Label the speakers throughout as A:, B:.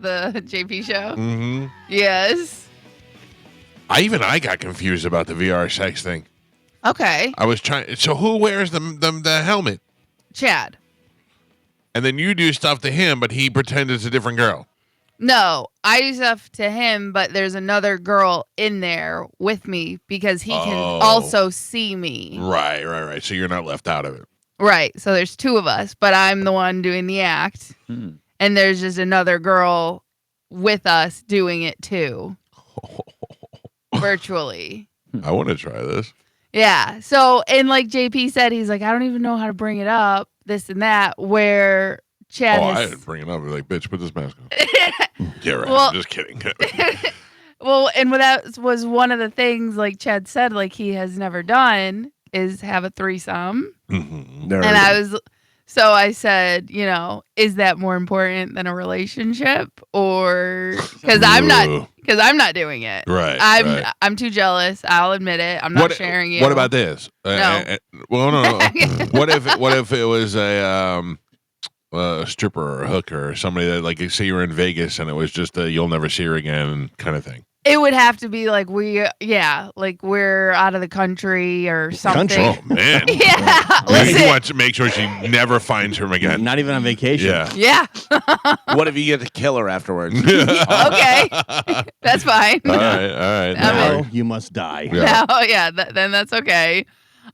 A: the JP show?
B: Mm-hmm.
A: Yes.
B: I got confused about the VR sex thing.
A: Okay.
B: I was trying. So who wears the helmet?
A: Chad.
B: And then you do stuff to him, but he pretends it's a different girl.
A: No, I do stuff to him, but there's another girl in there with me because he can also see me.
B: Right. So you're not left out of it.
A: Right. So there's two of us, but I'm the one doing the act. And there's just another girl with us doing it too. Virtually.
B: I want to try this.
A: Yeah. So, and like JP said, he's like, I don't even know how to bring it up, this and that, where Chad
B: I didn't bring it up. Like, bitch, put this mask on. Yeah, right.
A: Well,
B: I'm just kidding.
A: Well, and that was one of the things, like Chad said, like he has never done is have a threesome.
B: Mm-hmm.
A: And I said, is that more important than a relationship? Or because I'm not doing it.
B: Right.
A: I'm too jealous. I'll admit it. I'm not sharing it.
B: What about this?
A: No.
B: No. What if it was a stripper or a hooker or somebody that, like, say you were in Vegas and it was just a you'll never see her again kind of thing?
A: It would have to be like we're out of the country or something.
B: Oh, man.
A: Yeah.
B: He wants to make sure she never finds him again.
C: Not even on vacation.
A: Yeah.
D: What if you get to kill her afterwards?
A: Okay. That's fine.
B: All right.
C: Now you must die.
B: Yeah.
A: Then that's okay.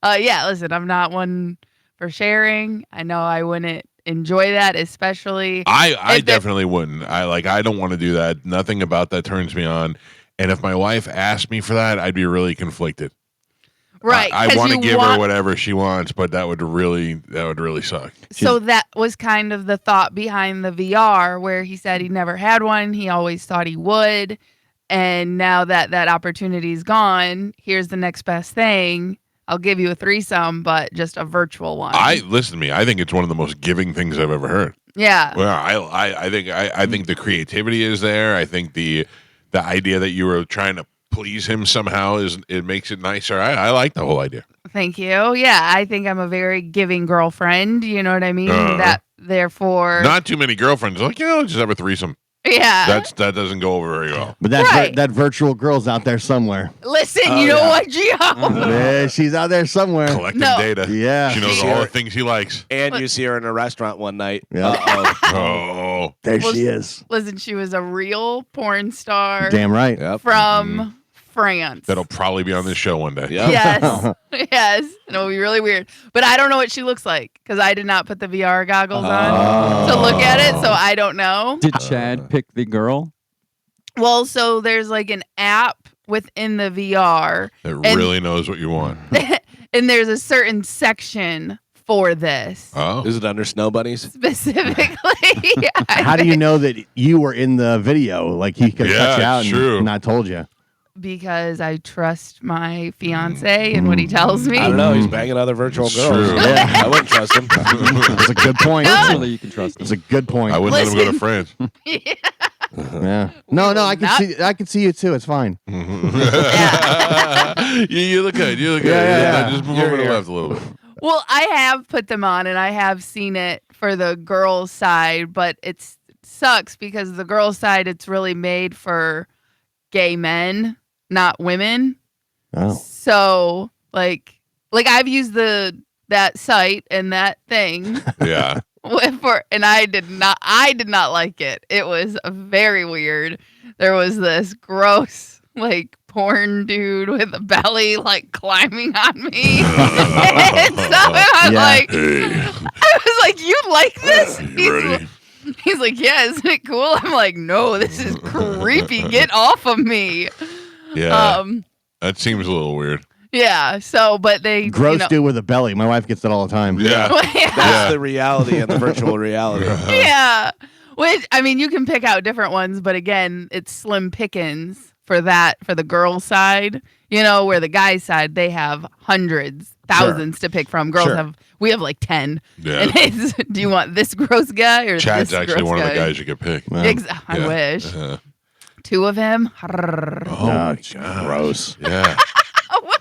A: Listen, I'm not one for sharing. I know I wouldn't enjoy that, especially.
B: I definitely wouldn't. I don't want to do that. Nothing about that turns me on. And if my wife asked me for that, I'd be really conflicted.
A: Right.
B: I want to give her whatever she wants, but that would really suck.
A: So that was kind of the thought behind the VR, where he said he never had one. He always thought he would. And now that opportunity's gone, here's the next best thing. I'll give you a threesome, but just a virtual one.
B: Listen to me. I think it's one of the most giving things I've ever heard.
A: Yeah.
B: Well, I think the creativity is there. I think the idea that you were trying to please him somehow it makes it nicer. I like the whole idea.
A: Thank you. Yeah, I think I'm a very giving girlfriend. You know what I mean? That therefore,
B: not too many girlfriends like, just have a threesome.
A: Yeah,
B: that doesn't go over very well.
C: But that virtual girl's out there somewhere.
A: Listen, you know what, Gio?
C: Yeah, she's out there somewhere.
B: Collecting data.
C: Yeah.
B: She knows all the things he likes.
D: And you see her in a restaurant one night.
C: Yeah.
B: Oh.
C: There she is.
A: Listen, she was a real porn star.
C: Damn right.
A: From France.
B: That'll probably be on this show one day.
D: Yep.
A: Yes. And it'll be really weird. But I don't know what she looks like because I did not put the VR goggles on to look at it, so I don't know.
E: Did Chad pick the girl?
A: Well, so there's like an app within the VR.
B: That really knows what you want.
A: And there's a certain section for this.
B: Oh.
D: Is it under Snow Bunnies?
A: Specifically.
C: How do you know that you were in the video? Like he could cut you out and not told you.
A: Because I trust my fiance and what he tells me.
D: I don't know. He's banging other virtual girls.
B: True.
C: Yeah.
D: I wouldn't trust him.
C: That's a good point.
E: Actually, you can trust him.
C: That's a good point.
B: I wouldn't let him go to France.
C: Yeah. No, I can see you too. It's fine.
B: You look good. You look good.
C: Yeah.
B: Just move over to the left a little bit.
A: Well, I have put them on and I have seen it for the girls' side, but it sucks because the girls' side, it's really made for gay men, not women.
C: Oh.
A: So, like I've used that site and that thing.
B: Yeah.
A: And I did not like it. It was very weird. There was this gross, like, porn dude with a belly, like, climbing on me. And so I was like, you like this? He's like, yeah, isn't it cool? I'm like, no, this is creepy. Get off of me.
B: Yeah. That seems a little weird.
A: Yeah. So, but they
C: gross dude with a belly. My wife gets that all the time.
B: Yeah.
D: That's the reality and the virtual reality.
A: Yeah. Which, I mean, you can pick out different ones, but again, it's slim pickings for the girls' side, where the guys' side, they have hundreds, thousands to pick from. Girls we have like 10.
B: Yeah.
A: And it's, do you want this gross guy or
B: Chad's
A: this
B: actually
A: gross
B: one
A: guy?
B: of the guys you could pick.
A: I wish. Two of him.
B: Oh, my God.
C: Gross.
B: Yeah.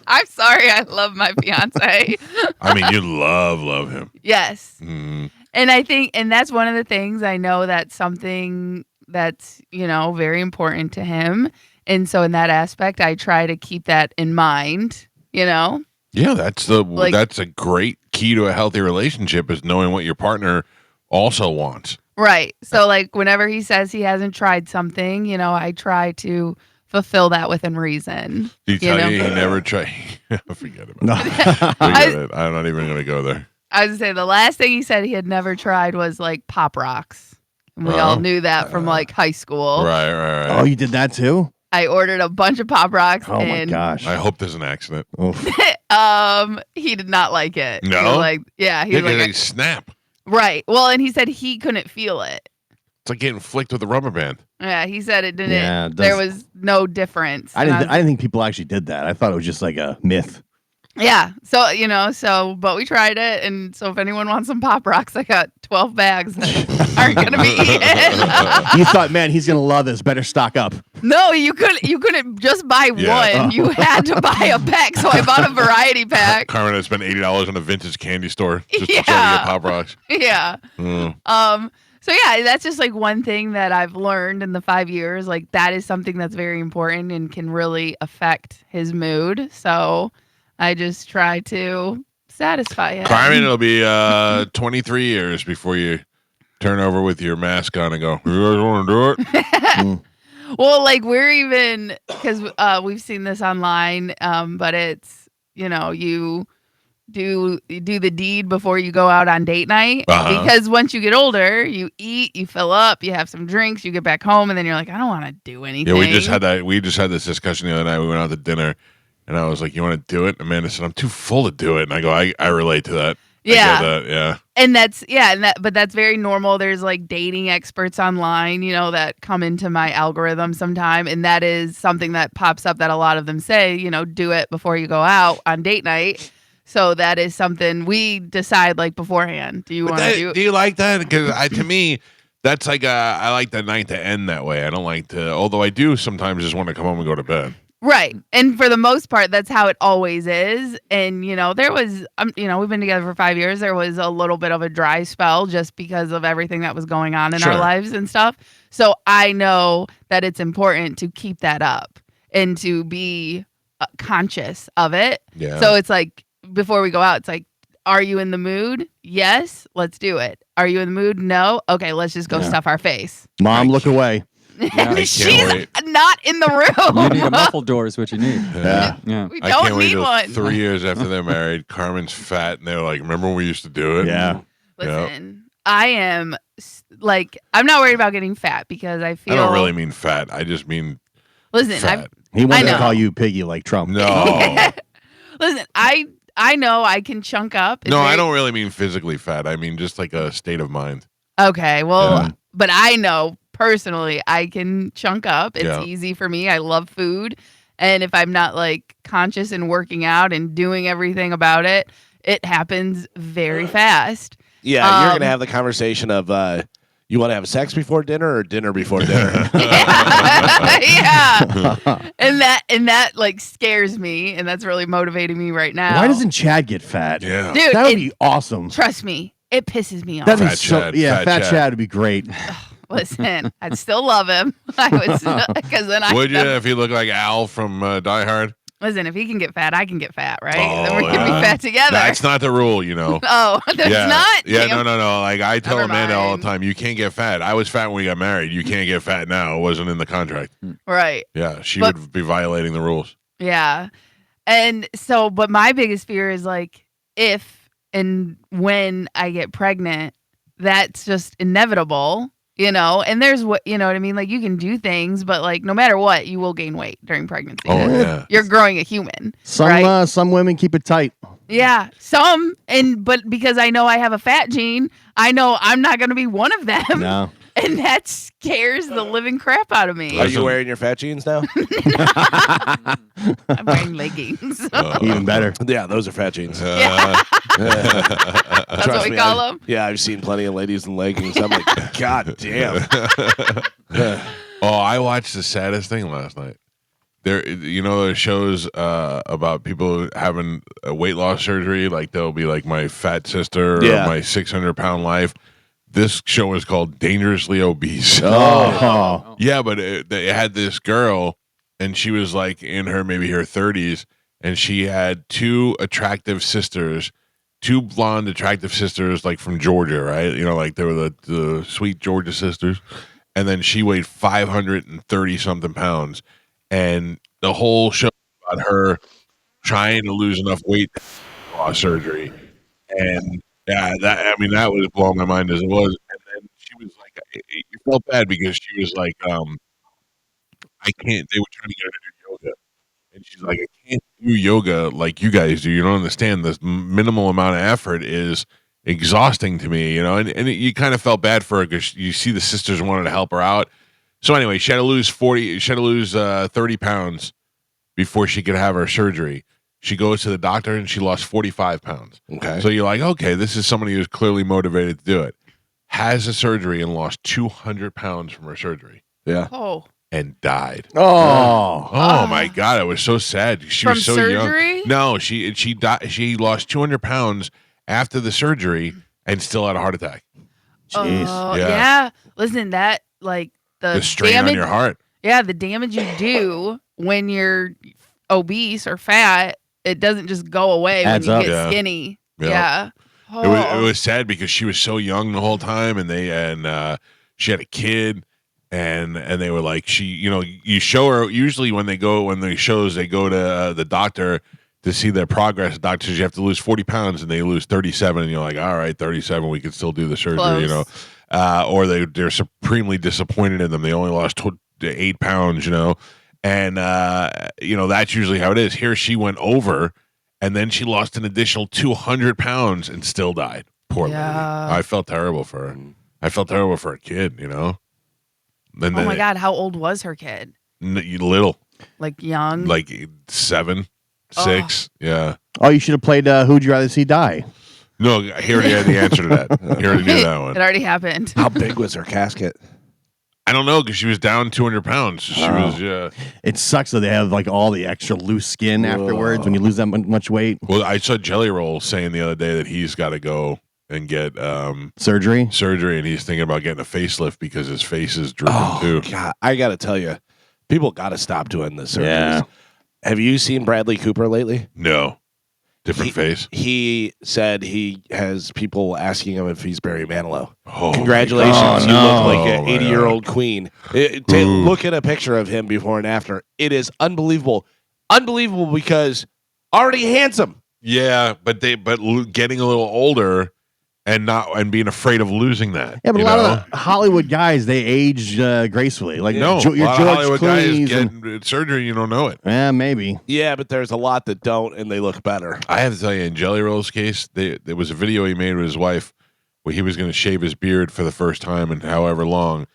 A: I'm sorry. I love my fiance.
B: I mean, you love him.
A: Yes.
B: Mm.
A: And I think, and that's one of the things I know that's something that's, very important to him. And so in that aspect, I try to keep that in mind,
B: Yeah, that's that's a great key to a healthy relationship is knowing what your partner also wants.
A: Right. So like whenever he says he hasn't tried something, I try to fulfill that within reason.
B: Did he tell you he never tried? Forget about it. Forget it. I'm not even going to go there.
A: I was going to say the last thing he said he had never tried was like Pop Rocks. And we all knew that from like high school.
B: Right.
C: Oh, you did that too?
A: I ordered a bunch of Pop Rocks.
C: Oh my gosh!
B: I hope there's an accident.
A: He did not like it.
B: No,
A: he was like
B: they snap.
A: Right. Well, and he said he couldn't feel it.
B: It's like getting flicked with a rubber band.
A: Yeah, he said it didn't.
C: Yeah,
A: there was no difference.
C: I didn't think people actually did that. I thought it was just like a myth.
A: Yeah. So, but we tried it. And so if anyone wants some Pop Rocks, I got 12 bags that aren't going to be eaten.
C: You thought, man, he's going to love this. Better stock up.
A: No, you couldn't just buy one. You had to buy a pack. So I bought a variety pack.
B: Carmen had spent $80 in a vintage candy store just to try to get Pop Rocks.
A: Yeah. So yeah, that's just like one thing that I've learned in the 5 years. Like that is something that's very important and can really affect his mood. So I just try to satisfy him.
B: Carmen, it'll be 23 years before you turn over with your mask on and go, you guys want to do it?
A: Well, like we're even, because we've seen this online, but it's, you do the deed before you go out on date night. Because once you get older, you eat, you fill up, you have some drinks, you get back home, and then you're like, I don't want to do anything.
B: Yeah, we just had this discussion the other night. We went out to dinner. And I was like, you want to do it? Amanda said, I'm too full to do it. And I go, I relate to that.
A: Yeah.
B: I get that, yeah.
A: And but that's very normal. There's like dating experts online, that come into my algorithm sometime. And that is something that pops up that a lot of them say, do it before you go out on date night. So that is something we decide like beforehand. Do you want to do it?
B: Do you like that? Because to me, that's like, I like the night to end that way. I don't like to, although I do sometimes just want to come home and go to bed.
A: Right. And for the most part, that's how it always is. And, there was, we've been together for 5 years. There was a little bit of a dry spell just because of everything that was going on in our lives and stuff. So I know that it's important to keep that up and to be conscious of it.
B: Yeah.
A: So it's like, before we go out, it's like, are you in the mood? Yes. Let's do it. Are you in the mood? No. Okay. Let's just go stuff our face.
C: Mom, look away.
B: Yeah,
A: she's not in the room.
E: You need a muffled door is what you need.
C: Yeah.
A: We
B: I
A: don't
B: can't wait
A: need
B: till
A: one.
B: 3 years after they're married. Carmen's fat, and they're like, remember when we used to do it?
C: Yeah.
A: Listen, I am like, I'm not worried about getting fat because I feel.
B: I don't really mean fat. I just mean
A: listen,
B: fat.
C: He wanted to call you Piggy like Trump.
B: No.
A: Listen, I know I can chunk up.
B: No, I don't really mean physically fat. I mean just like a state of mind.
A: Okay, well, but I know personally I can chunk up. It's easy for me. I love food. And if I'm not like conscious and working out and doing everything about it, it happens very fast.
D: Yeah, you're going to have the conversation of you want to have sex before dinner or dinner before dinner?
A: Yeah. And that like scares me, and that's really motivating me right now.
C: Why doesn't Chad get fat?
B: Yeah.
A: Dude,
C: that would be awesome.
A: Trust me, it pisses me off.
C: That'd be
B: Fat Chad,
C: Fat Chad would be great.
A: Listen, I'd still love him. I would, because then I
B: would you if he looked like Al from Die Hard?
A: Listen, if he can get fat, I can get fat, right?
B: Oh,
A: Then we can be fat together.
B: That's not the rule,
A: Oh, that's not?
B: Yeah,
A: Damn.
B: no. Like I tell
A: Never
B: Amanda all the
A: mind.
B: time, you can't get fat. I was fat when we got married. You can't get fat now. It wasn't in the contract.
A: Right.
B: Yeah, she
A: But-
B: would be violating the rules.
A: Yeah. And so, but my biggest fear is like, if and when I get pregnant, that's just inevitable. And there's what, what I mean? Like you can do things, but like no matter what, you will gain weight during pregnancy.
B: Oh, yeah.
A: You're growing a human.
C: Some
A: right?
C: some women keep it tight.
A: Yeah, but because I know I have a fat gene, I know I'm not going to be one of them.
C: No.
A: And that scares the living crap out of me.
D: Are you wearing your fat jeans now?
A: I'm wearing leggings.
C: Even better.
D: Yeah, those are fat jeans.
A: That's what we call them.
D: Yeah, I've seen plenty of ladies in leggings. I'm like, God damn.
B: I watched the saddest thing last night. There shows about people having a weight loss surgery. Like they'll be like my fat sister or my 600-pound life. This show was called Dangerously Obese.
C: Oh.
B: Yeah, but they had this girl, and she was like in maybe her 30s, and she had two blonde attractive sisters, like from Georgia, right? You know, like they were the sweet Georgia sisters. And then she weighed 530 something pounds, and the whole show about her trying to lose enough weight to surgery. And yeah, that was blowing my mind as it was. And then she was like, you felt bad because she was like, I can't. They were trying to get her to do yoga, and she's like, I can't do yoga like you guys do. You don't understand. The minimal amount of effort is exhausting to me, you know. And you kind of felt bad for her because you see the sisters wanted to help her out. So anyway, she had to lose 30 pounds before she could have her surgery. She goes to the doctor and she lost 45 pounds.
D: Okay.
B: So you're like, okay, this is somebody who's clearly motivated to do it. Has a surgery and lost 200 pounds from her surgery.
D: Yeah.
A: Oh.
B: And died.
C: Oh
B: My God. It was so sad. She
A: From
B: was so
A: surgery?
B: young. No, she died. She lost 200 pounds after the surgery and still had a heart attack.
C: Jeez.
A: Yeah. Listen, that like
B: The strain
A: damage,
B: on your heart.
A: Yeah, the damage you do when you're obese or fat, it doesn't just go away
C: Adds
A: when you
C: up.
A: get
B: Yeah.
A: skinny.
B: Yeah.
A: Yeah.
B: It was sad because she was so young the whole time, and she had a kid, and they were like, you show her usually when they go to the doctor to see their progress. The doctor says you have to lose 40 pounds, and they lose 37, and you're like, all right, 37, we can still do the surgery,
A: Close.
B: you know, or they're supremely disappointed in them. They only lost 8 pounds, you know, and that's usually how it is. Here she went over. And then she lost an additional 200 pounds and still died. Poor lady. I felt terrible for her. I felt terrible for a kid, you know?
A: Oh my God, how old was her kid?
B: Little.
A: Like young?
B: Like 7, 6. Yeah.
C: Oh, you should have played Who'd You Rather See Die?
B: No, he already had the answer to that. He already knew that one.
A: It already happened.
D: How big was her casket?
B: I don't know because she was down 200 pounds. She was,
C: It sucks that they have like all the extra loose skin afterwards when you lose that much weight.
B: Well, I saw Jelly Roll saying the other day that he's got to go and get
C: Surgery,
B: and he's thinking about getting a facelift because his face is drooping too.
D: God, I got to tell you, people got to stop doing this.
C: Yeah.
D: Have you seen Bradley Cooper lately?
B: No. Different face.
D: He said he has people asking him if he's Barry Manilow.
B: Oh,
D: congratulations,
C: God.
D: you look like
B: Oh,
D: an
B: my
D: 80-year-old queen. Look at a picture of him before and after. It is unbelievable. Unbelievable because already handsome.
B: Yeah, but getting a little older and being afraid of losing that.
C: Yeah, but a
B: you
C: lot
B: know?
C: of the Hollywood guys, they age gracefully. Like
B: No,
C: your
B: a lot of
C: George
B: Hollywood guys
C: Clooney's
B: get surgery, you don't know it.
C: yeah, maybe.
D: Yeah, but there's a lot that don't, and they look better.
B: I have to tell you, in Jelly Roll's case, there was a video he made with his wife where he was going to shave his beard for the first time in however long,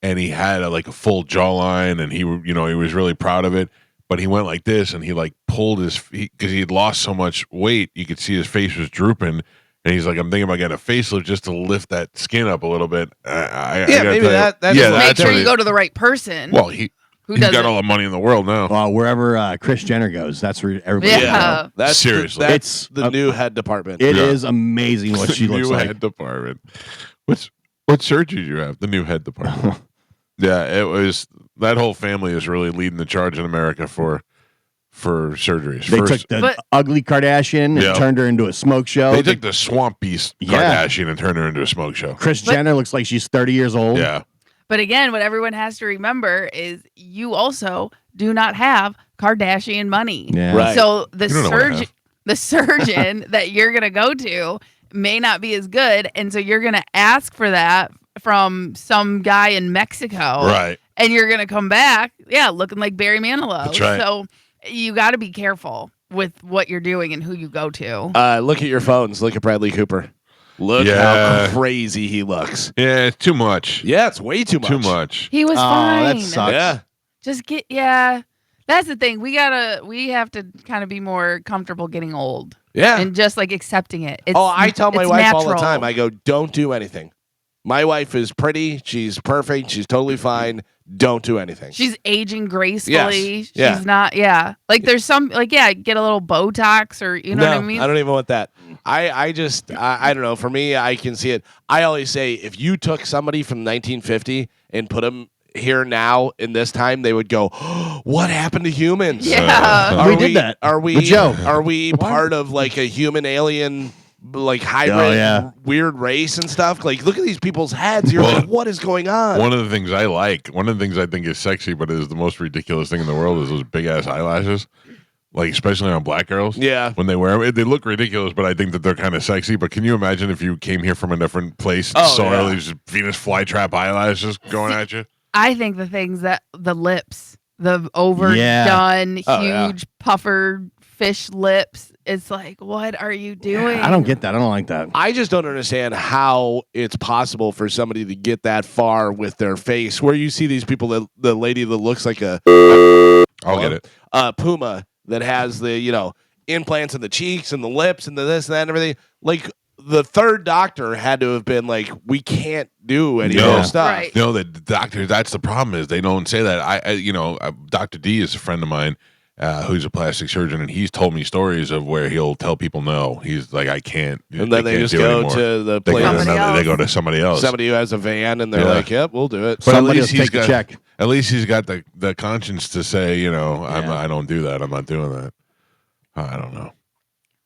B: and he had a full jawline, and he was really proud of it. But he went like this, and he pulled because he had lost so much weight, you could see his face was drooping. And he's like, I'm thinking about getting a facelift just to lift that skin up a little bit.
D: Maybe that's
A: Make sure you go to the right person.
B: Well, he's got all the money in the world now.
C: Well, wherever Kris Jenner goes, that's where everybody.
A: Yeah.
D: That's
B: Seriously.
D: that's the new head department.
C: It is amazing what she looks
B: new
C: like.
B: head department. What surgery do you have? The new head department. Yeah, it was that whole family is really leading the charge in America for surgeries.
C: They took the ugly Kardashian and turned her into a smoke show.
B: They took the swamp beast Kardashian and turned her into a smoke show.
C: Kris Jenner looks like she's 30 years old.
B: Yeah.
A: But again, what everyone has to remember is you also do not have Kardashian money.
C: Yeah.
D: Right.
A: So the
B: You don't know what I have.
A: surgeon that you're going to go to may not be as good. And so you're going to ask for that from some guy in Mexico.
B: Right.
A: And you're going to come back, looking like Barry Manilow.
B: That's right.
A: So you got to be careful with what you're doing and who you go to.
D: Look at your phones. Look at Bradley Cooper. Look how crazy he looks.
B: Yeah, it's too much.
D: Yeah, it's way too much.
B: Too much.
A: He was fine.
C: That sucks.
D: Yeah.
A: Just that's the thing. We have to kind of be more comfortable getting old.
D: Yeah.
A: And just accepting it.
D: I tell my
A: it's
D: wife all the
A: natural.
D: time, I go, don't do anything. My wife is pretty. She's perfect. She's totally fine. Don't do anything.
A: She's aging gracefully.
D: Yes. Yeah.
A: She's not, There's some, get a little Botox or, you know what I mean?
D: I don't even want that. I don't know. For me, I can see it. I always say if you took somebody from 1950 and put them here now in this time, they would go, oh, "What happened to humans?
A: Yeah.
C: We did that.
D: Are we?
C: With Joe.
D: Are we part of like a human alien?" Like hybrid weird race and stuff. Like, look at these people's heads. You're like, what is going on?
B: One of the things I think is sexy, but is the most ridiculous thing in the world is those big ass eyelashes. Like, especially on black girls.
D: Yeah.
B: When they wear them, they look ridiculous, but I think that they're kind of sexy. But can you imagine if you came here from a different place and saw these Venus flytrap eyelashes going at you?
A: I think the things that the lips, the overdone, huge puffer fish lips. It's like, what are you doing?
C: I don't get that. I don't like that.
D: I just don't understand how it's possible for somebody to get that far with their face. Where you see these people, the lady that looks like
B: I'll get it.
D: Puma that has the implants in the cheeks and the lips and the this and that and everything. Like the third doctor had to have been like, we can't do any of those stuff.
A: Right.
B: No, the doctors. That's the problem is they don't say that. Dr. D is a friend of mine. Who's a plastic surgeon, and he's told me stories of where he'll tell people no. He's like, I can't.
D: And then they just go to the place.
B: They go to somebody else.
D: Somebody who has a van, and they're like, yep, we'll do it.
B: But at least
C: he's got check.
B: At least he's got the conscience to say, I don't do that. I'm not doing that. I don't know.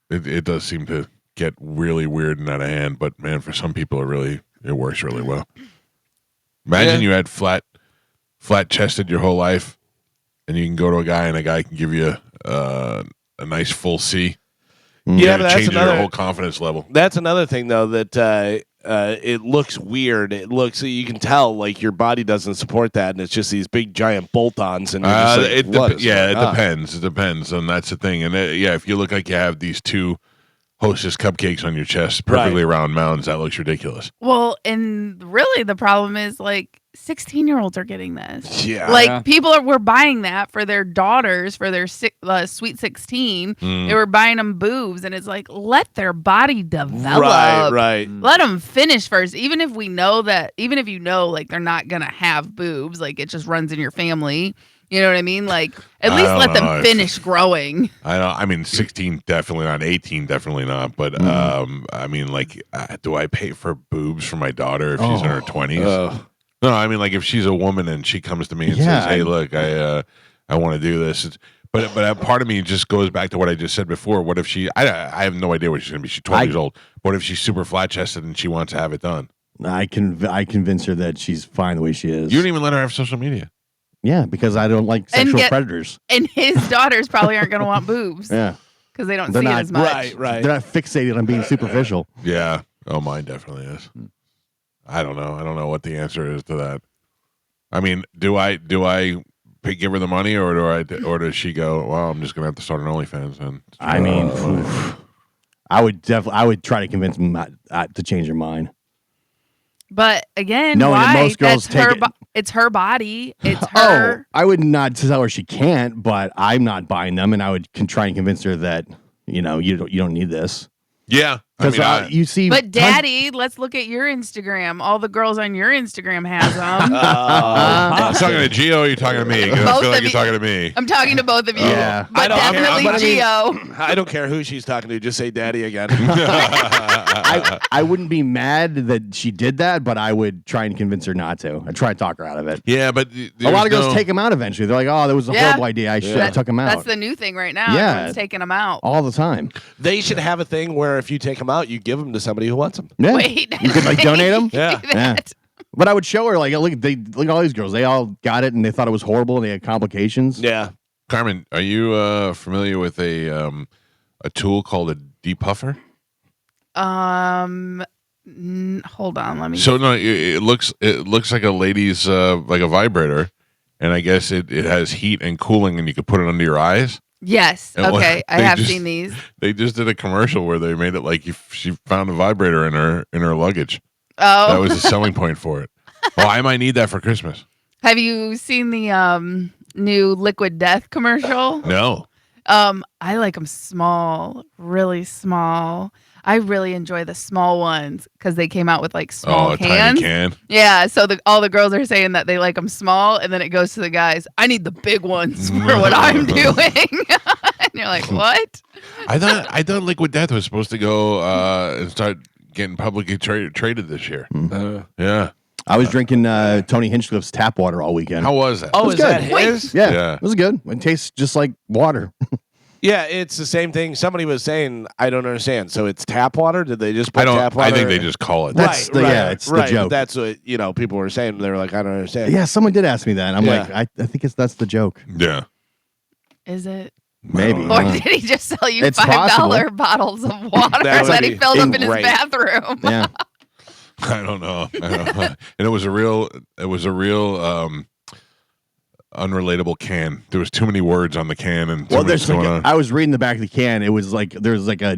B: It does seem to get really weird and out of hand, but man, for some people, it works really well. Imagine you had flat chested your whole life. And you can go to a guy, and a guy can give you a nice full C.
D: Yeah, but that's
B: changes your whole confidence level.
D: That's another thing, though, that it looks weird. It looks, you can tell, like your body doesn't support that, and it's just these big giant bolt-ons. And
B: it depends. It depends, and that's the thing. And if you look like you have these two Hostess cupcakes on your chest, perfectly round mounds, that looks ridiculous.
A: Well, and really, the problem is like 16-year-olds are getting this.
D: Yeah,
A: like we're buying that for their daughters for their sweet 16. They were buying them boobs, and it's like, let their body develop.
D: Right.
A: Let them finish first. Even if you know like they're not gonna have boobs, like it just runs in your family. You know what I mean? Like, at least let them finish growing.
B: I know. I mean, 16 definitely not. 18 definitely not. But I mean, like, do I pay for boobs for my daughter if she's in her 20s? No, I mean, like, if she's a woman and she comes to me and says, "Hey, look, I want to do this," but part of me just goes back to what I just said before. What if I have no idea what she's gonna be. She's 12 years old. What if she's super flat chested and she wants to have it done?
C: I convince her that she's fine the way she is.
B: You don't even let her have social media.
C: Yeah, because I don't like sexual predators.
A: And his daughters probably aren't going to want boobs.
C: Yeah.
A: Because they don't see it as much.
D: Right.
C: They're not fixated on being superficial.
B: Yeah. Oh, mine definitely is. I don't know. I don't know what the answer is to that. I mean, do I give her the money, or does she go, well, I'm just going to have to start an OnlyFans? And
C: I mean, I would try to convince them to change their mind.
A: But again,
C: knowing
A: why?
C: That most girls
A: it's her body. It's her.
C: I would not tell her she can't, but I'm not buying them, and I would try and convince her that you don't need this.
B: Yeah,
C: because you see.
A: But Daddy, let's look at your Instagram. All the girls on your Instagram has them.
B: I'm talking to Gio. Or are you talking to me? 'Cause I feel like you're talking to me.
A: I'm talking to both of you.
C: Yeah,
A: but definitely Gio.
D: I don't care who she's talking to. Just say Daddy again.
C: I wouldn't be mad that she did that, but I would try and convince her not to. I'd try to talk her out of it.
B: Yeah, but
C: a lot of girls take him out eventually. They're like, "Oh, that was a horrible idea. I should have took him out."
A: That's the new thing right now.
C: Yeah,
A: everyone's taking them out
C: all the time.
D: They should have a thing where if you take them out, you give them to somebody who wants them.
C: Yeah.
A: Wait,
C: you could donate them.
D: Yeah.
C: But I would show her look at all these girls. They all got it and they thought it was horrible and they had complications.
D: Yeah.
B: Carmen, are you familiar with a tool called a depuffer?
A: Hold on, let me.
B: So no, it looks like a lady's like a vibrator, and I guess it has heat and cooling, and you could put it under your eyes.
A: Yes.
B: And
A: okay, I have seen these.
B: They just did a commercial where they made it like she found a vibrator in her luggage.
A: Oh,
B: that was a selling point for it. Well, I might need that for Christmas.
A: Have you seen the new Liquid Death commercial?
B: No.
A: I like them small, really small. I really enjoy the small ones because they came out with like small cans.
B: Tiny can.
A: Yeah, so all the girls are saying that they like them small, and then it goes to the guys. I need the big ones for what I'm doing. And you're like, what?
B: I thought Liquid Death was supposed to go and start getting publicly traded this year. Yeah.
C: I was drinking Tony Hinchcliffe's tap water all weekend.
B: How was that?
D: Oh,
C: was
D: is that
C: good.
D: his?
C: Yeah, it was good. It tastes just like water.
D: Yeah, it's the same thing. Somebody was saying, I don't understand. So it's tap water? Did they just put tap water?
B: I think they just call it.
C: That's
B: that.
C: yeah, it's the joke.
D: That's what people were saying. They were like, I don't understand.
C: Yeah, someone did ask me that. And I'm like, I think that's the joke.
B: Yeah.
A: Is it?
C: Maybe.
A: Or did he just sell you
C: It's
A: $5 bottles of water that he filled up in his
C: great.
A: bathroom?
C: Yeah.
B: I don't know. And it was a real unrelatable can. There was too many words on the can, and
C: There's I was reading the back of the can. It was like there's like a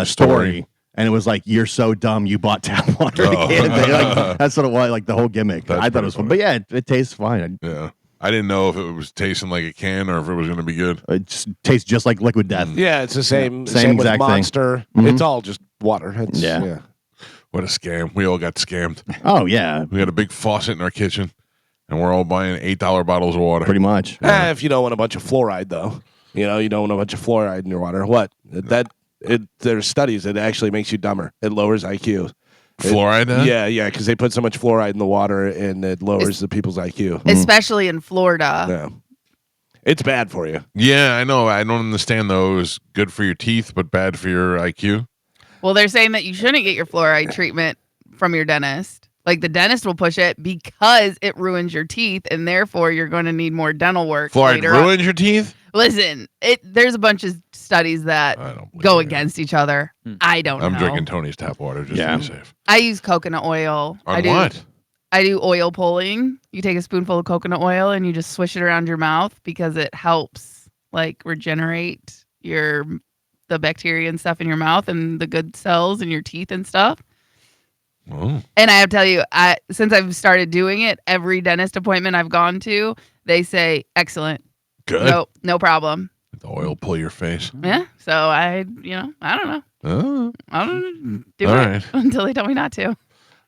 C: story, and it was like, "You're so dumb, you bought tap water." In a can. Like, that's what it was. Like the whole gimmick. I thought it was fun, but yeah, it tastes fine.
B: Yeah, I didn't know if it was tasting like a can or if it was going to be good.
C: It just tastes just like Liquid Death.
D: Yeah, it's the same.
C: Same
D: Same with
C: exact thing.
D: Monster.
C: Mhm.
D: It's all just water. It's,
C: Yeah.
B: What a scam! We all got scammed.
C: Oh yeah,
B: We had a big faucet in our kitchen, and we're all buying $8 bottles of water.
C: pretty much.
D: If you don't want a bunch of fluoride, though, you don't want a bunch of fluoride in your water. What? There's studies that actually makes you dumber. It lowers IQ.
B: Fluoride? Huh?
D: Yeah, because they put so much fluoride in the water, and it lowers the people's IQ.
A: Especially in Florida.
D: Yeah. It's bad for you.
B: Yeah, I know. I don't understand though. It was good for your teeth, but bad for your IQ.
A: Well, they're saying that you shouldn't get your fluoride treatment from your dentist. Like the dentist will push it because it ruins your teeth, and therefore you're going to need more dental work.
B: Fluoride
A: later on.
B: ruins your teeth?
A: Listen, there's a bunch of studies that
B: I don't believe
A: go
B: it.
A: against each other. I don't know.
B: I'm drinking Tony's tap water just to be safe.
A: I use coconut oil.
B: On what?
A: I do oil pulling. You take a spoonful of coconut oil and you just swish it around your mouth because it helps like regenerate the bacteria and stuff in your mouth and the good cells in your teeth and stuff.
B: Oh.
A: And I have to tell you, since I've started doing it, every dentist appointment I've gone to, they say, excellent.
B: Good.
A: No problem.
B: The oil pull your face.
A: Yeah. So I don't know.
B: Oh.
A: I don't do
B: All
A: it
B: right.
A: until they tell me not to.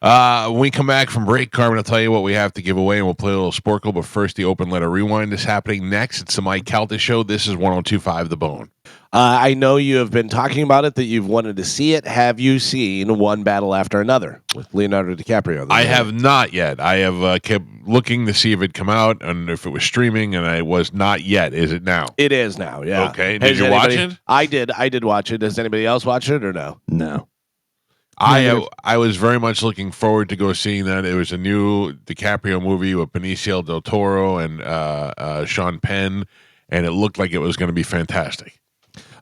B: When we come back from break, Carmen will tell you what we have to give away, and we'll play a little Sporkle. But first, the open letter rewind is happening next. It's the Mike Calta Show. This is 102.5 The Bone.
D: I know you have been talking about it, that you've wanted to see it. Have you seen One Battle After Another with Leonardo DiCaprio?
B: I have not yet. I have kept looking to see if it come out and if it was streaming, and I was not yet. Is it now?
D: It is now, yeah.
B: Okay. Did you watch it?
D: I did watch it. Does anybody else watch it or no?
C: No.
B: I was very much looking forward to go seeing that. It was a new DiCaprio movie with Benicio del Toro and Sean Penn, and it looked like it was going to be fantastic.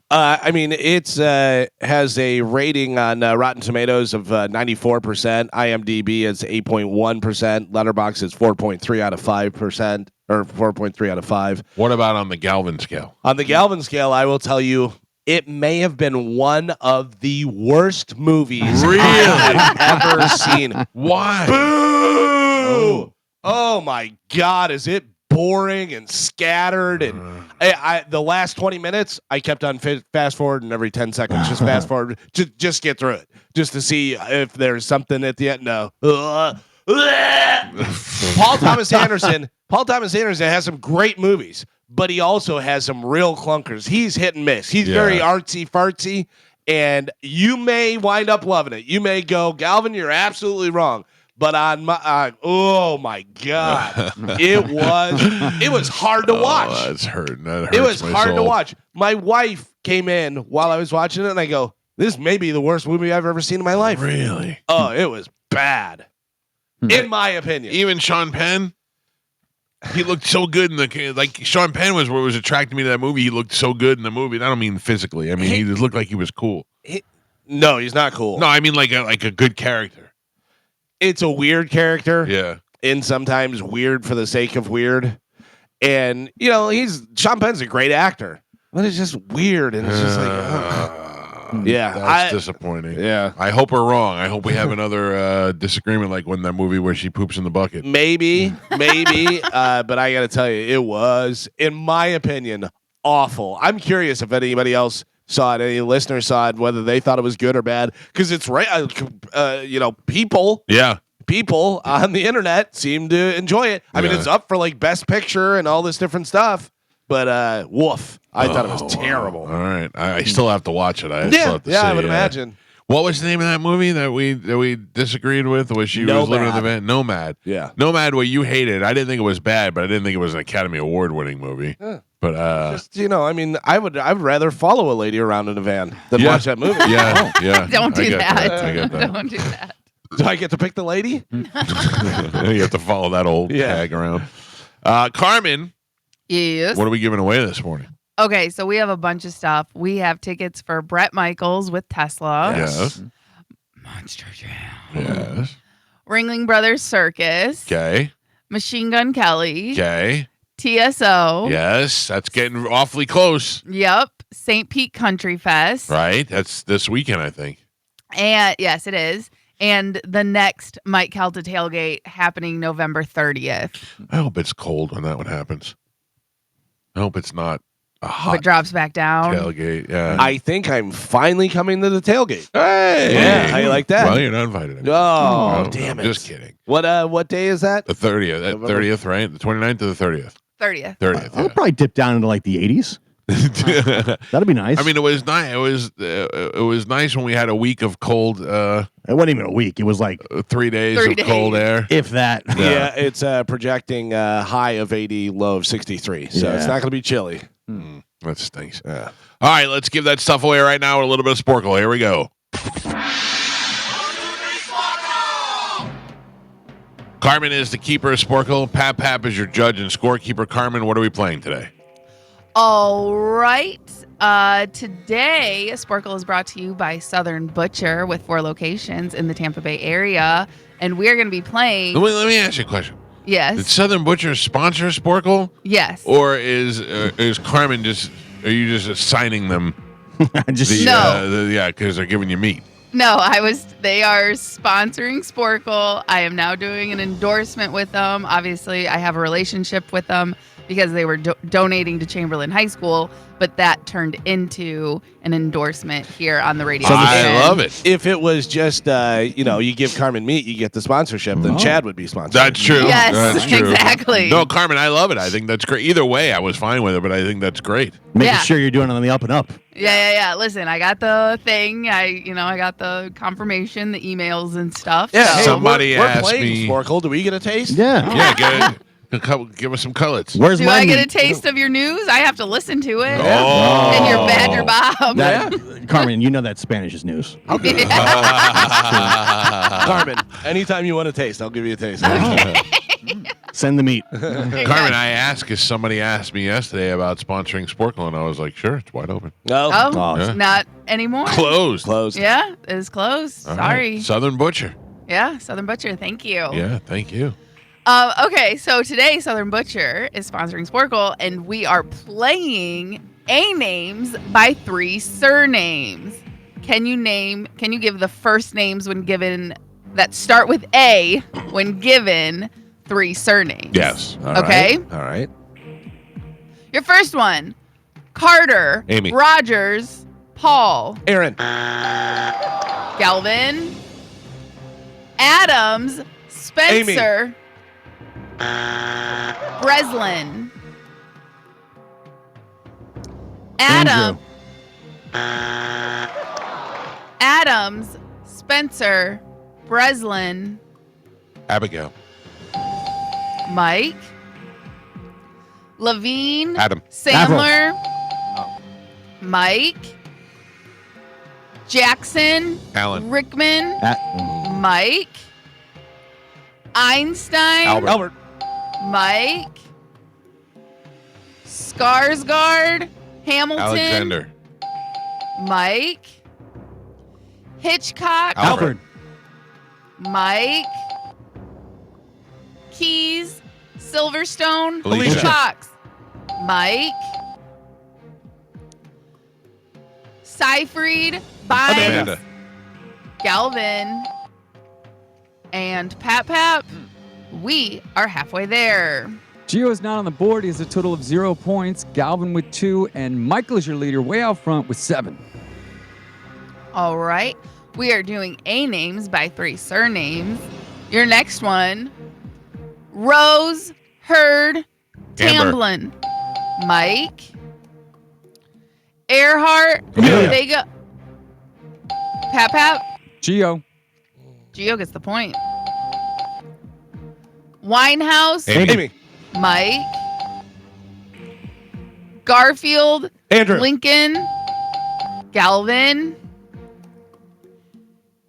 D: I mean, it's has a rating on Rotten Tomatoes of 94%. IMDb is 8.1%. Letterboxd is 4.3 out of 5%, or 4.3 out of 5.
B: What about on the Galvin scale?
D: On the Galvin scale, I will tell you, it may have been one of the worst movies I have ever seen.
B: Why?
D: Boo! Oh my God, is it boring and scattered? And the last 20 minutes, I kept on fast forwarding every 10 seconds. Just fast forward, just get through it, just to see if there's something at the end. No. Paul Thomas Anderson has some great movies, but he also has some real clunkers. He's hit and miss. He's very artsy fartsy, and you may wind up loving it. You may go, Galvin, you're absolutely wrong. But on my, oh my God, it was hard to watch.
B: Oh, that's hurting. That hurts
D: it was
B: my
D: hard
B: soul.
D: to watch. My wife came in while I was watching it, and I go, "This may be the worst movie I've ever seen in my life."
B: Really?
D: Oh, it was bad, in my opinion.
B: Even Sean Penn, he looked so good in the like. Sean Penn was what was attracting me to that movie. He looked so good in the movie. I don't mean physically. I mean he just looked like he was cool.
D: No, he's not cool.
B: No, I mean like a good character.
D: It's a weird character.
B: Yeah.
D: And sometimes weird for the sake of weird. And, Sean Penn's a great actor. But it's just weird. And it's just like, yeah.
B: That's disappointing.
D: Yeah.
B: I hope we're wrong. I hope we have another disagreement like when that movie where she poops in the bucket.
D: Maybe. But I got to tell you, it was, in my opinion, awful. I'm curious if anybody else saw it, any listeners saw it, whether they thought it was good or bad. Because it's right, people.
B: Yeah.
D: People on the internet seem to enjoy it. I mean, it's up for like Best Picture and all this different stuff. But woof, I thought it was terrible.
B: All right, I still have to watch it. I still
D: Yeah,
B: have to
D: yeah,
B: see,
D: I would imagine.
B: What was the name of that movie that we disagreed with? Was she was living in the van? Nomad.
D: Yeah.
B: Nomad. What you hated? I didn't think it was bad, but I didn't think it was an Academy Award winning movie.
D: Yeah.
B: But
D: Just I mean, I'd rather follow a lady around in a van than watch that movie.
B: yeah, yeah.
A: Don't do
B: I get
A: that.
B: I get that.
A: Don't do that.
D: Do I get to pick the lady?
B: You have to follow that old tag around. Carmen,
A: Yes.
B: what are we giving away this morning?
A: Okay, so we have a bunch of stuff. We have tickets for Bret Michaels with Tesla.
B: Yes.
A: Monster Jam.
B: Yes.
A: Ringling Brothers Circus.
B: Okay.
A: Machine Gun Kelly.
B: Okay.
A: TSO.
B: Yes, that's getting awfully close.
A: Yep. St. Pete Country Fest.
B: Right? That's this weekend, I think.
A: And yes, it is. And the next Mike Calta tailgate happening November 30th.
B: I hope it's cold when that one happens. I hope it's not a
A: Hope
B: hot
A: it drops back down.
B: tailgate. Yeah.
D: I think I'm finally coming to the tailgate.
B: Hey.
D: Yeah, how you like that?
B: Well, you're not invited.
D: Oh,
B: No,
D: damn
B: I'm
D: it.
B: Just kidding.
D: What day is that?
B: The 30th.
D: November.
B: 30th, right? The 29th or the 30th?
A: 30th.
B: 30th.
C: I'll probably dip down into like the 80s.
B: Yeah.
C: That'd be nice.
B: I mean, it was nice. It was nice when we had a week of cold.
C: it wasn't even a week. It was like
B: 3 days
A: 3
B: of cold
A: days.
B: air.
C: if that.
D: Yeah, it's projecting high of 80, low of 63. So it's
C: Yeah.
D: not going to be chilly.
B: That stinks.
D: Yeah.
B: All right, let's give that stuff away right now with a little bit of Sporkle. Here we go. Carmen is the keeper of Sporkle. Pap is your judge and scorekeeper. Carmen, what are we playing today?
A: All right. Today, Sporkle is brought to you by Southern Butcher with 4 locations in the Tampa Bay area. And we're going to be playing.
B: Let me ask you a question. Did
A: Yes.
B: Southern Butcher sponsor Sporkle?
A: Yes.
B: Or is Carmen are you just assigning them
C: Just
A: No.
B: because they're giving you meat?
A: No, they are sponsoring Sporkle. I am now doing an endorsement with them. Obviously, I have a relationship with them because they were donating to Chamberlain High School, but that turned into an endorsement here on the radio
B: I
A: station.
B: love it.
D: If it was just, you give Carmen meat, you get the sponsorship, then Chad would be sponsored.
B: That's true.
A: Yes,
B: That's true.
A: exactly.
B: No, Carmen, I love it. I think that's great. Either way, I was fine with it, but I think that's great.
C: making
A: Yeah.
C: sure you're doing it on the up and up.
A: Yeah. Listen, I got the thing. I got the confirmation, the emails and stuff.
D: Yeah,
A: so-
D: hey,
B: Somebody
D: we're
B: asked
D: playing
B: me-
D: Sporkle. Do we get a taste?
C: Yeah.
B: Yeah, give us some cullets.
C: Where's
A: Do
C: my
A: I get a
C: meat?
A: taste of your news? I have to listen to it.
B: Oh.
A: And your Badger Bob.
C: That, Carmen, you know that Spanish is news.
D: Carmen, anytime you want a taste, I'll give you a taste.
C: Send the meat.
B: Carmen, I asked because somebody asked me yesterday about sponsoring Sporkle, and I was like, sure, it's wide open.
D: No.
A: Oh,
B: Yeah.
A: not anymore.
B: Closed.
D: Closed.
A: Yeah, it is closed.
B: All
A: Sorry.
B: right. Southern Butcher.
A: Yeah, Southern Butcher. Thank you.
B: Yeah, thank you.
A: Okay, so today Southern Butcher is sponsoring Sporkle, and we are playing A names by 3 surnames. Can you give the first names when given that start with A when given 3 surnames?
B: Yes.
D: All
A: Okay.
D: right. All right.
A: Your first one, Carter,
B: Amy.
A: Rogers, Paul,
D: Aaron.
A: Galvin, Adams, Spencer, Breslin, Adam, Adams, Spencer, Breslin,
B: Abigail.
A: Mike, Levine,
B: Adam.
A: Sandler, Mike, Jackson,
B: Alan.
A: Rickman, Mike, Einstein,
B: Albert.
A: Mike, Skarsgård, Hamilton,
B: Alexander.
A: Mike, Hitchcock,
B: Alfred.
A: Mike, Keys, Silverstone,
B: Alicia.
A: Fox, Mike, Seyfried, Bynes,
B: Amanda.
A: Galvin, and Pap. We are halfway there.
E: Gio is not on the board. He has a total of 0 points. Galvin with 2, and Michael is your leader way out front with 7.
A: All right. We are doing A names by 3 surnames. Your next one, Rose Hurd
B: Amber.
A: Tamblin. Mike. Earhart.
C: Amelia.
A: Vega. Pap.
E: Gio.
A: Gio gets the point. Winehouse.
D: Amy.
A: Mike. Garfield.
D: Andrew.
A: Lincoln. Galvin.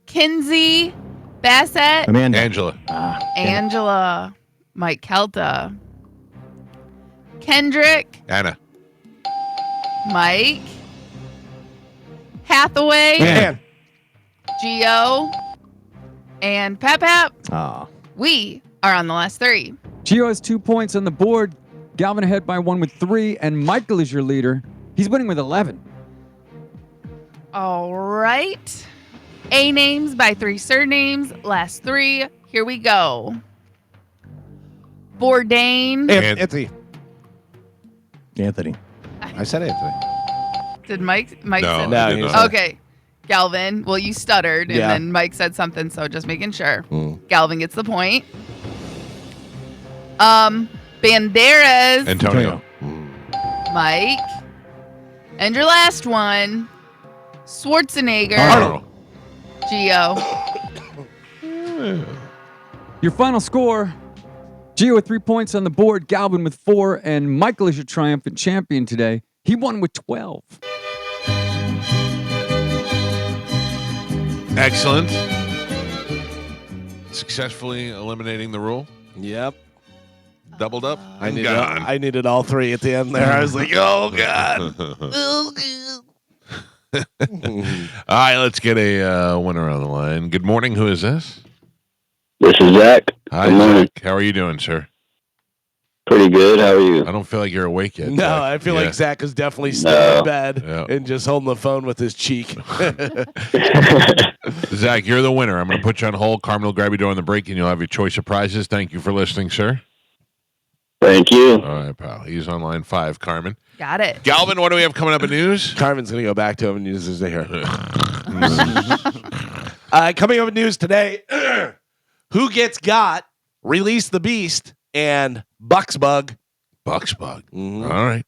A: Kinsey. Bassett.
C: Amanda.
B: Angela.
A: Angela. Mike Calta. Kendrick.
B: Anna.
A: Mike. Hathaway.
D: Man.
A: Gio. And Pap.
C: Ah.
A: We are on the last three.
E: Gio has 2 points on the board. Galvin ahead by 1 with 3, and Michael is your leader. He's winning with 11.
A: All right. A names by 3 surnames. Last 3. Here we go. Bourdain.
D: Anthony.
C: Anthony.
D: I said Anthony.
A: Did Mike
B: No,
A: said
D: No,
B: I did
D: he
B: not.
D: said-
A: Okay. Galvin. Well, you stuttered, and
D: Yeah.
A: then Mike said something, so just making sure.
D: Mm.
A: Galvin gets the point. Banderas.
B: Antonio.
A: Mike. And your last one. Schwarzenegger.
B: Arnold.
A: Gio.
E: Your final score, Gio with 3 points on the board, Galvin with 4, and Michael is your triumphant champion today. He won with 12.
B: Excellent. Successfully eliminating the rule.
D: Yep.
B: Doubled up.
D: I needed,
B: Gone.
D: I needed all 3 at the end there. I was like, oh, God.
B: All right, let's get a winner on the line. Good morning. Who is this?
F: This is Zach.
B: Hi,
F: Good morning.
B: Zach. How are you doing, sir?
F: Pretty good. How are you?
B: I don't feel like you're awake yet.
D: No,
B: Zach.
D: I feel
B: Yeah.
D: like Zach is definitely still
F: No.
D: in bed
B: Yeah.
D: and just holding the phone with his cheek.
B: Zach, you're the winner. I'm going to put you on hold. Carmen will grab you during the break, and you'll have your choice of prizes. Thank you for listening, sir.
F: Thank you.
B: All right, pal. He's on line 5, Carmen.
A: Got it.
B: Galvin, what do we have coming up in news?
D: Carmen's going to go back to him and use his here. Coming up in news today, Who Gets Got, Release the Beast, and Bucksbug.
B: Bucksbug.
D: Mhm.
B: All right.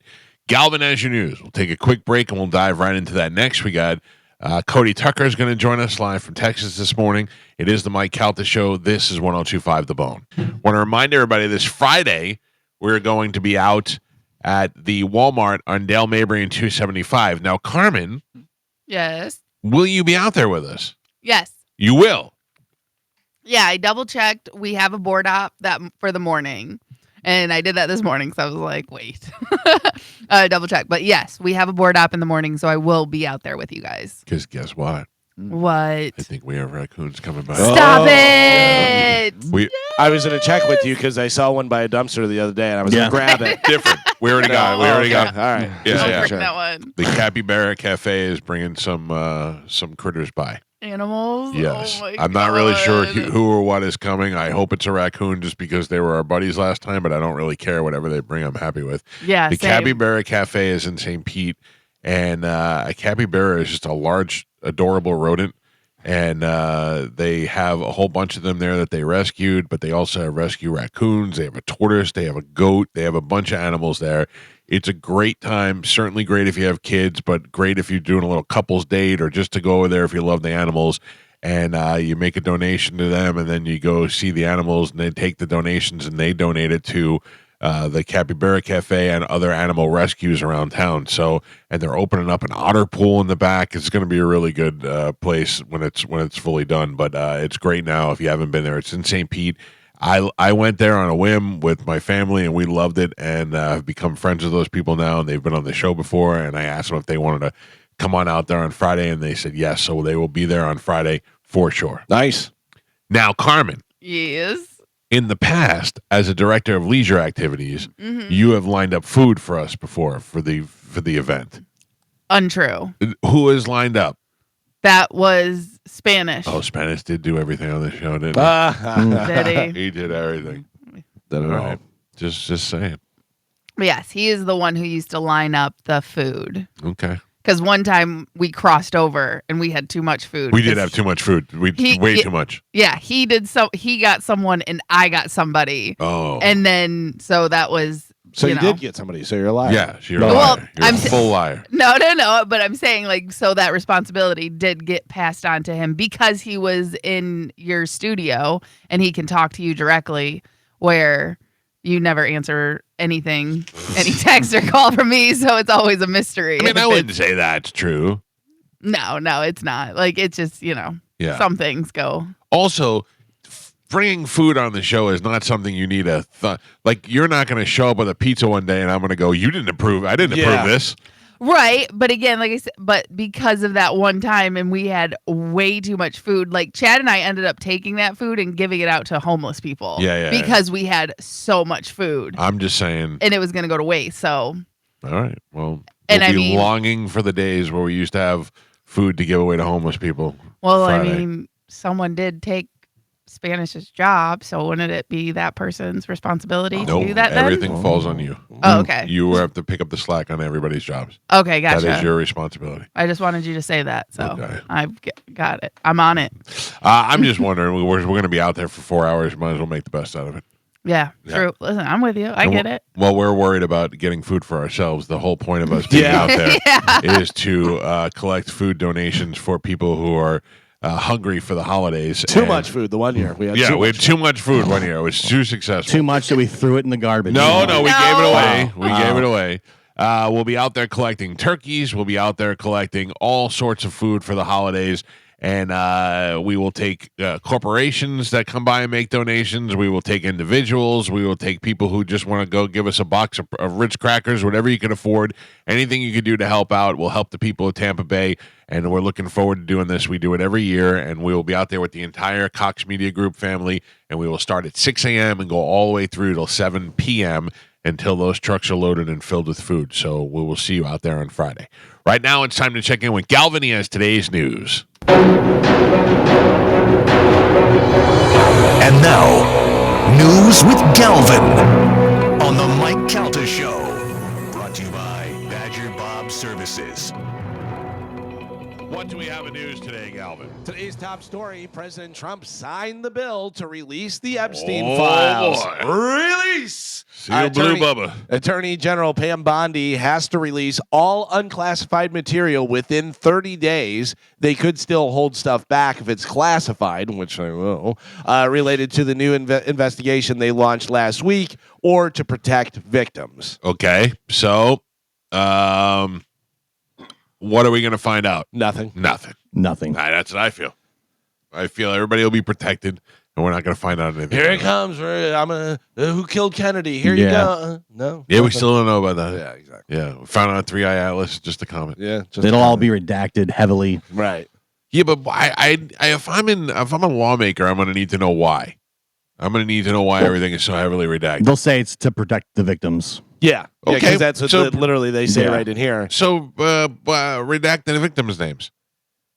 B: Galvin, as your news. We'll take a quick break, and we'll dive right into that next. We got Cody Tucker is going to join us live from Texas this morning. It is the Mike Calta Show. This is 102.5 The Bone. Want to remind everybody this Friday, we're going to be out at the Walmart on Dale Mabry and 275. Now, Carmen,
A: Yes.
B: will you be out there with us?
A: Yes.
B: You will.
A: Yeah, I double checked. We have a board op that for the morning. And I did that this morning, so I was like, wait. Double check. But yes, we have a board op in the morning, so I will be out there with you guys.
B: Because guess what?
A: What?
B: I think we have raccoons coming by.
A: Stop it!
D: I was going to check with you because I saw one by a dumpster the other day, and I was going to grab it.
B: Different. We already got it. We already got it.
D: All right.
B: Yeah,
A: Don't
B: yeah.
A: bring that one.
B: The Capybara Cafe is bringing some critters by.
A: Animals?
B: Yes.
A: Oh my
B: I'm not really sure
A: God.
B: who or what is coming. I hope it's a raccoon just because they were our buddies last time, but I don't really care. Whatever they bring, I'm happy with.
A: Yeah,
B: The
A: same.
B: Capybara Cafe is in St. Pete, and a capybara is just a large, adorable rodent. And they have a whole bunch of them there that they rescued, but they also have rescue raccoons. They have a tortoise. They have a goat. They have a bunch of animals there. It's a great time. Certainly great if you have kids, but great if you're doing a little couples date or just to go over there if you love the animals. And you make a donation to them, and then you go see the animals, and they take the donations and they donate it to the Capybara Cafe and other animal rescues around town. So, and they're opening up an otter pool in the back. It's going to be a really good place when it's fully done. But it's great now if you haven't been there. It's in St. Pete. I went there on a whim with my family, and we loved it, and have become friends with those people now. And they've been on the show before, and I asked them if they wanted to come on out there on Friday, and they said yes. So they will be there on Friday for sure.
D: Nice.
B: Now, Carmen,
A: Yes.
B: in the past, as a director of leisure activities,
A: Mhm.
B: you have lined up food for us before for the event.
A: Untrue.
B: Who has lined up?
A: That was Spanish.
B: Oh, Spanish did do everything on the show, didn't he?
A: Did he?
B: He did everything.
D: Did it
B: All
D: all.
B: right. Just saying.
A: But yes, he is the one who used to line up the food.
B: Okay.
A: Because one time we crossed over and we had too much food.
B: We did
A: 'Cause
B: have too much food. Way too much.
A: Yeah, he did. So he got someone and I got somebody.
B: Oh.
A: And then, so that was
D: So you
A: know.
D: did get somebody. So you're a liar.
B: Yeah, you're a
C: Well,
B: liar. You're
A: I'm
B: a
A: s-
B: full liar.
A: No, but I'm saying like so that responsibility did get passed on to him because he was in your studio and he can talk to you directly where you never answer anything, any text or call from me, so it's always a mystery.
B: I mean,
A: if
B: I wouldn't
A: it's-
B: say that's true.
A: No, it's not. Like it's just,
B: Yeah.
A: some things go.
B: Also, bringing food on the show is not something you need like. You're not going to show up with a pizza one day and I'm going to go, "You didn't approve. I didn't
D: Yeah.
B: approve this."
A: Right, but again, like I said, but because of that one time and we had way too much food, like Chad and I ended up taking that food and giving it out to homeless people.
B: Yeah.
A: Because we had so much food
B: I'm just saying.
A: and it was going to go to waste. So,
B: All right. Well,
A: And
B: we'll
A: I
B: be
A: mean-
B: longing for the days where we used to have food to give away to homeless people.
A: well,
B: Friday.
A: I mean, someone did take Spanish's job, so wouldn't it be that person's responsibility
B: No,
A: to do that then?
B: everything falls on you.
A: Oh, okay.
B: You have to pick up the slack on everybody's jobs.
A: Okay, gotcha.
B: That is your responsibility.
A: I just wanted you to say that, so
B: Okay.
A: I've got it. I'm on it.
B: I'm just wondering, we're going to be out there for 4 hours. Might as well make the best out of it.
A: Yeah,
B: Yeah.
A: true. Listen, I'm with you. I
B: And
A: get it.
B: Well, we're worried about getting food for ourselves. The whole point of us being
D: Yeah.
B: out there
A: Yeah.
B: is to collect food donations for people who are hungry for the holidays.
D: Too
B: And-
D: much food the one year. We had
B: Yeah,
D: too
B: we had
D: much
B: too much food one year. It was too successful.
C: Too much that we threw it in the garbage.
B: No, we gave it away.
C: Wow.
B: We gave it away. We'll be out there collecting turkeys. We'll be out there collecting all sorts of food for the holidays. And we will take corporations that come by and make donations. We will take individuals. We will take people who just want to go give us a box of Ritz crackers, whatever you can afford. Anything you can do to help out will help the people of Tampa Bay. And we're looking forward to doing this. We do it every year. And we will be out there with the entire Cox Media Group family. And we will start at 6 a.m. and go all the way through till 7 p.m. until those trucks are loaded and filled with food. So we will see you out there on Friday. Right now, it's time to check in with Galvin. He has today's news.
G: And now, news with Galvin on the Mike Calta Show. Brought to you by Badger Bob Services.
B: What do we have in news today, Galvin?
D: Today's top story, President Trump signed the bill to release the Epstein
B: Oh,
D: files.
B: boy.
D: Release!
B: Seal Blue Bubba.
D: Attorney General Pam Bondi has to release all unclassified material within 30 days. They could still hold stuff back if it's classified, which they will, related to the new investigation they launched last week or to protect victims.
B: Okay, so what are we going to find out?
D: Nothing.
B: Nothing.
C: Nothing.
B: That's what I feel. I feel everybody will be protected, and we're not going to find out anything.
D: Here it comes. Who killed Kennedy? Here you
C: Yeah.
D: go. No.
B: Yeah, we
D: nothing.
B: still don't know about that.
D: Yeah, exactly.
B: Yeah, we found it on 3i Atlas. Just a comment.
D: Yeah. just
C: It'll all be redacted heavily.
D: right.
B: Yeah, but if I'm a lawmaker, I'm going to need to know why. I'm going to need to know why everything is so heavily redacted.
C: They'll say it's to protect the victims.
D: Yeah.
B: Okay,
D: Okay. That's what
B: so-
D: literally they say
C: Yeah.
D: right in here.
B: So redact the victims' names.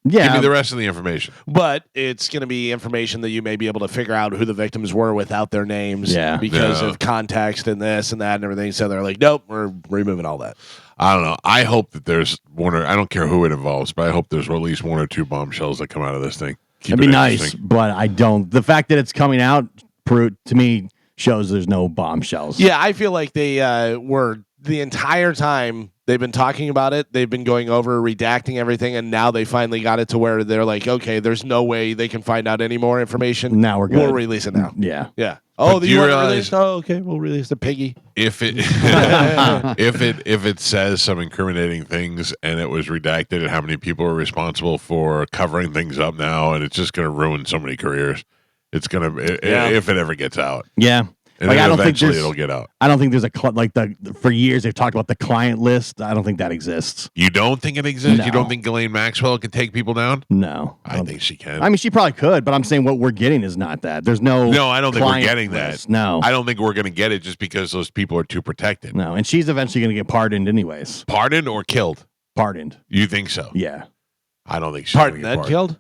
B: Give
C: Yeah.
B: me the rest of the information.
D: But it's going to be information that you may be able to figure out who the victims were without their names.
C: Yeah.
D: Because
B: Yeah.
D: of context and this and that and everything. So they're like, nope, we're removing all that.
B: I don't know. I hope that there's one or I don't care who it involves, but I hope there's at least one or two bombshells that come out of this thing. Keep
C: It'd be
B: it
C: nice,
B: interesting.
C: but I don't. The fact that it's coming out to me shows there's no bombshells.
D: Yeah, I feel like they were the entire time they've been talking about it. They've been going over redacting everything, and now they finally got it to where they're like, okay, there's no way they can find out any more information.
C: Now we're good.
D: We'll release it now.
C: Yeah.
D: Yeah. Oh,
B: do
D: you
B: you
D: want to
B: realize-
D: release? Oh, okay, we'll release the piggy.
B: If it if it says some incriminating things and it was redacted and how many people are responsible for covering things up now, and it's just going to ruin so many careers. It's gonna
D: Yeah.
B: if it ever gets out,
C: Yeah.
B: and
C: Like,
B: then
C: I don't think
B: eventually
C: there's-
B: it'll get out.
C: I don't think there's for years they've talked about the client list. I don't think that exists.
B: You don't think it exists? You
C: No.
B: don't think Ghislaine Maxwell can take people down?
C: No.
B: I
C: don't
B: think she can.
C: I mean, she probably could, but I'm saying what we're getting is not that. There's no.
B: No, I don't think we're
C: client
B: getting that.
C: list. No.
B: I don't think we're going to get it just because those people are too protected.
C: No. And she's eventually going to get pardoned anyways.
B: Pardoned or killed?
C: Pardoned.
B: You think so?
C: Yeah.
B: I don't think she's
D: Pardon,
B: gonna get
D: that killed?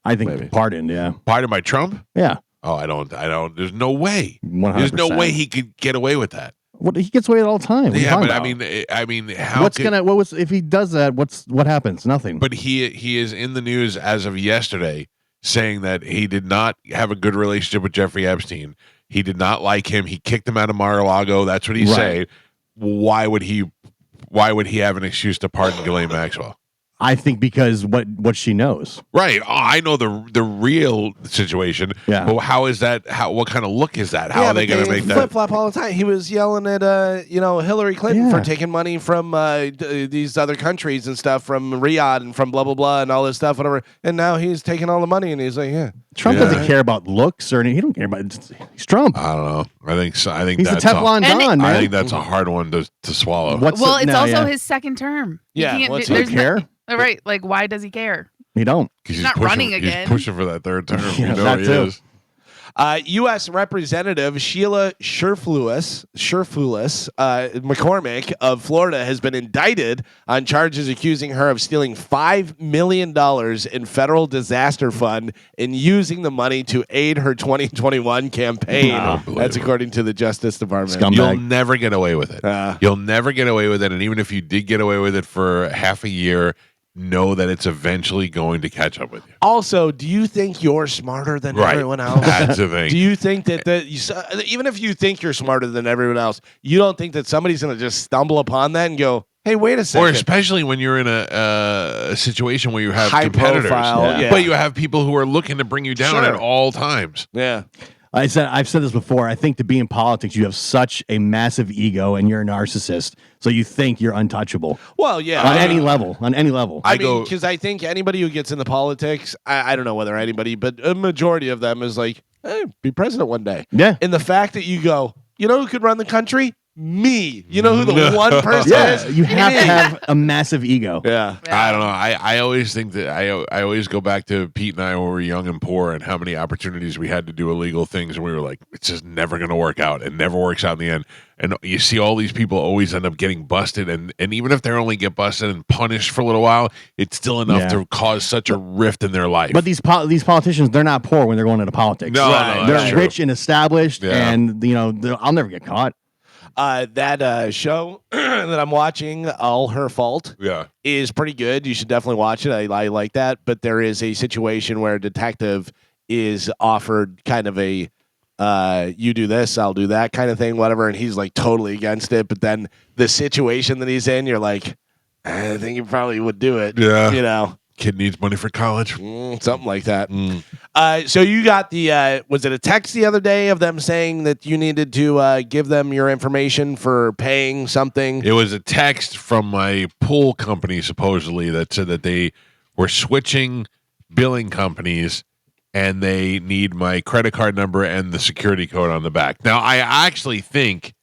C: I think
D: Maybe.
C: pardoned. Yeah.
B: Pardoned by Trump?
C: Yeah.
B: Oh, I don't. There's no way.
C: 100%.
B: There's no way he could get away with that.
C: What, he gets away all the time. What are you
B: Yeah,
C: talking
B: but
C: about?
B: I mean, how?
C: What's
B: could,
C: gonna? What was if he does that? What happens? Nothing.
B: But he is in the news as of yesterday, saying that he did not have a good relationship with Jeffrey Epstein. He did not like him. He kicked him out of Mar-a-Lago. That's what he's
C: Right.
B: saying. Why would he have an excuse to pardon Ghislaine Maxwell?
C: I think because what she knows.
B: Right. Oh, I know the real situation.
C: Yeah.
B: But how is that? What kind of look is that? How are they going to make
D: flip
B: that?
D: flop all the time? He was yelling at Hillary Clinton for taking money from these other countries and stuff, from Riyadh and from blah blah blah and all this stuff, whatever. And now he's taking all the money and he's like, yeah.
C: Trump doesn't care about looks or anything. He don't care about it. He's Trump.
B: I don't know. I think so. I think
C: He's the
B: that's
C: Teflon Don, man.
B: I think that's a hard one to swallow.
C: It's
A: also his second term.
D: Yeah,
A: He
D: what's
A: can't,
C: he care?
A: right. Like, why does he care?
C: He don't.
B: He's
A: not
B: pushing,
A: running again.
B: He's pushing for that third term.
C: Yeah,
B: you know
C: that
B: he
C: too.
B: is.
D: U.S. Representative Sheila Sherfulis McCormick of Florida has been indicted on charges accusing her of stealing $5 million in federal disaster fund and using the money to aid her 2021 campaign. That's according to the Justice Department.
C: Scumbag.
B: You'll never get away with it. You'll never get away with it. And even if you did get away with it for half a year, know that it's eventually going to catch up with you.
D: Also, do you think you're smarter than everyone else?
B: That's the thing.
D: Do you think that even if you think you're smarter than everyone else, you don't think that somebody's going to just stumble upon that and go, hey, wait a second.
B: Or especially when you're in a situation where you have
D: High
B: competitors,
D: profile, yeah.
B: but you have people who are looking to bring you down
D: Sure.
B: at all times.
D: Yeah.
C: I've said this before. I think to be in politics, you have such a massive ego and you're a narcissist. So you think you're untouchable.
D: Well, yeah.
C: On any level. On any level.
D: I mean, because I think anybody who gets into politics, I don't know whether anybody, but a majority of them is like, hey, be president one day.
C: Yeah.
D: And the fact that you go, you know who could run the country? Me. You know who the one person
C: Yeah.
D: is?
C: You have
D: Me.
C: to have a massive ego.
D: Yeah.
B: I don't know. I always think that I always go back to Pete and I when we were young and poor and how many opportunities we had to do illegal things and we were like, it's just never going to work out. It never works out in the end. And you see all these people always end up getting busted. And even if they only get busted and punished for a little while, it's still enough to cause such a rift in their life.
C: But these politicians, they're not poor when they're going into politics.
B: No, no, that's
C: they're
B: true.
C: rich and established,
B: Yeah.
C: and I'll never get caught.
D: That show that I'm watching, All Her Fault,
B: Yeah.
D: is pretty good. You should definitely watch it. I like that. But there is a situation where a detective is offered kind of a you do this, I'll do that kind of thing, whatever, and he's like totally against it. But then the situation that he's in, you're like, I think you probably would do it.
B: Yeah.
D: You know.
B: Kid needs money for college.
D: Something like that. So you got the was it a text the other day of them saying that you needed to give them your information for paying something?
B: It was a text from my pool company, supposedly, that said that they were switching billing companies and they need my credit card number and the security code on the back. Now, I actually think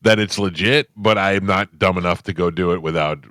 B: that it's legit, but I'm not dumb enough to go do it without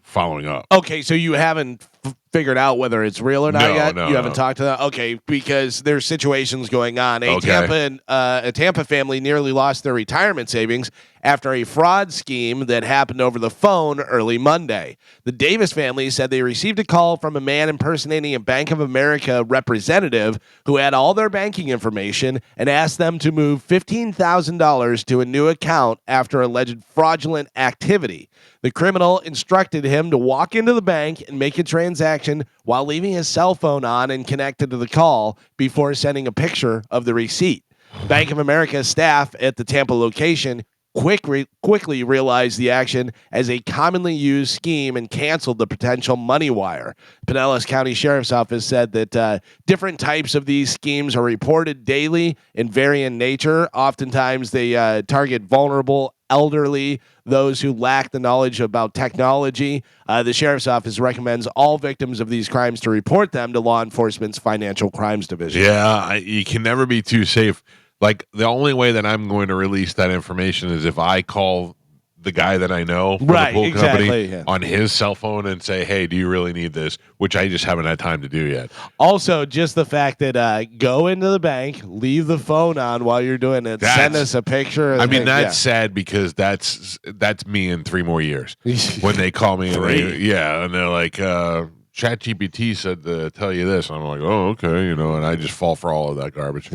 B: following up.
D: Okay, so you haven't figured out whether it's real or not yet?
B: No,
D: You haven't talked to them? Okay, because there's situations going on. A Tampa family nearly lost their retirement savings after a fraud scheme that happened over the phone early Monday. The Davis family said they received a call from a man impersonating a Bank of America representative who had all their banking information and asked them to move $15,000 to a new account after alleged fraudulent activity. The criminal instructed him to walk into the bank and make a transaction while leaving his cell phone on and connected to the call before sending a picture of the receipt. Bank of America staff at the Tampa location quickly realized the action as a commonly used scheme and canceled the potential money wire. Pinellas County Sheriff's Office said that different types of these schemes are reported daily and vary in nature. Oftentimes, they target vulnerable, elderly, those who lack the knowledge about technology. The Sheriff's Office recommends all victims of these crimes to report them to law enforcement's Financial Crimes Division.
B: Yeah, you can never be too safe. Like, the only way that I'm going to release that information is if I call the guy that I know from the pool company on his cell phone and say, hey, do you really need this? Which I just haven't had time to do yet.
D: Also, just the fact that go into the bank, leave the phone on while you're doing it, send us a picture.
B: I mean, that's sad because that's me in 3 more years. When they call me and they're like, ChatGPT said to tell you this. I'm like, oh, okay, and I just fall for all of that garbage.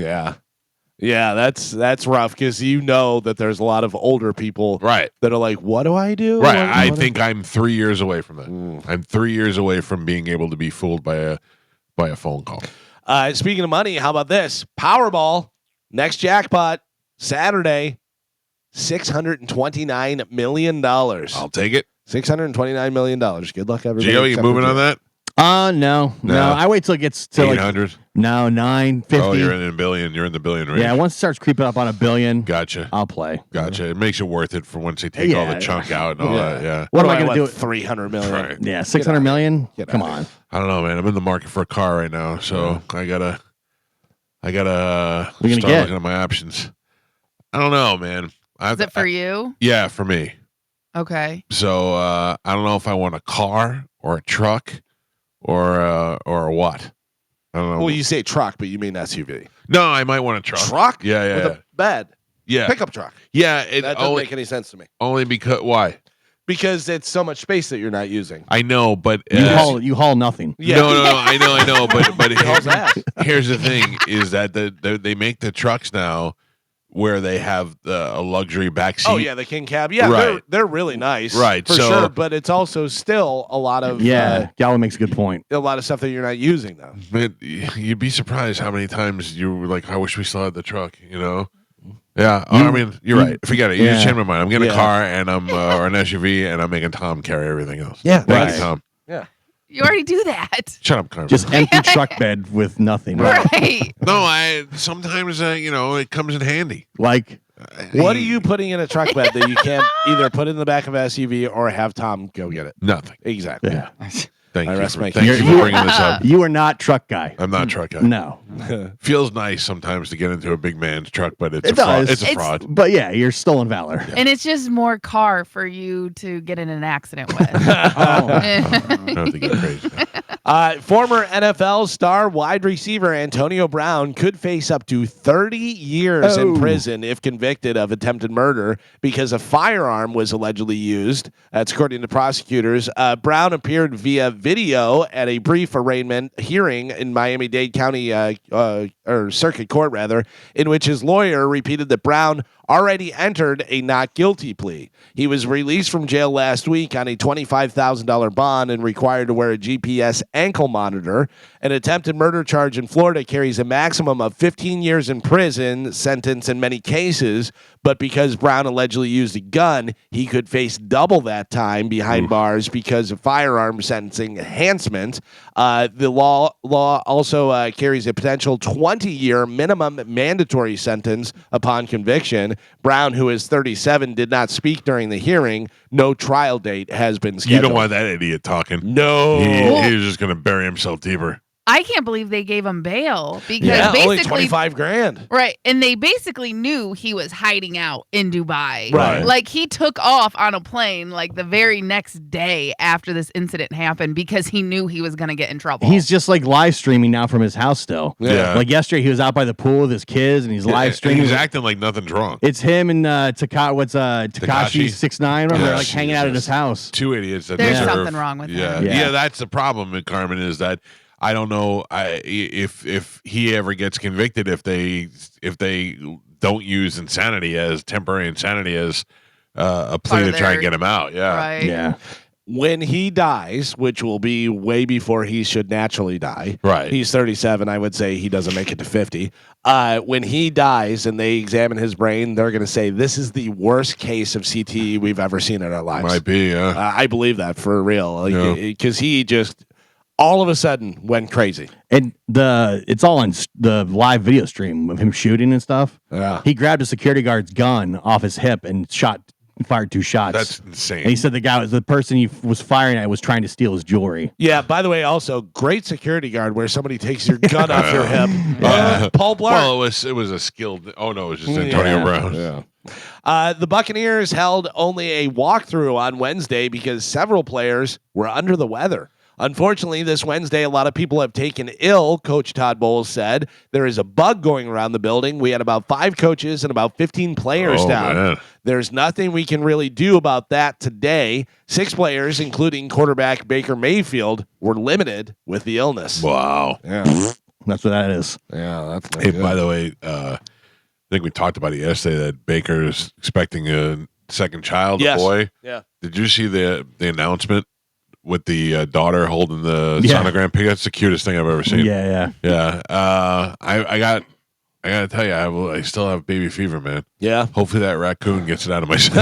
D: Yeah, that's rough because you know that there's a lot of older people that are like, what do I do?
B: Right. I think I'm 3 years away from that. I'm 3 years away from being able to be fooled by a phone call.
D: Speaking of money, how about this? Powerball Next jackpot, Saturday, $629 million.
B: I'll take it.
D: $629 million. Good luck, everybody.
B: Gio, you moving on that?
C: No. I wait till it gets to
B: 800.
C: No, 950.
B: Oh, you're in the billion. You're in the billion range.
C: Yeah, once it starts creeping up on $1 billion,
B: Gotcha.
C: I'll play.
B: Gotcha. It makes it worth it for once they take all the chunk out and all that. Yeah.
C: What am I going to do?
D: 300 million.
B: Right.
C: Yeah, 600 million. Come on.
B: I don't know, man. I'm in the market for a car right now, so I gotta
C: What are you
B: start
C: gonna get?
B: looking at my options. I don't know, man.
A: Is it for you?
B: Yeah, for me.
A: Okay.
B: So I don't know if I want a car or a truck or a what. I don't know.
D: Well, you say truck, but you mean SUV.
B: No, I might want a truck.
D: Truck?
B: Yeah.
D: With a bed.
B: Yeah.
D: Pickup truck.
B: Yeah. It
D: That doesn't
B: only,
D: make any sense to me.
B: only because why?
D: Because it's so much space that you're not using.
B: I know, but
C: You haul nothing.
D: Yeah.
B: No, I know, but
D: How's that?
B: here's the thing: is that they make the trucks now where they have a luxury back seat.
D: Oh yeah, the King Cab. Yeah,
B: Right.
D: they're really nice.
B: Right,
D: For
B: so-
D: sure. But it's also still a lot of
C: Galvin makes a good point.
D: a lot of stuff that you're not using though.
B: But you'd be surprised how many times you were like, I wish we still had the truck, you know? Yeah. I mean, you're right. Forget it. You just changed my mind. I'm getting a car and I'm or an SUV and I'm making Tom carry everything else.
D: Yeah.
B: Thank you, Tom.
A: You already do that.
B: Shut up, Carmen.
C: Just empty truck bed with nothing.
A: Right.
B: No, I sometimes it comes in handy.
C: Like,
D: What are you putting in a truck bed that you can't either put in the back of an SUV or have Tom go get it?
B: Nothing.
D: Exactly.
C: yeah.
B: Thank
D: I
B: you.
D: rest
B: For,
D: my
B: thank you
C: case.
B: for bringing this up.
C: You are not truck guy.
B: I'm not a truck guy.
C: No.
B: Feels nice sometimes to get into a big man's truck, but it's
C: It
B: a fraud.
C: does.
B: It's a
A: It's-
B: fraud.
C: But yeah, you're stolen valor.
A: And it's just more car for you to get in an accident with.
B: I don't have to get crazy.
D: Former NFL star wide receiver Antonio Brown could face up to 30 years in prison if convicted of attempted murder because a firearm was allegedly used. That's according to prosecutors. Brown appeared via video at a brief arraignment hearing in Miami-Dade County or Circuit Court, rather, in which his lawyer repeated that Brown already entered a not guilty plea. He was released from jail last week on a $25,000 bond and required to wear a GPS ankle monitor. An attempted murder charge in Florida carries a maximum of 15 years in prison sentence in many cases, but because Brown allegedly used a gun, he could face double that time behind bars because of firearm sentencing enhancement. The law also carries a potential 20-year minimum mandatory sentence upon conviction. Brown, who is 37, did not speak during the hearing. No trial date has been scheduled.
B: You don't want that idiot talking.
D: No.
B: He was just going to bury himself deeper.
A: I can't believe they gave him bail because
D: Yeah, only
A: basically
D: 25 grand.
A: right, and they basically knew he was hiding out in Dubai.
B: Right.
A: Like he took off on a plane like the very next day after this incident happened because he knew he was going to get in trouble.
C: He's just like live streaming now from his house still.
B: Yeah.
C: Like yesterday, he was out by the pool with his kids and he's live streaming.
B: He's acting like nothing's wrong.
C: It's him and Takashi
B: Tekashi.
C: 6ix9ine. Remember, they're like
B: Yes,
C: hanging out at
B: yes.
C: his house.
B: Two idiots that
A: There's
B: deserve.
A: something wrong with
B: yeah.
A: him.
C: Yeah.
B: Yeah, that's the problem, Carmen, is that I don't know if he ever gets convicted if they don't use insanity as temporary insanity as a plea
A: Part
B: to
A: of
B: try and
A: their-
B: get him out. Yeah.
A: Right.
C: Yeah.
D: When he dies, which will be way before he should naturally die.
B: Right.
D: He's 37. I would say he doesn't make it to 50. When he dies and they examine his brain, they're going to say this is the worst case of CTE we've ever seen in our lives.
B: Might be, yeah.
D: I believe that for real.
B: Yeah.
D: Because he just all of a sudden went crazy.
C: And it's all on the live video stream of him shooting and stuff.
D: Yeah.
C: He grabbed a security guard's gun off his hip and fired 2 shots.
B: That's insane.
C: And he said the person he was firing at was trying to steal his jewelry.
D: Yeah, by the way, also great security guard where somebody takes your gun off your hip. Paul Blart.
B: Well, it was a skilled. Oh no, it was just Antonio Brown.
D: Yeah. The Buccaneers held only a walkthrough on Wednesday because several players were under the weather. Unfortunately, this Wednesday, a lot of people have taken ill, Coach Todd Bowles said. There is a bug going around the building. We had about 5 coaches and about 15 players down.
B: Man.
D: There's nothing we can really do about that today. 6 players, including quarterback Baker Mayfield, were limited with the illness.
B: Wow.
D: Yeah,
C: That's what that is.
D: that's not
B: Hey,
D: good.
B: by the way, I think we talked about it yesterday that Baker's expecting a second child,
D: Yes.
B: a boy.
D: Yeah.
B: Did you see the announcement with the daughter holding the
C: Yeah.
B: sonogram pig? That's the cutest thing I've ever seen.
C: Yeah.
B: Yeah. I got I gotta tell you, I still have baby fever, man.
D: Yeah.
B: Hopefully that raccoon gets it out of my system.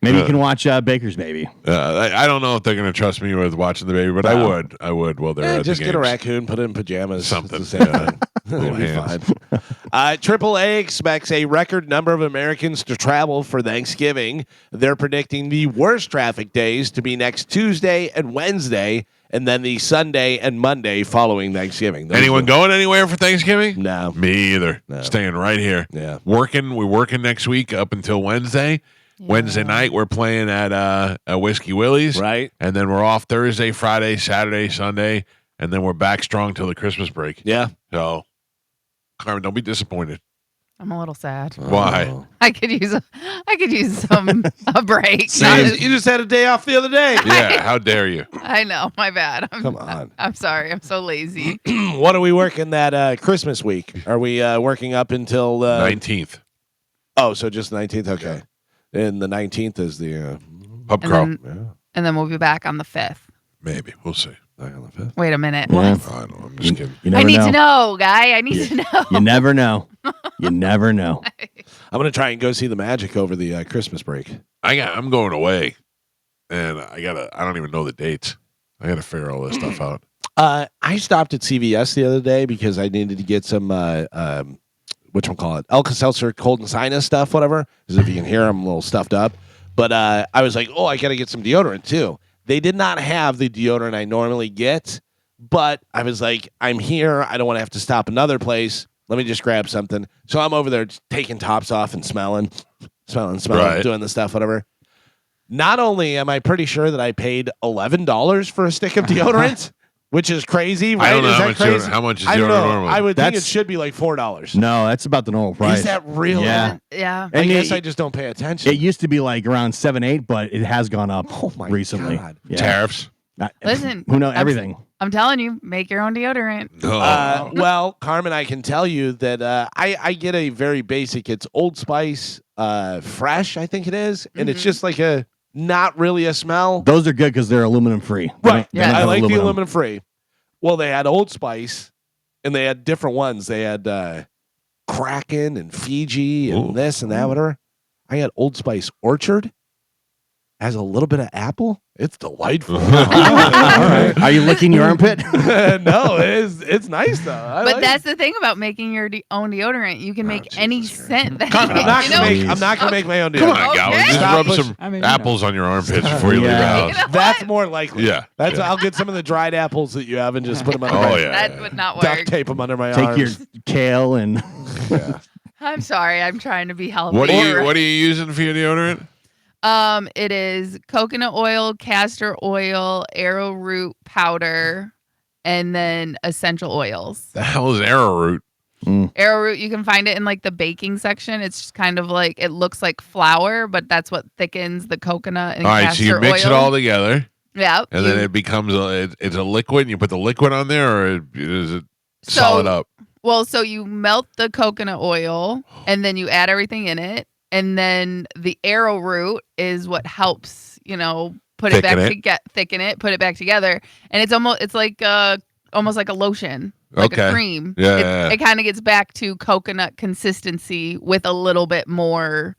C: Maybe you can watch Baker's Baby.
B: I don't know if they're gonna trust me with watching the baby, but I would. I would while they're at
D: Just
B: the
D: get a
B: games.
D: raccoon, put it in pajamas.
B: Something.
D: It's the same thing.
B: Little
D: It'll be
B: hands.
D: fine. AAA expects a record number of Americans to travel for Thanksgiving. They're predicting the worst traffic days to be next Tuesday and Wednesday, and then the Sunday and Monday following Thanksgiving.
B: Anyone going anywhere for Thanksgiving?
D: No.
B: Me either.
D: No.
B: Staying right here.
D: Yeah.
B: We're working next week up until Wednesday. Wednesday night we're playing at Whiskey Willie's.
D: Right.
B: And then we're off Thursday, Friday, Saturday, Sunday, and then we're back strong till the Christmas break.
D: Yeah.
B: So Carmen, don't be disappointed.
A: I'm a little sad.
B: Why?
D: Oh.
A: I could use a break.
D: You just had a day off the other day.
B: Yeah, how dare you?
A: I know, my bad.
D: Come on.
A: I'm sorry. I'm so lazy.
D: What are we working that Christmas week? Are we working up until
B: 19th.
D: Oh, so just 19th? Okay. And the 19th is the
B: Pub
A: And
B: crawl.
A: then, and then we'll be back on the 5th.
B: Maybe. We'll see.
D: back on the 5th.
A: Wait a minute.
C: Yeah.
A: What?
B: I don't know. I'm just kidding.
C: You
A: I
C: never
A: need
C: know.
A: to know, guy. I need to know.
C: You never know. You never know.
D: I'm gonna try and go see the Magic over the Christmas break.
B: I'm going away, and I don't even know the dates. I gotta figure all this stuff out.
D: I stopped at CVS the other day because I needed to get some whatchamacallit, Alka-Seltzer cold and sinus stuff, whatever. Because if you can hear, I'm a little stuffed up. But I was like, oh, I got to get some deodorant too. They did not have the deodorant I normally get, but I was like, I'm here. I don't want to have to stop another place. Let me just grab something. So I'm over there taking tops off and smelling,
B: Right.
D: doing the stuff, whatever. Not only am I pretty sure that I paid $11 for a stick of deodorant, which is crazy, right?
B: I don't know
D: Is
B: how
D: that
B: much
D: crazy?
B: how much is
D: I don't
B: deodorant
D: know.
B: normally.
D: I would think it
C: That's-
D: should be like $4.
C: No, that's about the normal price.
D: Is that real?
C: Yeah.
A: Yeah.
D: I
C: And
D: guess
C: it-
D: I just don't pay attention.
C: It used to be like around 7-8, but it has gone up
D: Oh my
C: recently.
D: God.
C: Yeah.
B: Tariffs.
A: Listen,
C: Who knows
A: I'm-
C: everything?
A: I'm telling you, make your own deodorant.
B: Oh.
D: Well, Carmen, I can tell you that I get a very basic. It's Old Spice Fresh, I think it is, and it's just like a not really a smell.
C: Those are good because they're aluminum free.
D: Right.
C: They don't
A: Yeah.
D: I
C: have
D: like the aluminum free. Well, they had Old Spice, and they had different ones. They had Kraken and Fiji and
B: Ooh.
D: this and that, whatever. I had Old Spice Orchard. Has a little bit of apple. It's delightful.
C: All right. Are you licking your armpit?
D: No, it's nice though. I
A: But
D: like
A: that's the thing about making your own deodorant. You can make any scent that
B: Carmen,
D: I'm not
A: you
D: gonna
A: know?
D: make. I'm not gonna make my own
B: Come
D: deodorant.
B: on, Galvin.
A: Okay.
B: Just
D: Stop
B: rub
D: pushing-
B: some
E: I mean, you know.
B: apples on your armpits before you leave the
C: Yeah.
B: house.
A: You know
D: That's
A: what?
D: more likely.
B: Yeah.
D: That's.
B: Yeah.
D: I'll get some of the dried apples that you have and just put them on.
B: Oh,
D: my,
B: yeah.
A: That would not
D: Duct
A: work.
D: tape them under my
C: Take
D: arms.
C: your kale and
A: I'm sorry. I'm trying to be healthy.
B: What are you using for your deodorant?
A: It is coconut oil, castor oil, arrowroot powder, and then essential oils.
B: The hell is arrowroot?
A: Arrowroot, you can find it in like the baking section. It's just kind of like it looks like flour, but that's what thickens the coconut and
B: All right,
A: castor
B: so you mix
A: oil.
B: it all together,
A: Yeah,
B: and then it becomes it's a liquid. And you put the liquid on there, or is it solid up?
A: Well, so you melt the coconut oil, and then you add everything in it, and then the arrowroot is what helps, put it back thicken it, put it back together, and it's almost like a lotion, like
B: Okay.
A: a cream.
B: Yeah,
A: it,
B: yeah, yeah.
A: it kind of gets back to coconut consistency with a little bit more,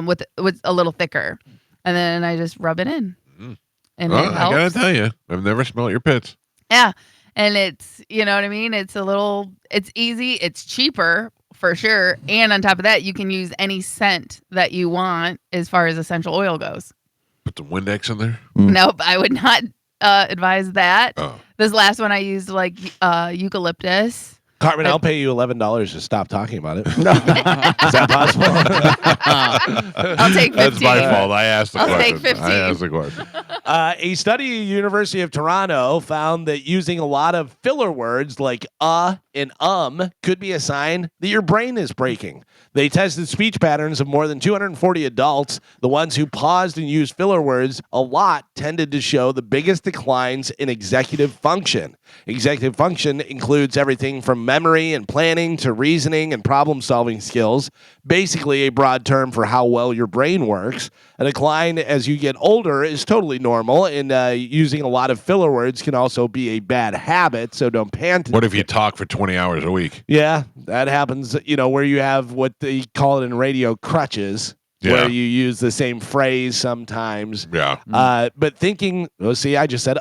A: with a little thicker, and then I just rub it in, and
B: Well,
A: it
B: I gotta
A: helps.
B: tell you, I've never smelled your pits.
A: Yeah. And it's, you know what I mean? It's it's easy. It's cheaper for sure. And on top of that, you can use any scent that you want as far as essential oil goes.
B: Put the Windex in there.
A: Nope. I would not advise that.
B: Oh,
A: This last one I used like eucalyptus.
D: Carmen, I'll pay you $11 to stop talking about it. Is that possible?
A: I'll take 15.
B: that's my fault. I asked the
A: I'll
B: question.
A: take 15.
B: I asked the question.
D: A study at University of Toronto found that using a lot of filler words like and could be a sign that your brain is breaking. They tested speech patterns of more than 240 adults. The ones who paused and used filler words a lot tended to show the biggest declines in executive function. Executive function includes everything from memory and planning to reasoning and problem-solving skills. Basically, a broad term for how well your brain works. A decline as you get older is totally normal, and using a lot of filler words can also be a bad habit, so don't panic.
B: What if you talk for 20 hours a week?
D: Yeah, that happens, where you have what they call it in radio crutches, where you use the same phrase sometimes.
B: Yeah.
D: But thinking, I just said,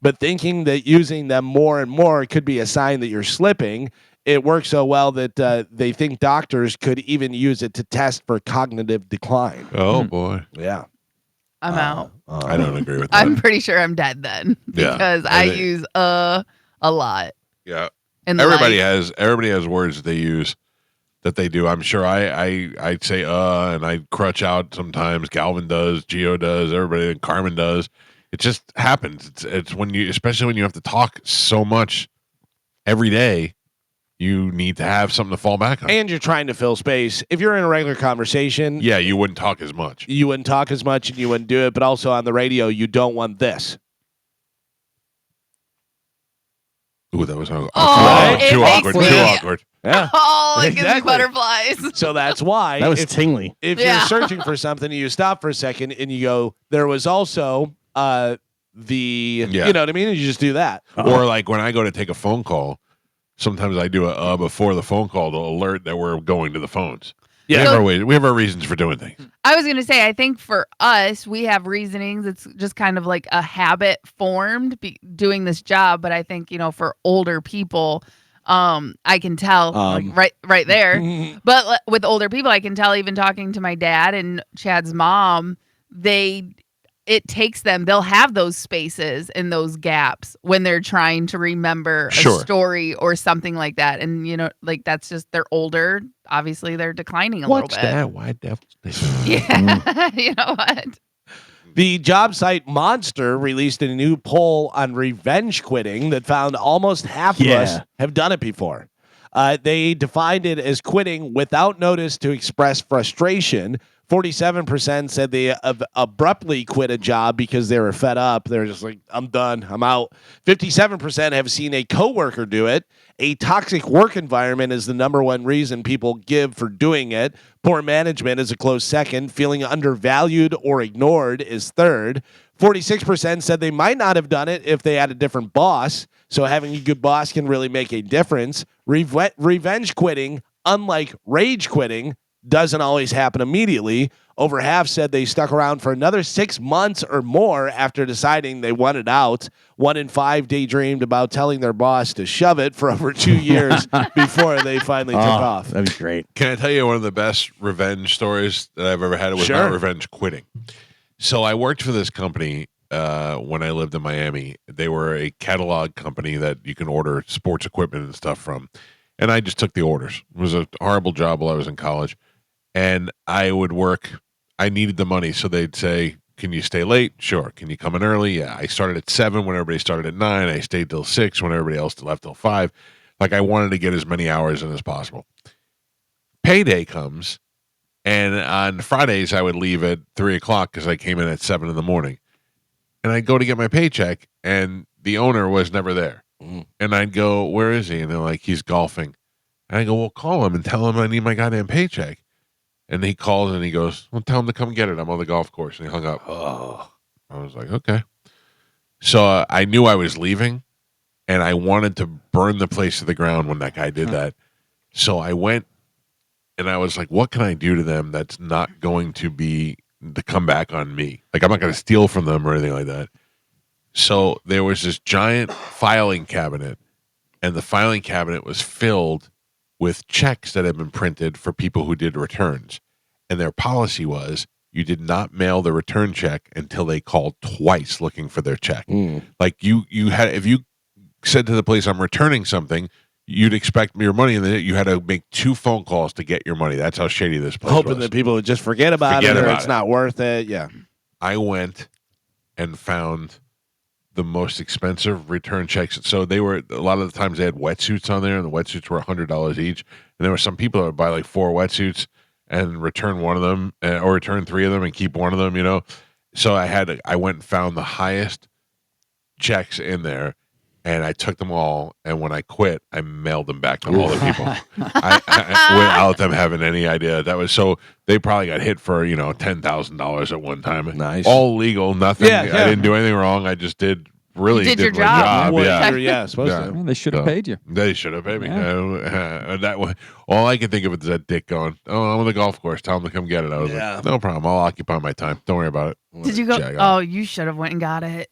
D: but thinking that using them more and more could be a sign that you're slipping. It works so well that they think doctors could even use it to test for cognitive decline.
B: Oh, boy.
D: Yeah.
A: I'm out.
B: I don't agree with that.
A: I'm pretty sure I'm dead then
B: Yeah.
A: because I use a lot.
B: Yeah.
A: In
B: Everybody
A: life.
B: has words that they use that they do. I'm sure I say and I crutch out sometimes. Galvin does, Gio does, everybody, and Carmen does. It just happens. It's when you, especially when you have to talk so much every day, you need to have something to fall back on.
D: And you're trying to fill space. If you're in a regular conversation,
B: Yeah, you wouldn't talk as much.
D: you wouldn't talk as much and you wouldn't do it. But also on the radio, you don't want this.
B: Ooh, that was too
A: it
B: awkward.
A: makes
B: Too
A: me-
B: awkward.
D: Yeah.
A: Oh, it gives me
D: Exactly.
A: butterflies.
D: So that's why
C: That was
D: if,
C: tingly.
D: if
A: Yeah.
D: you're searching for something, you stop for a second and you go, there was also you know what I mean? And you just do that.
B: Or like when I go to take a phone call, sometimes I do a before the phone call to alert that we're going to the phones.
D: Yeah.
B: We have our ways. We have our reasons for doing things.
A: I was going to say, I think for us, we have reasonings. It's just kind of like a habit formed doing this job. But I think, for older people, I can tell right there. But with older people, I can tell even talking to my dad and Chad's mom, it takes them, they'll have those spaces and those gaps when they're trying to remember a story or something like that. And, that's just, they're older. Obviously, they're declining a little bit.
B: that white devil's name?
A: Yeah. You know what?
D: The job site Monster released a new poll on revenge quitting that found almost half of us have done it before. They defined it as quitting without notice to express frustration. 47% said they abruptly quit a job because they were fed up. They're just like, I'm done. I'm out. 57% have seen a coworker do it. A toxic work environment is the number one reason people give for doing it. Poor management is a close second. Feeling undervalued or ignored is third. 46% said they might not have done it if they had a different boss. So having a good boss can really make a difference. Revenge quitting, unlike rage quitting, doesn't always happen immediately. Over half said they stuck around for another 6 months or more after deciding they wanted out. 1 in 5 daydreamed about telling their boss to shove it for over 2 years before they finally took off.
C: That'd be great.
B: Can I tell you one of the best revenge stories that I've ever had? It was not revenge quitting. So I worked for this company when I lived in Miami. They were a catalog company that you can order sports equipment and stuff from. And I just took the orders. It was a horrible job while I was in college. And I would work. I needed the money. So they'd say, can you stay late? Sure. Can you come in early? Yeah. I started at 7 when everybody started at 9. I stayed till 6 when everybody else left till 5. Like I wanted to get as many hours in as possible. Payday comes. And on Fridays, I would leave at 3 o'clock because I came in at 7 in the morning. And I'd go to get my paycheck, and the owner was never there. And I'd go, where is he? And they're like, he's golfing. And I go, well, call him and tell him I need my goddamn paycheck. And he calls and he goes, well, tell him to come get it. I'm on the golf course. And he hung up. Oh, I was like, okay. So I knew I was leaving, and I wanted to burn the place to the ground when that guy did that. So I went. And I was like, what can I do to them that's not going to be the comeback on me? Like, I'm not going to steal from them or anything like that. So there was this giant filing cabinet, and the filing cabinet was filled with checks that had been printed for people who did returns. And their policy was you did not mail the return check until they called twice looking for their check. Like you had, if you said to the place, I'm returning something, you'd expect your money, and then you had to make 2 phone calls to get your money. That's how shady this place was.
D: Hoping that people would just forget about it or it's not worth it. Yeah.
B: I went and found the most expensive return checks. So they were, a lot of the times they had wetsuits on there, and the wetsuits were $100 each. And there were some people that would buy like 4 wetsuits and return one of them, or return 3 of them and keep one of them, So I went and found the highest checks in there. and I took them all. And when I quit, I mailed them back to all the people. Without them having any idea. That was so they probably got hit for $10,000 at one time.
D: Nice.
B: All legal, nothing.
D: Yeah,
B: I
D: yeah.
B: didn't do anything wrong. I just did
A: You did your
B: my
A: job.
D: What
B: Yeah.
D: you're supposed
B: Yeah.
D: to.
E: Man, they should have
B: So,
E: paid you.
B: They should have paid me.
E: Yeah.
B: That way, all I can think of is that dick going, "Oh, I'm on the golf course. Tell them to come get it." I was
D: Yeah.
B: like, "No problem. I'll occupy my time. Don't worry about it."
A: Did you go?
B: Jag off.
A: Oh, you should have went and got it.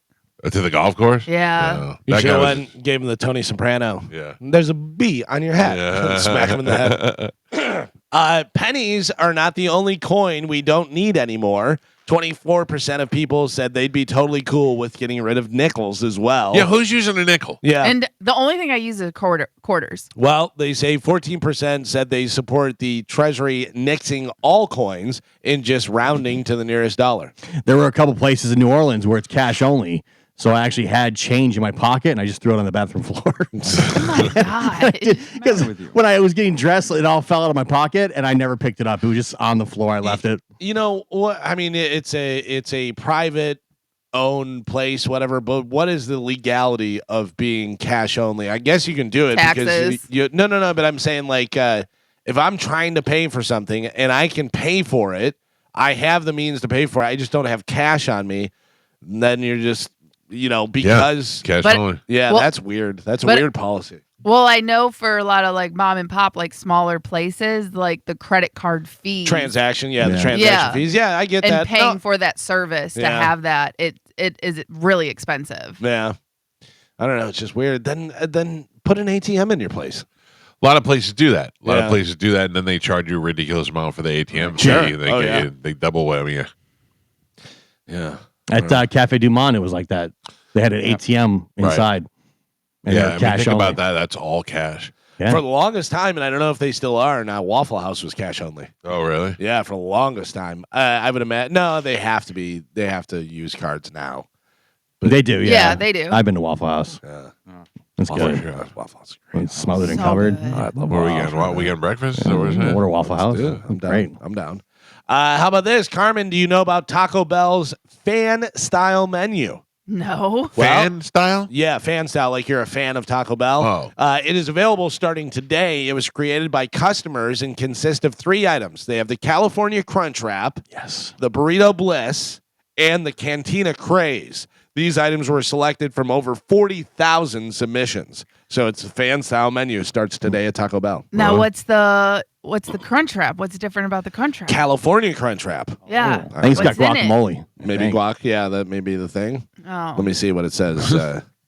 B: To the golf course?
A: Yeah.
B: No.
D: You
B: That
D: should
B: guy
D: have
B: was-
D: went and gave him the Tony Soprano.
B: Yeah.
D: There's a bee on your hat.
B: Yeah.
D: Smack him in the head. Pennies are not the only coin we don't need anymore. 24% of people said they'd be totally cool with getting rid of nickels as well.
B: Yeah, who's using a nickel?
D: Yeah.
A: And the only thing I use is quarters.
D: Well, they say 14% said they support the Treasury nixing all coins and just rounding to the nearest dollar.
C: There were a couple places in New Orleans where it's cash only. So I actually had change in my pocket, and I just threw it on the bathroom floor.
A: Oh my god!
C: Because
E: with you?
C: when I was getting dressed, it all fell out of my pocket, and I never picked it up. It was just on the floor. I left it.
D: You know what? I mean, it's a private owned place, whatever. But what is the legality of being cash only? I guess you can do it because
A: Taxes.
D: you no. But I'm saying like if I'm trying to pay for something and I can pay for it, I have the means to pay for it. I just don't have cash on me. And then you're just because
B: Cash
A: But-
B: only.
D: yeah,
A: Well,
D: that's weird. That's a
A: but-
D: weird policy.
A: Well, I know for a lot of like mom and pop, like smaller places, like the credit card fees
D: Transaction, the
C: Yeah.
D: transaction
A: Yeah.
D: fees. Yeah, I get
A: and
D: that.
A: paying
D: No,
A: for that service to
D: Yeah.
A: have that, it is really expensive.
D: yeah, I don't know. It's just weird. Then put an ATM in your place.
B: A lot of places do that. A lot
D: Yeah.
B: of places do that, and then they charge you a ridiculous amount for the ATM
D: Sure.
B: fee. They
D: Oh,
B: get
D: yeah.
B: you, they double whammy you.
D: Yeah.
C: At Cafe Du Monde, it was like that. They had an ATM
B: Right.
C: inside. And they
B: Yeah,
C: were
B: I mean,
C: cash
B: think
C: only.
B: about that. That's all cash.
C: Yeah.
D: For the longest time, and I don't know if they still are now, Waffle House was cash only.
B: Oh, really?
D: Yeah, for the longest time. I would imagine. No, they have to be. They have to use cards now.
C: They do, yeah.
A: Yeah, they do.
C: I've been to Waffle House.
D: Yeah.
C: That's
B: Waffle
C: good.
B: House.
D: Waffle House is great.
C: It's smothered and
A: So
C: covered.
A: good.
D: I love
B: What are we
D: Waffle
B: getting?
D: House.
B: We getting breakfast? Is that what we're saying?
C: Order Waffle House.
D: Yeah, I'm down.
C: Great.
D: I'm down. How about this, Carmen? Do you know about Taco Bell's fan style menu?
A: No.
B: Fan style?
D: Yeah, fan style, like you're a fan of Taco Bell.
B: Oh.
D: It is available starting today. It was created by customers and consists of 3 items. They have the California Crunch Wrap,
C: Yes.
D: the Burrito Bliss, and the Cantina Craze. These items were selected from over 40,000 submissions. So it's a fan style menu. Starts today at Taco Bell.
A: Now what's the crunch wrap? What's different about the crunch wrap?
D: California Crunch Wrap.
A: Yeah.
C: I think it's got
A: What's in it?
C: guacamole.
D: Maybe guac. Yeah, that may be the thing.
A: Oh.
D: Let me see what it says.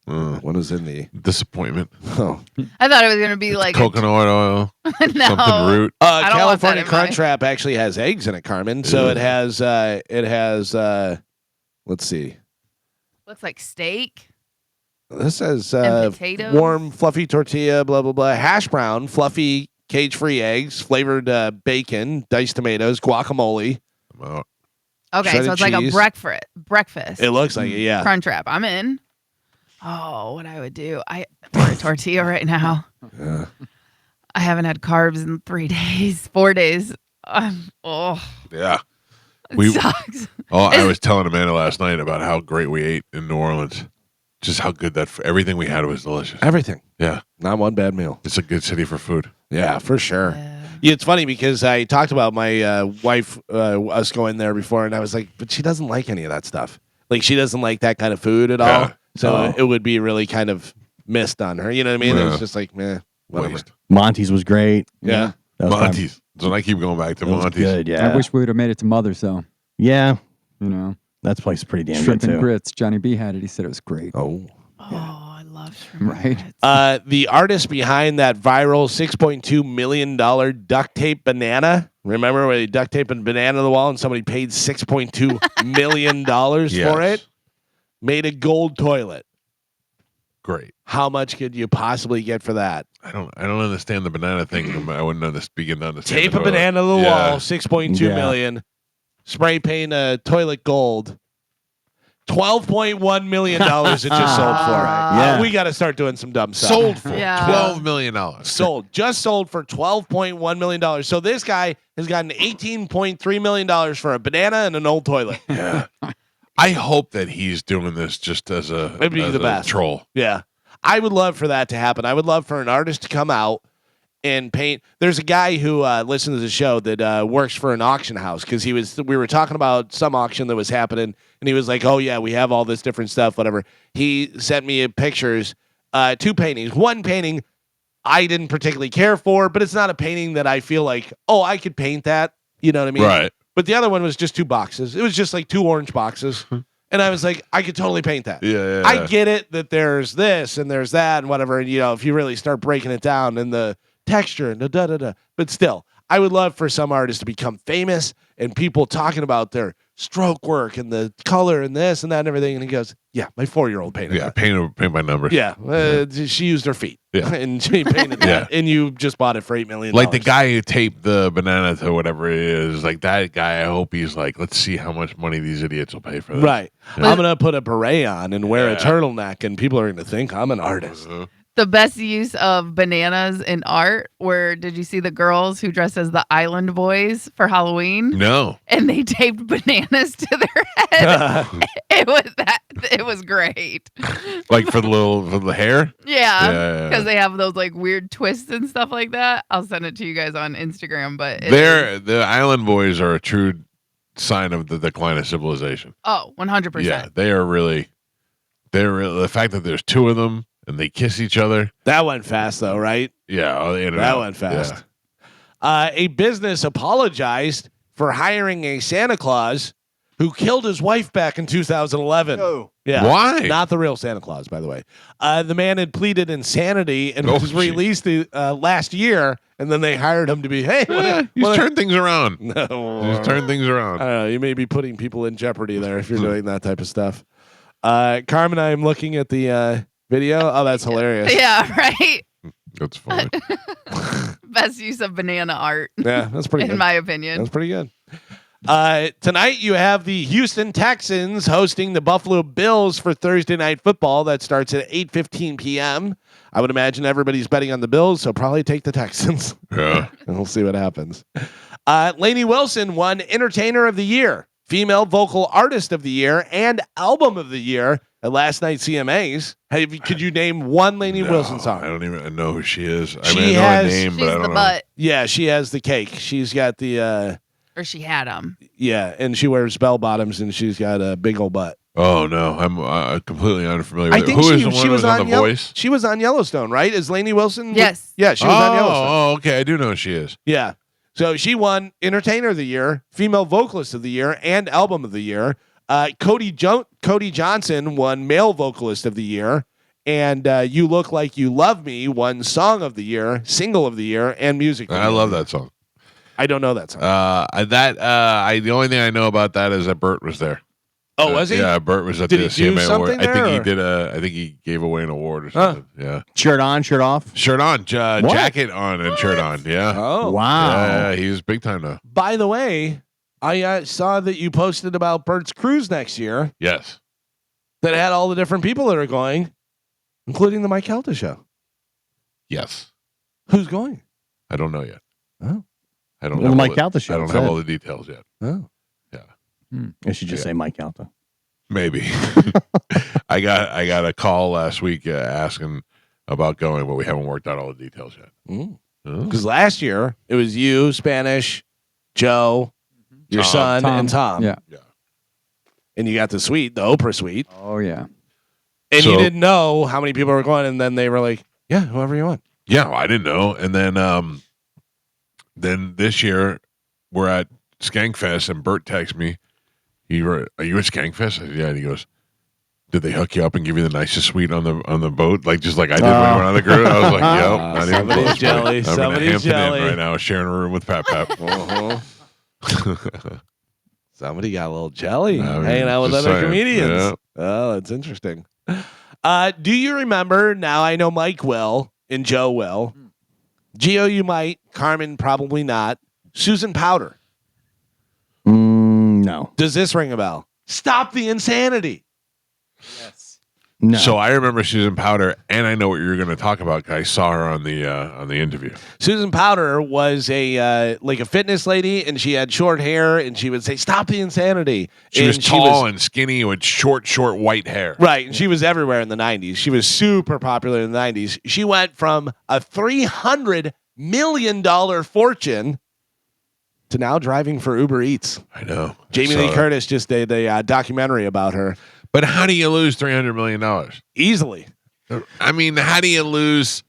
D: What is in the?
B: Disappointment.
D: Oh.
A: I thought it was gonna be like
B: Coconut oil.
A: no.
B: Something root.
A: I don't want
D: California
A: that in
D: Crunch
A: my-
D: Wrap actually has eggs in it, Carmen. So it has. Let's see.
A: Looks like steak.
D: This says
A: And potatoes?
D: warm, fluffy tortilla, blah blah blah, hash brown, fluffy, cage-free eggs, flavored bacon, diced tomatoes, guacamole.
B: I'm out.
A: Okay,
D: Shredded
A: so it's like a
D: cheese.
A: breakfast.
D: It looks like it, yeah.
A: Crunch wrap. I'm in. Oh, what I would do? I order a tortilla right now.
D: Yeah.
A: I haven't had carbs in 3 days, 4 days. Oh,
B: Yeah.
A: it
B: We-
A: sucks.
B: Oh, I was telling Amanda last night about how great we ate in New Orleans. Just how good everything we had was delicious.
D: Everything.
B: Yeah.
D: Not one bad meal.
B: It's a good city for food.
D: Yeah, for sure.
A: Yeah.
D: Yeah, it's funny because I talked about my wife, us going there before, and I was like, but she doesn't like any of that stuff. Like, she doesn't like that kind of food at all.
B: Yeah.
D: So
C: Oh.
D: it would be really kind of missed on her. You know what I mean? It was
B: Yeah.
D: just like, meh, whatever.
B: Waste.
C: Monty's was great.
D: Yeah.
C: That was
B: Monty's. So I keep going back to
C: That was
B: Monty's.
C: good, yeah.
E: I wish we would have made it to Mother's, though.
C: Yeah,
E: You know,
C: that place is pretty damn
E: shrimp
C: good,
E: and
C: too.
E: grits. Johnny B had it. He said it was great.
D: Oh.
A: Oh, I love shrimp.
E: Right.
A: Grits.
D: The artist behind that viral $6.2 million duct tape banana. Remember where they duct taped a banana to the wall and somebody paid $6.2 million for
B: Yes.
D: it? Made a gold toilet.
B: Great.
D: How much could you possibly get for that?
B: I don't understand the banana thing. I wouldn't begin to understand.
D: Tape
B: the
D: a
B: toilet.
D: banana to the
B: Yeah.
D: wall, 6.2
C: Yeah.
D: million. Spray paint a toilet gold. $12.1 million it just sold for.
C: Yeah.
D: We got to start doing some dumb stuff.
B: Sold for
A: Yeah.
B: $12 million.
D: Just sold for $12.1 million. So this guy has gotten $18.3 million for a banana and an old toilet.
B: Yeah. I hope that he's doing this just as a,
D: It'd be
B: as
D: the
B: a
D: best.
B: troll.
D: Yeah. I would love for that to happen. I would love for an artist to come out and paint. There's a guy who listens to the show that works for an auction house because we were talking about some auction that was happening, and he was like, "Oh yeah, we have all this different stuff, whatever." He sent me pictures, 2 paintings. One painting I didn't particularly care for, but it's not a painting that I feel like, oh, I could paint that. You know what I mean?
B: Right.
D: But the other one was just 2 boxes. It was just like 2 orange boxes. And I was like, I could totally paint that.
B: Yeah.
D: I get it that there's this and there's that and whatever. And, if you really start breaking it down and the texture and da-da-da-da. But still, I would love for some artists to become famous and people talking about their stroke work and the color and this and that and everything. And he goes, yeah, my 4-year-old painted that.
B: Paint by numbers.
D: Yeah, she used her feet.
B: Yeah.
D: And she painted that. And you just bought it for $8 million.
B: Like the guy who taped the banana to whatever it is, like that guy, I hope he's like, let's see how much money these idiots will pay for this.
D: Right.
B: Yeah.
D: I'm going to put a beret on and wear a turtleneck, and people are going to think I'm an artist.
A: The best use of bananas in art. Where did you see the girls who dressed as the Island Boys for Halloween?
B: No.
A: And they taped bananas to their head. It was great.
B: Like for the hair?
A: Yeah, because they have those like weird twists and stuff like that. I'll send it to you guys on Instagram. But
B: the Island Boys are a true sign of the decline of civilization.
A: Oh, 100%.
B: Yeah, they're really the fact that there's 2 of them and they kiss each other.
D: That went fast, though, right?
B: Yeah,
D: that went fast. Yeah. A business apologized for hiring a Santa Claus who killed his wife back in 2011.
C: Oh.
D: Yeah.
B: Why?
D: Not the real Santa Claus, by the way. The man had pleaded insanity and was released last year, and then they hired him to be, hey,
B: he's turned things around.
D: No.
B: He's turned things around.
D: I don't know. You may be putting people in jeopardy there if you're doing that type of stuff. Carmen, I'm looking at the video. Oh, that's hilarious.
A: Yeah, right?
B: That's funny.
A: Best use of banana art.
D: Yeah, that's pretty good.
A: In my opinion.
D: That's pretty good. Tonight you have the Houston Texans hosting the Buffalo Bills for Thursday Night Football. That starts at 8:15 p.m. I would imagine everybody's betting on the Bills, so probably take the Texans.
B: Yeah.
D: And we'll see what happens. Lainey Wilson won Entertainer of the Year, Female Vocal Artist of the Year, and Album of the Year at last night's CMAs. Could you name one Lainey Wilson song?
B: I don't even know who she is.
D: I
B: know her name, but I don't know.
A: Butt.
D: Yeah, she has the cake. She's got the...
A: or she had them.
D: Yeah, and she wears bell bottoms, and she's got a big old butt.
B: Oh no, I'm completely unfamiliar.
D: I
B: with
D: think
B: Who is
D: she
B: the one
D: was
B: on
D: on
B: The Voice?
D: She was on Yellowstone, right? Is Lainey Wilson?
A: Yes.
D: Yeah, she was on Yellowstone.
B: Oh, okay. I do know who she is.
D: Yeah. So she won Entertainer of the Year, Female Vocalist of the Year, and Album of the Year. Cody Johnson won Male Vocalist of the Year, and You Look Like You Love Me won Song of the Year, Single of the Year, and Music.
B: I love that song.
D: I don't know that song.
B: The only thing I know about that is that Bert was there.
D: Oh, was he?
B: Yeah, Bert was at
D: Did
B: the
D: he do
B: CMA award.
D: something
B: I think
D: there,
B: he did. I think he gave away an award or something. Yeah,
C: Shirt on, shirt off.
B: shirt on, jacket on, and shirt on. Yeah.
D: Oh,
C: Wow.
B: Yeah, he's big time now.
D: By the way, I saw that you posted about Bert's cruise next year
B: Yes.
D: that had all the different people that are going, including the Mike Calta show.
B: Yes.
D: Who's going?
B: I don't know yet.
D: Oh.
B: I don't
C: Well,
B: know.
C: Mike Calta show,
B: I don't
C: is
B: have
C: that-
B: all the details yet.
D: Oh.
C: I should just say Mike Alta.
B: Maybe. I got a call last week asking about going, but we haven't worked out all the details yet.
D: Because last year it was you, Spanish, Joe, your son, and Tom.
E: Yeah.
D: And you got the suite, the Oprah suite.
E: Oh, yeah.
D: And
B: So-
D: you didn't know how many people were going. And then they were like, yeah, whoever you want.
B: Yeah, well, I didn't know. And then this year we're at Skankfest, and Bert texts me. Are you at Skankfest? I said, yeah. And he goes, did they hook you up and give you the nicest suite on the boat, just like I did when I went on the cruise? I was like, yep, not even
D: Somebody's
B: close,
D: jelly.
B: buddy. I'm in
D: Somebody's
B: Hampton
D: jelly.
B: Inn right now, sharing a room with Pat.
D: Somebody got a little jelly
B: I mean,
D: hanging out with
B: just
D: other
B: saying.
D: comedians.
B: Yeah.
D: Oh, that's interesting. Do you remember? Now I know Mike will and Joe will. Gio, you might. Carmen, probably not. Susan Powder.
C: No.
D: Does this ring a bell? Stop the insanity.
E: Yes.
C: No.
B: So I remember Susan Powder, and I know what you're going to talk about. 'Cause I saw her on the interview.
D: Susan Powder was a like a fitness lady, and she had short hair, and she would say, "Stop the insanity."
B: She was tall and skinny with short white hair.
D: Right, and she was everywhere in the 90s. She was super popular in the 90s. She went from a $300 million fortune to now driving for Uber Eats.
B: I know.
D: Jamie Lee Curtis just did a documentary about her.
B: But how do you lose $300 million?
D: Easily.
B: I mean, how do you lose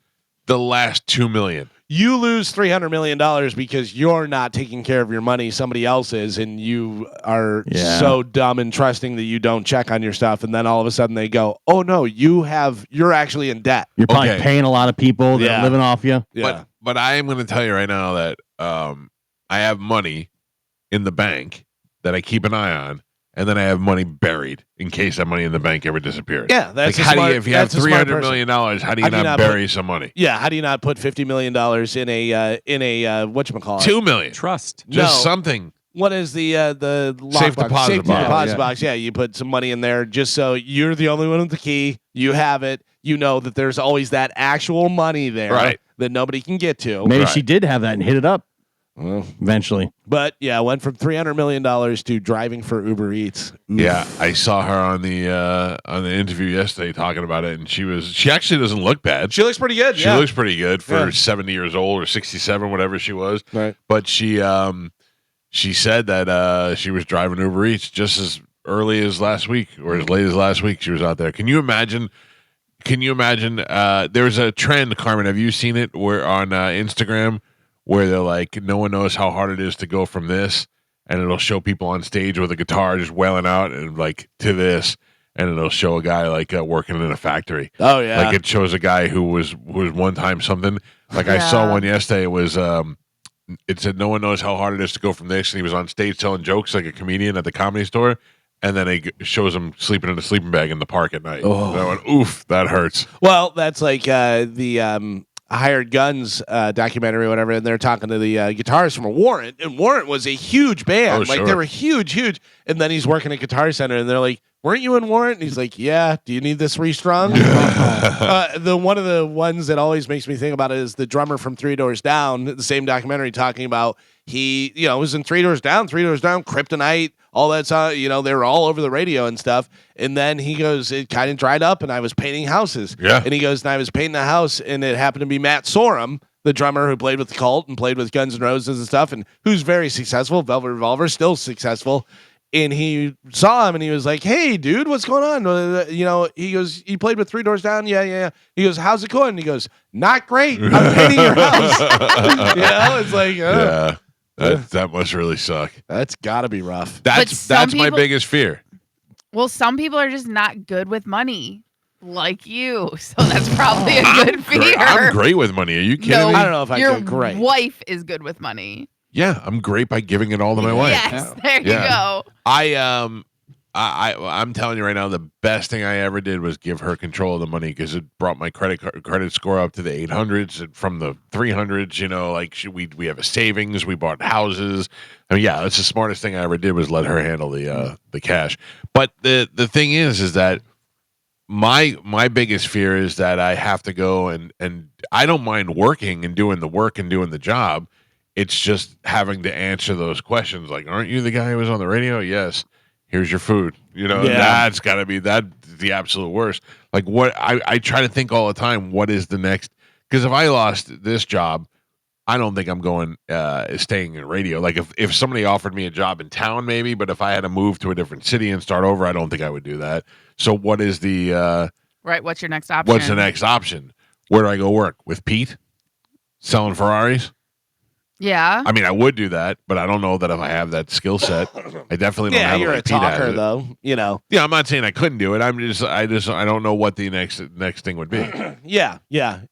B: the last $2 million?
D: You lose $300 million because you're not taking care of your money. Somebody else is, and you are so dumb and trusting that you don't check on your stuff. And then all of a sudden they go, oh, no, you're actually in debt.
C: You're probably paying a lot of people that are living off you.
D: Yeah.
B: But I am going to tell you right now that I have money in the bank that I keep an eye on. And then I have money buried in case that money in the bank ever disappears.
D: Yeah, that's
B: like, if you have $300 million, how do you not bury some money?
D: Yeah, how do you not put $50 million in a whatchamacallit?
B: $2 million.
E: Trust.
B: Just something.
D: What is the
B: safe deposit
D: box? Yeah, you put some money in there just so you're the only one with the key. You have it. You know that there's always that actual money there that nobody can get to.
C: Maybe she did have that and hit it up. Eventually.
D: But yeah, went from $300 million to driving for Uber Eats.
B: Yeah, I saw her on the interview yesterday talking about it, and she actually doesn't look bad.
D: She looks pretty good.
B: She looks pretty good for 70 years old or 67, whatever she was.
D: Right.
B: But she said that she was driving Uber Eats just as early as last week or as late as last week. She was out there. Can you imagine? There's a trend, Carmen. Have you seen it? Where on Instagram, where they're like, no one knows how hard it is to go from this, and it'll show people on stage with a guitar just wailing out and like to this, and it'll show a guy like working in a factory.
D: Oh yeah,
B: like it shows a guy who was one time something. Like I saw one yesterday. It was it said no one knows how hard it is to go from this, and he was on stage telling jokes like a comedian at the Comedy Store. And then it shows him sleeping in a sleeping bag in the park at night. Oh. And I went, oof, that hurts.
D: Well, that's like the Hired Guns documentary or whatever, and they're talking to the guitarist from Warrant, and Warrant was a huge band. Like, they were huge. And then he's working at Guitar Center, and they're like, weren't you in Warrant? And he's like, yeah, do you need this restrung? One of the ones that always makes me think about it is the drummer from Three Doors Down, the same documentary talking about he, was in Three Doors Down, Kryptonite, all that stuff, they were all over the radio and stuff. And then he goes, it kind of dried up and I was painting houses.
B: Yeah.
D: And he goes, and I was painting the house and it happened to be Matt Sorum, the drummer who played with the Cult and played with Guns N' Roses and stuff, and who's very successful, Velvet Revolver, still successful. And he saw him and he was like, hey, dude, what's going on? He goes, you played with Three Doors Down? Yeah. He goes, how's it going? And he goes, not great. I'm painting your house. It's like,
B: yeah. That must really suck.
D: That's got to be rough.
B: That's my biggest fear.
A: Well, some people are just not good with money, like you. So that's probably a good fear.
B: I'm great with money. Are you kidding me?
D: I don't know if I
A: Your
D: go great.
A: wife is good with money.
B: Yeah, I'm great by giving it all to my wife.
A: Yes, there you go.
B: I'm telling you right now, the best thing I ever did was give her control of the money because it brought my credit score up to the 800s and from the 300s. We have a savings, we bought houses. I mean, yeah, that's the smartest thing I ever did was let her handle the cash. But the thing is that my biggest fear is that I have to go and I don't mind working and doing the work and doing the job. It's just having to answer those questions. Like, aren't you the guy who was on the radio? Yes. Here's your food. That's got to be the absolute worst. Like what I try to think all the time, what is the next? Because if I lost this job, I don't think I'm going staying in radio. Like if somebody offered me a job in town, maybe, but if I had to move to a different city and start over, I don't think I would do that. So what is the
A: right? What's your next option?
B: What's the next option? Where do I go work? With Pete? Selling Ferraris?
A: Yeah.
B: I mean, I would do that, but I don't know that if I have that skill set. I definitely don't have it.
D: You're
B: like
D: a talker, though.
B: Yeah, I'm not saying I couldn't do it. I don't know what the next thing would be.
D: Yeah,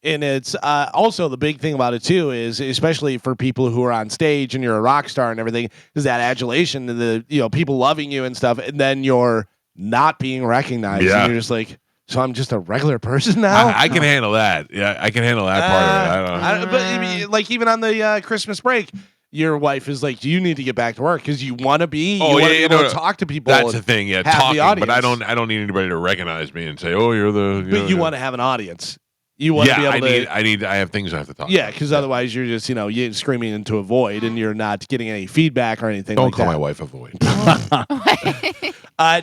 D: and it's also the big thing about it too is especially for people who are on stage and you're a rock star and everything is that adulation and the people loving you and stuff, and then you're not being recognized.
B: Yeah.
D: And you're just like, so I'm just a regular person now.
B: I can handle that. Yeah, I can handle that part of it. I don't know.
D: But like even on the Christmas break, your wife is like, you need to get back to work because you want to be.
B: Oh,
D: you want to
B: yeah,
D: be able
B: no,
D: to talk to people.
B: That's
D: and
B: the thing. Yeah,
D: have the
B: talking. But I
D: audience.
B: don't need anybody to recognize me and say, "Oh, you're the."
D: But you want to have an audience. You want to be able to.
B: I have things I have to talk.
D: Yeah,
B: about.
D: because otherwise you're just you're screaming into a void and you're not getting any feedback or anything.
B: Don't
D: like
B: call
D: that.
B: my wife a void.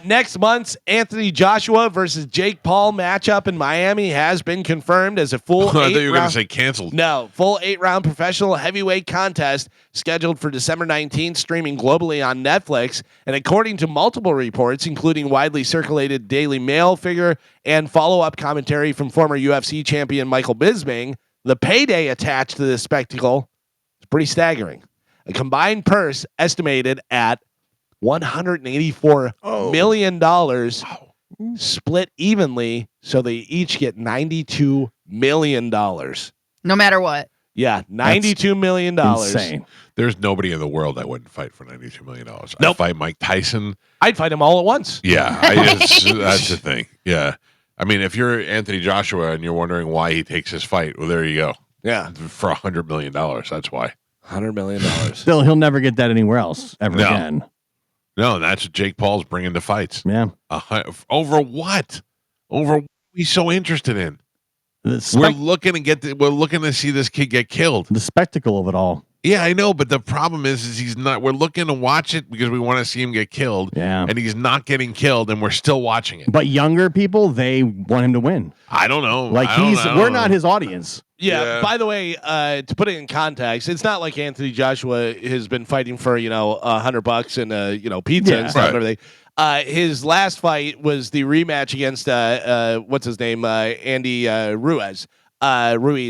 D: Next month's Anthony Joshua versus Jake Paul matchup in Miami has been confirmed as a full
B: I thought you were going to
D: round.
B: say canceled.
D: No, full 8-round professional heavyweight contest scheduled for December 19th, streaming globally on Netflix. And according to multiple reports, including widely circulated Daily Mail figure and follow-up commentary from former UFC champion Michael Bisping, the payday attached to this spectacle is pretty staggering. A combined purse estimated at $184 million, split evenly, so they each get $92 million.
A: No matter what.
D: Yeah, $92 million.
C: Insane.
B: There's nobody in the world that wouldn't fight for $92 million.
D: Nope.
B: I'd fight Mike Tyson.
D: I'd fight them all at once.
B: Yeah, that's the thing. Yeah. I mean, if you're Anthony Joshua and you're wondering why he takes his fight, well, there you go.
D: Yeah,
B: For $100 million. That's why.
D: $100 million.
C: Still, he'll never get that anywhere else ever
B: No.
C: again.
B: No, that's what Jake Paul's bringing to fights.
C: Yeah.
B: Over what? Over what he's so interested in.
C: The,
B: We're looking to see this kid get killed.
C: the spectacle of it all.
B: Yeah, I know, but the problem is he's not. We're looking to watch it because we want to see him get killed.
C: Yeah.
B: And he's not getting killed, and we're still watching it.
C: But younger people, they want him to win.
B: I don't know.
C: Like we're not his audience.
D: Yeah,
B: Yeah.
D: by the way, to put it in context, it's not like Anthony Joshua has been fighting for, $100 and, pizza
C: Yeah.
D: and stuff
B: Right.
D: and everything. His last fight was the rematch against, what's his name? Andy Ruiz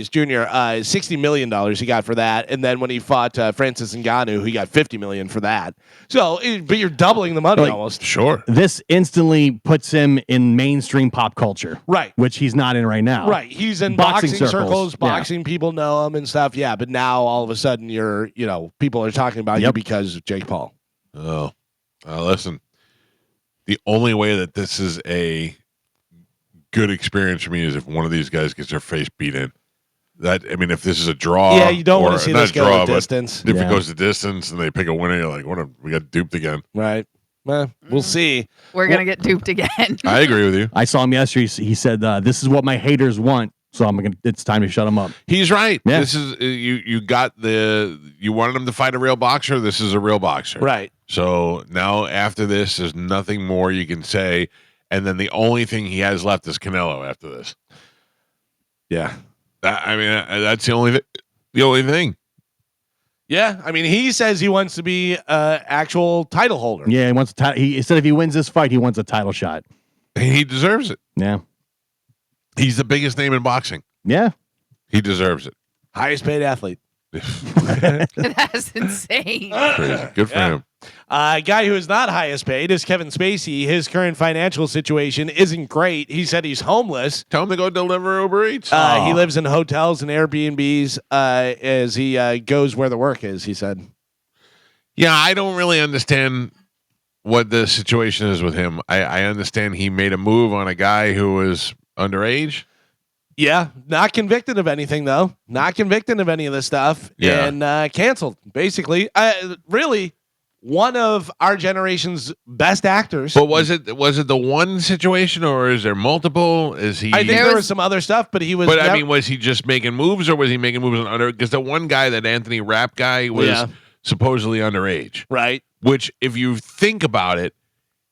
D: Jr. $60 million he got for that. And then when he fought Francis Ngannou, he got $50 million for that. So, but you're doubling the money
C: Like,
D: almost.
B: Sure.
C: This instantly puts him in mainstream pop culture,
D: Right.
C: which he's not in right now.
D: Right. He's in
C: Boxing
D: boxing,
C: circles.
D: circles,
C: Yeah.
D: boxing people know him and stuff. Yeah. But now all of a sudden people are talking about you
C: Yep.
D: because of Jake Paul.
B: Oh, listen. The only way that this is a good experience for me is if one of these guys gets their face beat in. If this is a draw,
D: Yeah, you don't want to see
B: not
D: this
B: a
D: go
B: draw,
D: the
B: but
D: distance.
B: if
C: Yeah.
B: it goes the distance and they pick a winner, you're like, we got duped again.
D: Right. Well, we'll see.
A: We're going to get duped again.
B: I agree with you.
C: I saw him yesterday. He said, "This is what my haters want." So it's time to shut him up.
B: He's right.
C: Yeah.
B: This is you wanted him to fight a real boxer. This is a real boxer.
D: Right.
B: So now after this, there's nothing more you can say. And then the only thing he has left is Canelo after this.
D: Yeah.
B: That's the only thing.
D: Yeah. I mean, he says he wants to be actual title holder.
C: Yeah, he wants a title. He said if he wins this fight, he wants a title shot.
B: And he deserves it.
C: Yeah,
B: He's the biggest name in boxing.
C: yeah.
B: He deserves it.
D: Highest paid athlete.
A: That's insane.
B: Crazy. Good for him.
D: A guy who is not highest paid is Kevin Spacey. His current financial situation isn't great. He said he's homeless.
B: Tell him to go deliver Uber Eats.
D: He lives in hotels and Airbnbs as he goes where the work is, he said.
B: Yeah, I don't really understand what the situation is with him. I understand he made a move on a guy who was underage.
D: Yeah, not convicted of anything though. Not convicted of any of this stuff,
B: Yeah.
D: and canceled. Basically, really, one of our generation's best actors.
B: But was it the one situation, or is there multiple? Is he?
D: I think
A: There
D: there
A: was-
D: was some other stuff, but he was.
B: But
D: never-
B: was he just making moves, or was he making moves on under? Because the one guy, that Anthony Rapp guy, was
D: Yeah.
B: supposedly underage.
D: right.
B: Which, if you think about it,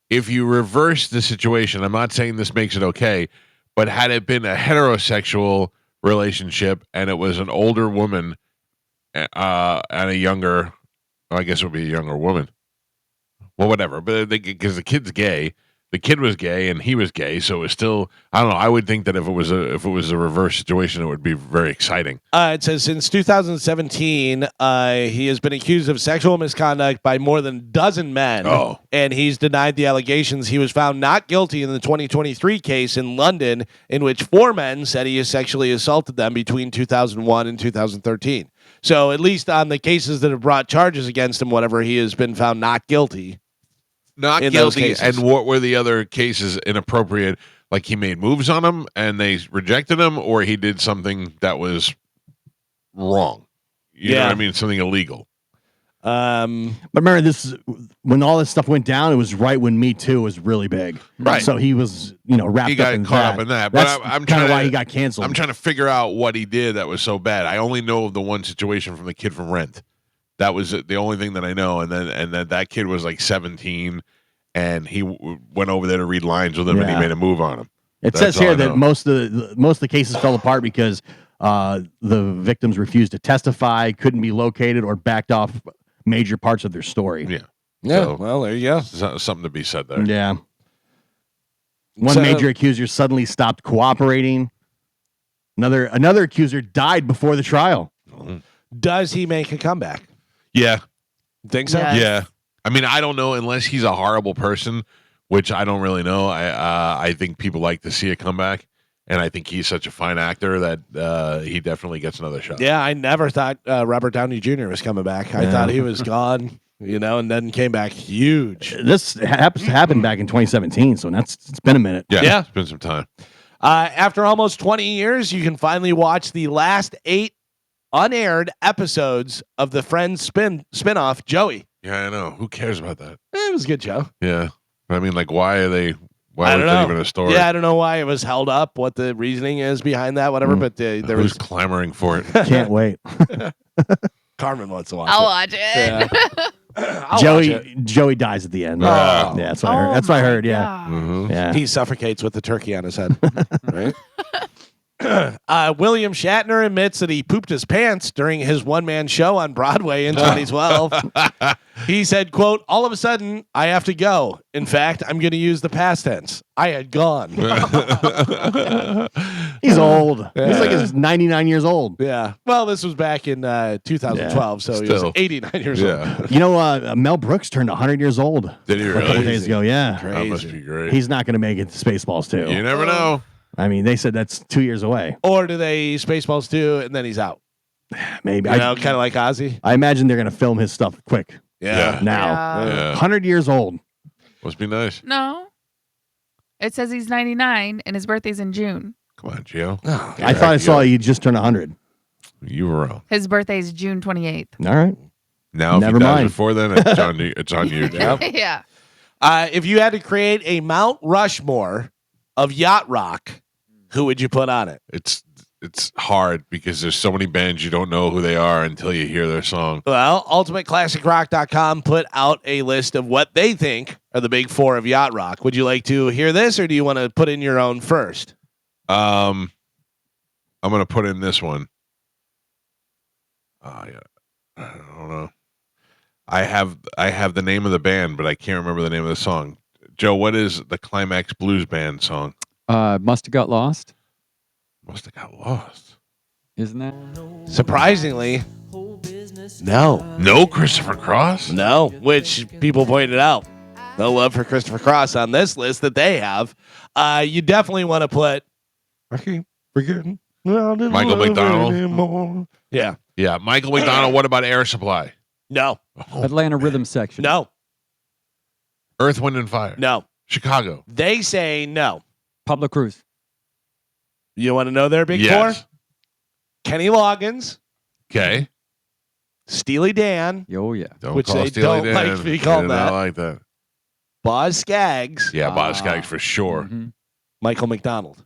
B: if you reverse the situation, I'm not saying this makes it okay, but had it been a heterosexual relationship and it was an older woman and a younger, I guess it would be a younger woman. Well, whatever. But because the kid's gay, the kid was gay and he was gay, so it was still. I don't know. I would think that if it was a reverse situation, it would be very exciting.
D: It says since 2017, he has been accused of sexual misconduct by more than a dozen men.
B: Oh.
D: And he's denied the allegations. He was found not guilty in the 2023 case in London, in which 4 men said he has sexually assaulted them between 2001 and 2013. So at least on the cases that have brought charges against him, whatever, he has been found not guilty.
B: Not
D: In those
B: guilty.
D: cases.
B: And what were the other cases inappropriate? Like he made moves on them and they rejected him, or he did something that was wrong. You know
D: Yeah.
B: what I mean? Something illegal.
C: But remember, when all this stuff went down, it was right when Me Too was really big.
B: Right.
C: So he was, wrapped
B: He got
C: up in
B: caught
C: that.
B: up in that.
C: That's
B: But I'm
C: kind of
B: trying
C: why
B: to-
C: he got canceled.
B: I'm trying to figure out what he did that was so bad. I only know of the one situation from the kid from Rent. That was the only thing that I know. And then that kid was like 17, and he went over there to read lines with him, and he
C: Yeah.
B: made a move on him.
C: It
B: That's
C: says here
B: all I
C: that
B: know.
C: most of the cases fell apart because the victims refused to testify, couldn't be located, or backed off major parts of their story.
B: Yeah.
D: Yeah.
B: So-
D: Well, there you go.
B: Something to be said there.
C: Yeah. One
D: So-
C: major accuser suddenly stopped cooperating. Another accuser died before the trial.
D: Does he make a comeback?
B: Yeah.
D: Think so?
A: Yes.
B: Yeah. I mean, I don't know unless he's a horrible person, which I don't really know. I think people like to see a comeback, and I think he's such a fine actor that he definitely gets another shot.
D: Yeah, I never thought Robert Downey Jr. was coming back. I
C: Yeah.
D: thought he was gone, and then came back huge.
C: This happened back in 2017, so it's been a minute.
D: Yeah.
B: It's been some time.
D: After almost 20 years, you can finally watch the last 8 unaired episodes of the Friends spinoff, Joey.
B: Yeah, I know. Who cares about that?
D: It was a good show.
B: Yeah. I mean, like, why
D: I
B: was
D: don't
B: that
D: know.
B: even a story?
D: Yeah, I don't know why it was held up, what the reasoning is behind that, whatever, but there
B: Who's
D: was
B: clamoring for it?
C: Can't wait.
D: Carmen wants to watch
A: I'll
D: it.
A: watch it.
D: Yeah. I'll watch it.
C: Joey dies at the end.
B: Oh.
C: Yeah, that's what I heard. That's what I heard. Yeah.
A: God.
B: Mhm.
C: Yeah.
D: He suffocates with the turkey on his head. Right? William Shatner admits that he pooped his pants during his one-man show on Broadway in 2012. He said, quote, "All of a sudden, I have to go. In fact, I'm going to use the past tense. I had gone."
C: He's old. He's like he's 99 years old.
D: Yeah. Well, this was back in 2012, so he was
B: Still.
D: 89 years old.
B: Yeah.
C: Mel Brooks turned 100 years old
B: Did he
C: a couple
B: really?
C: days ago. Yeah.
B: That must
D: Crazy.
B: be great.
C: He's not going to make it to Spaceballs too.
B: You never know.
C: I mean, they said that's 2 years away.
D: Or do they Spaceballs 2 and then he's out?
C: Maybe.
D: You know, kind of like Ozzy.
C: I imagine they're going to film his stuff quick
B: Yeah.
C: now.
B: Yeah.
C: 100 years old.
B: Must be nice.
A: No. It says he's 99 and his birthday's in June.
B: Come on, Gio.
C: I thought I saw you just turned 100.
B: You were wrong.
A: His birthday's June 28th.
C: All right.
B: Now,
C: Never
B: if he dies
C: mind.
B: before then, it's on you. It's on you. Gio.
A: Yeah.
D: If you had to create a Mount Rushmore of yacht rock, who would you put on it?
B: It's hard because there's so many bands you don't know who they are until you hear their song.
D: Well, UltimateClassicRock.com put out a list of what they think are the big 4 of yacht rock. Would you like to hear this, or do you want to put in your own first?
B: I'm gonna put in this one. Yeah. I don't know. I have the name of the band, but I can't remember the name of the song. Joe, what is the Climax Blues Band song?
E: Must have got lost.
B: Must have got lost.
E: Isn't that?
D: Surprisingly, no.
B: No Christopher Cross?
D: No, which people pointed out. No love for Christopher Cross on this list that they have. You definitely want to put I keep forgetting.
B: Michael McDonald?
D: Yeah.
B: Yeah, Michael McDonald. What about Air Supply?
D: No.
E: Atlanta Rhythm Section.
D: No.
B: Earth, Wind, and Fire.
D: No.
B: Chicago.
D: They say no.
E: Pablo Cruz.
D: You want to know their big
B: Yes.
D: 4? Kenny Loggins,
B: Okay.
D: Steely Dan,
E: Oh, yeah.
B: Don't
D: Which
B: call
D: they
B: Steely
D: don't like
B: Dan.
D: to be called
B: They do
D: that.
B: not like that.
D: Boz Scaggs,
B: Yeah, Boz
E: Ah.
B: Scaggs for sure.
E: Mhm.
D: Michael McDonald.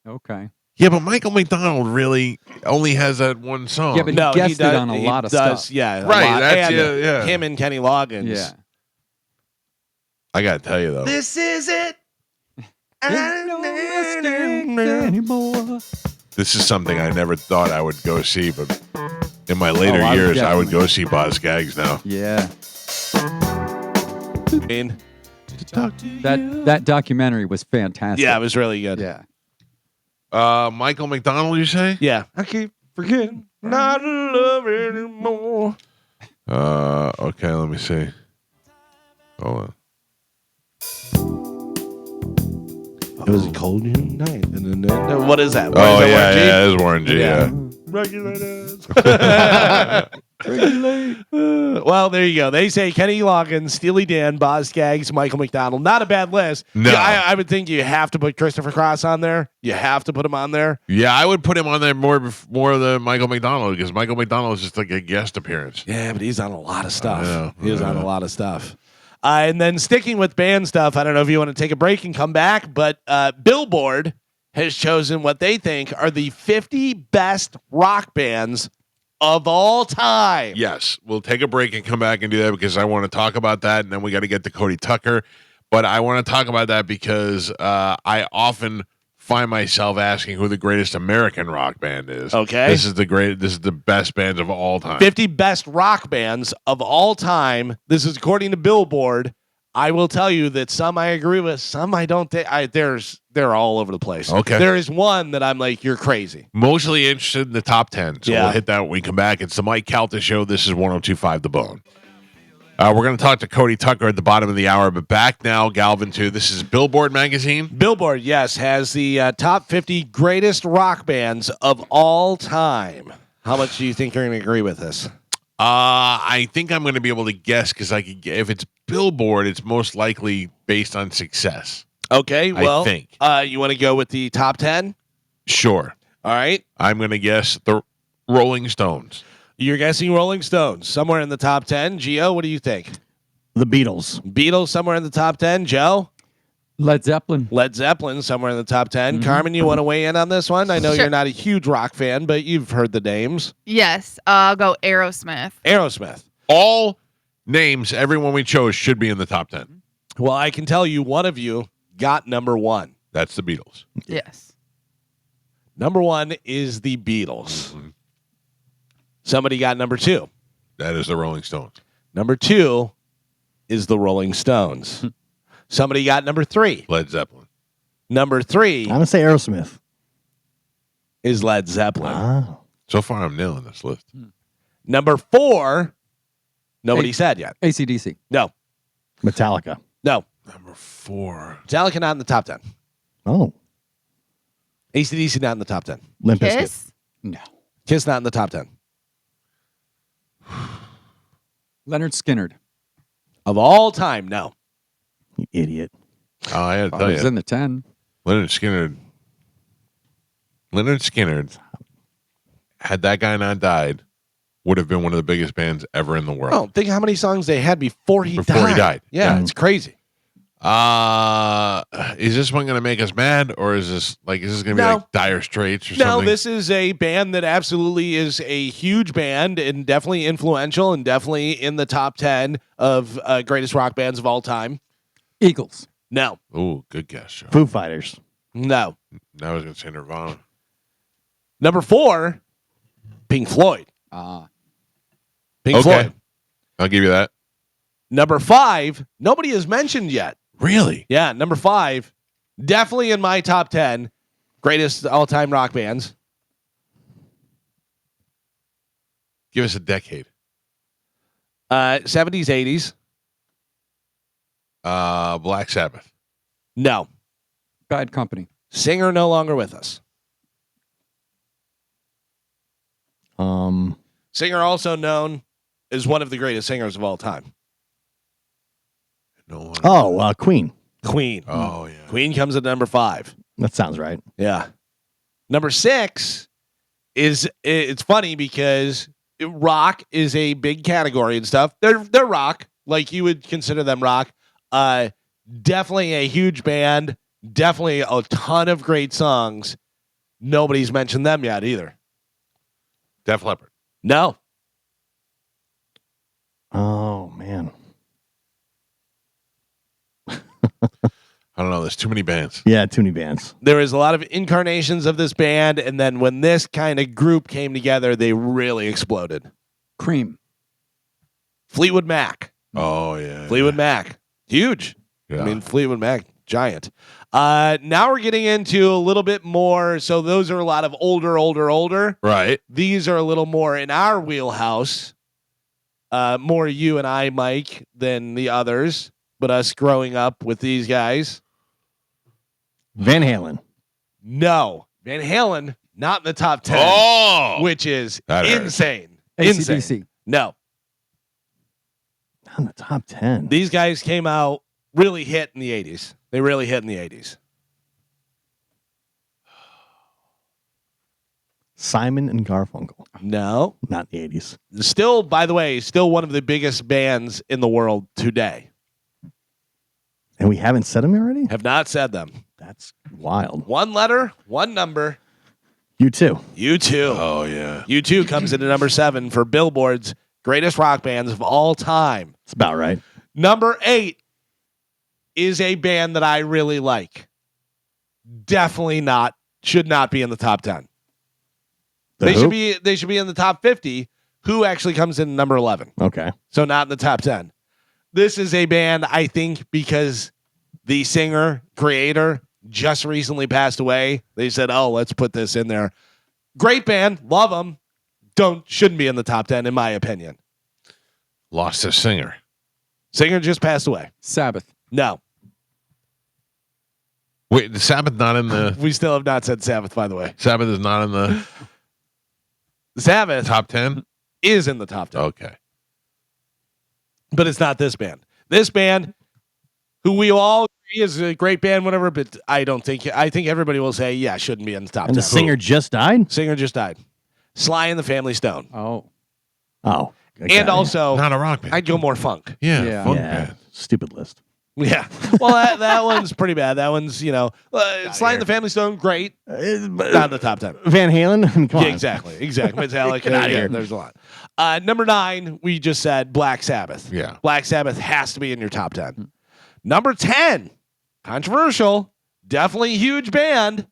E: Okay.
B: Yeah, but Michael McDonald really only has that one song.
E: Yeah, but
D: No,
E: he guessed
D: does,
E: it on a
D: he
E: lot of
D: does,
E: stuff.
D: Yeah, a
B: Right,
D: lot.
B: that's-
D: And
B: yeah.
D: him and Kenny Loggins.
E: Yeah.
B: I gotta tell you though.
D: This is it.
E: Anymore.
B: This is something I never thought I would go see, but in my later
E: I would
B: years, I would
E: definitely.
B: go see Boz Scaggs now.
E: Yeah.
D: I mean,
E: That documentary was fantastic.
D: yeah, it was really good.
E: Yeah.
B: Michael McDonald, you say?
D: Yeah. I keep forgetting not to love anymore.
B: Okay, let me see. Hold on.
D: It was a cold June night. What is that?
B: Oh,
D: Is that
B: yeah,
D: Warren G?
B: yeah, it's Warren G, yeah.
D: Regulators. Well, there you go. They say Kenny Loggins, Steely Dan, Boz Skaggs, Michael McDonald. Not a bad list.
B: No.
D: Yeah, I would think you have to put Christopher Cross on there. You have to put him on there.
B: Yeah, I would put him on there more than Michael McDonald because Michael McDonald is just like a guest appearance.
D: Yeah, but he's on a lot of stuff.
B: know.
D: He is on a lot of stuff. And then sticking with band stuff, I don't know if you want to take a break and come back, but Billboard has chosen what they think are the 50 best rock bands of all time.
B: Yes, we'll take a break and come back and do that because I want to talk about that, and then we got to get to Cody Tucker. But I want to talk about that because I often find myself asking who the greatest American rock band is.
D: Okay.
B: This is the best bands of all time.
D: 50 best rock bands of all time. This is according to Billboard. I will tell you that some I agree with, some I don't think. They're all over the place.
B: Okay.
D: There is one that I'm like, you're crazy.
B: Mostly interested in the top 10. So
D: Yeah.
B: we'll hit that when we come back. It's the Mike Calta Show. This is 102.5 The Bone. We're going to talk to Cody Tucker at the bottom of the hour, but back now, Galvin, too. This is Billboard magazine.
D: Billboard, yes, has the top 50 greatest rock bands of all time. How much do you think you're going to agree with this?
B: I think I'm going to be able to guess because if it's Billboard, it's most likely based on success.
D: Okay, well,
B: I think.
D: You want to go with the top 10?
B: Sure.
D: All right.
B: I'm going to guess the Rolling Stones.
D: You're guessing Rolling Stones, somewhere in the top 10. Gio, what do you think?
C: The Beatles.
D: Beatles, somewhere in the top 10. Joe?
E: Led Zeppelin.
D: Led Zeppelin, somewhere in the top 10. Carmen, you want to weigh in on this one? I know
A: Sure.
D: you're not a huge rock fan, but you've heard the names.
A: Yes, I'll go Aerosmith.
D: Aerosmith.
B: All names, everyone we chose should be in the top 10.
D: Well, I can tell you one of you got number one.
B: That's the Beatles.
A: Yes.
D: Number one is the Beatles.
B: Mhm.
D: Somebody got number two.
B: That is the Rolling Stones.
D: Number two is the Rolling Stones. Somebody got number three.
B: Led Zeppelin.
D: Number three
C: I'm gonna say Aerosmith.
D: is Led Zeppelin.
C: Wow.
B: So far, I'm nailing this list.
D: Number four, nobody said yet.
E: ACDC.
D: No,
C: Metallica.
D: no.
B: Number 4.
D: Metallica not in the top 10.
C: Oh,
D: AC/DC not in the top 10.
C: Limp Bizkit.
A: Kiss.
E: No.
D: Kiss not in the top 10.
E: Leonard Skinner.
D: Of all time, no.
C: You idiot.
B: Oh, I had to
E: Oh,
B: tell
E: he's
B: you.
E: in the 10.
B: Leonard Skinner, had that guy not died, would have been one of the biggest bands ever in the world.
D: Oh, think how many songs they had before he died. Yeah,
B: Yeah.
D: it's crazy.
B: Is this one going to make us mad, or is this going to be
D: No.
B: like Dire Straits or
D: No,
B: something?
D: this is a band that absolutely is a huge band and definitely influential and definitely in the top 10 of greatest rock bands of all time.
E: Eagles.
D: No,
B: Oh, good guess, Joe.
C: Foo Fighters.
D: no.
B: I was going to say Nirvana.
D: Number four, Pink Floyd. Pink
B: Okay.
D: Floyd.
B: I'll give you that.
D: Number five, nobody has mentioned yet.
B: Really?
D: Yeah, number five, definitely in my top 10 greatest all-time rock bands.
B: Give us a decade.
D: 70s, 80s.
B: Black Sabbath.
D: No.
E: Bad Company.
D: Singer no longer with us. Singer also known as one of the greatest singers of all time.
B: No one.
C: Oh, Queen.
D: Queen.
B: Oh, yeah.
D: Queen comes at number five.
C: That sounds right.
D: Yeah. Number six is, it's funny because rock is a big category and stuff. They're rock, like you would consider them rock. Definitely a huge band. Definitely a ton of great songs. Nobody's mentioned them yet either.
B: Def Leppard.
D: No.
C: Oh man.
B: I don't know. There's too many bands.
C: Yeah, too many bands.
D: There is a lot of incarnations of this band, and then when this kind of group came together, they really exploded.
E: Cream.
D: Fleetwood Mac.
B: Oh, yeah.
D: Fleetwood Mac. Huge.
B: Yeah.
D: I mean, Fleetwood Mac, giant. Now we're getting into a little bit more. So those are a lot of older.
B: Right.
D: These are a little more in our wheelhouse. More you and I, Mike, than the others. But us growing up with these guys.
C: Van Halen.
D: No. Van Halen, not in the top 10.
B: Oh!
D: Which is
B: That hurts.
D: insane.
E: AC/DC.
D: Insane. No.
C: Not in the top 10.
D: These guys came out, really hit in the 80s. They really hit in the 80s.
C: Simon and Garfunkel.
D: No.
C: Not in the 80s.
D: Still, by the way, still one of the biggest bands in the world today.
C: And we haven't said them already?
D: Have not said them.
C: That's wild.
D: One letter, one number.
C: U2.
D: U2.
B: Oh yeah.
D: U2 comes into number 7 for Billboard's greatest rock bands of all time.
C: It's about right.
D: Number 8 is a band that I really like. Definitely not, should not be in the top 10.
C: The
D: They
C: Who?
D: should be in the top 50. Who actually comes in number 11?
C: Okay.
D: So not in the top 10. This is a band, I think, because the singer, creator, just recently passed away. They said, oh, let's put this in there. Great band. Love them. Shouldn't be in the top 10, in my opinion.
B: Lost a singer.
D: Singer just passed away.
E: Sabbath.
D: No.
B: Wait, the Sabbath not in the
D: We still have not said Sabbath, by the way.
B: Sabbath is not in the
D: Sabbath
B: top 10?
D: is in the top 10.
B: Okay.
D: But it's not this band. This band, who we all agree is a great band, whatever, but I think everybody will say, yeah, shouldn't be in the top 10.
C: And the singer just died?
D: Singer just died. Sly and the Family Stone.
E: Oh.
C: Oh.
D: And also,
B: Not a rock band.
D: I'd go more funk.
B: yeah,
E: Yeah.
B: funk
C: Yeah.
B: band.
C: Stupid list.
D: Yeah. Well, that one's pretty bad. That one's, Sly and the Family Stone, great. Not in the top 10.
C: Van Halen? Come
D: Yeah,
C: on.
D: exactly. Metallica.
C: Get outta
D: Yeah,
C: here.
D: there's a lot. Number 9, we just said Black Sabbath.
B: Yeah.
D: Black Sabbath has to be in your top 10. Number 10, controversial, definitely a huge band.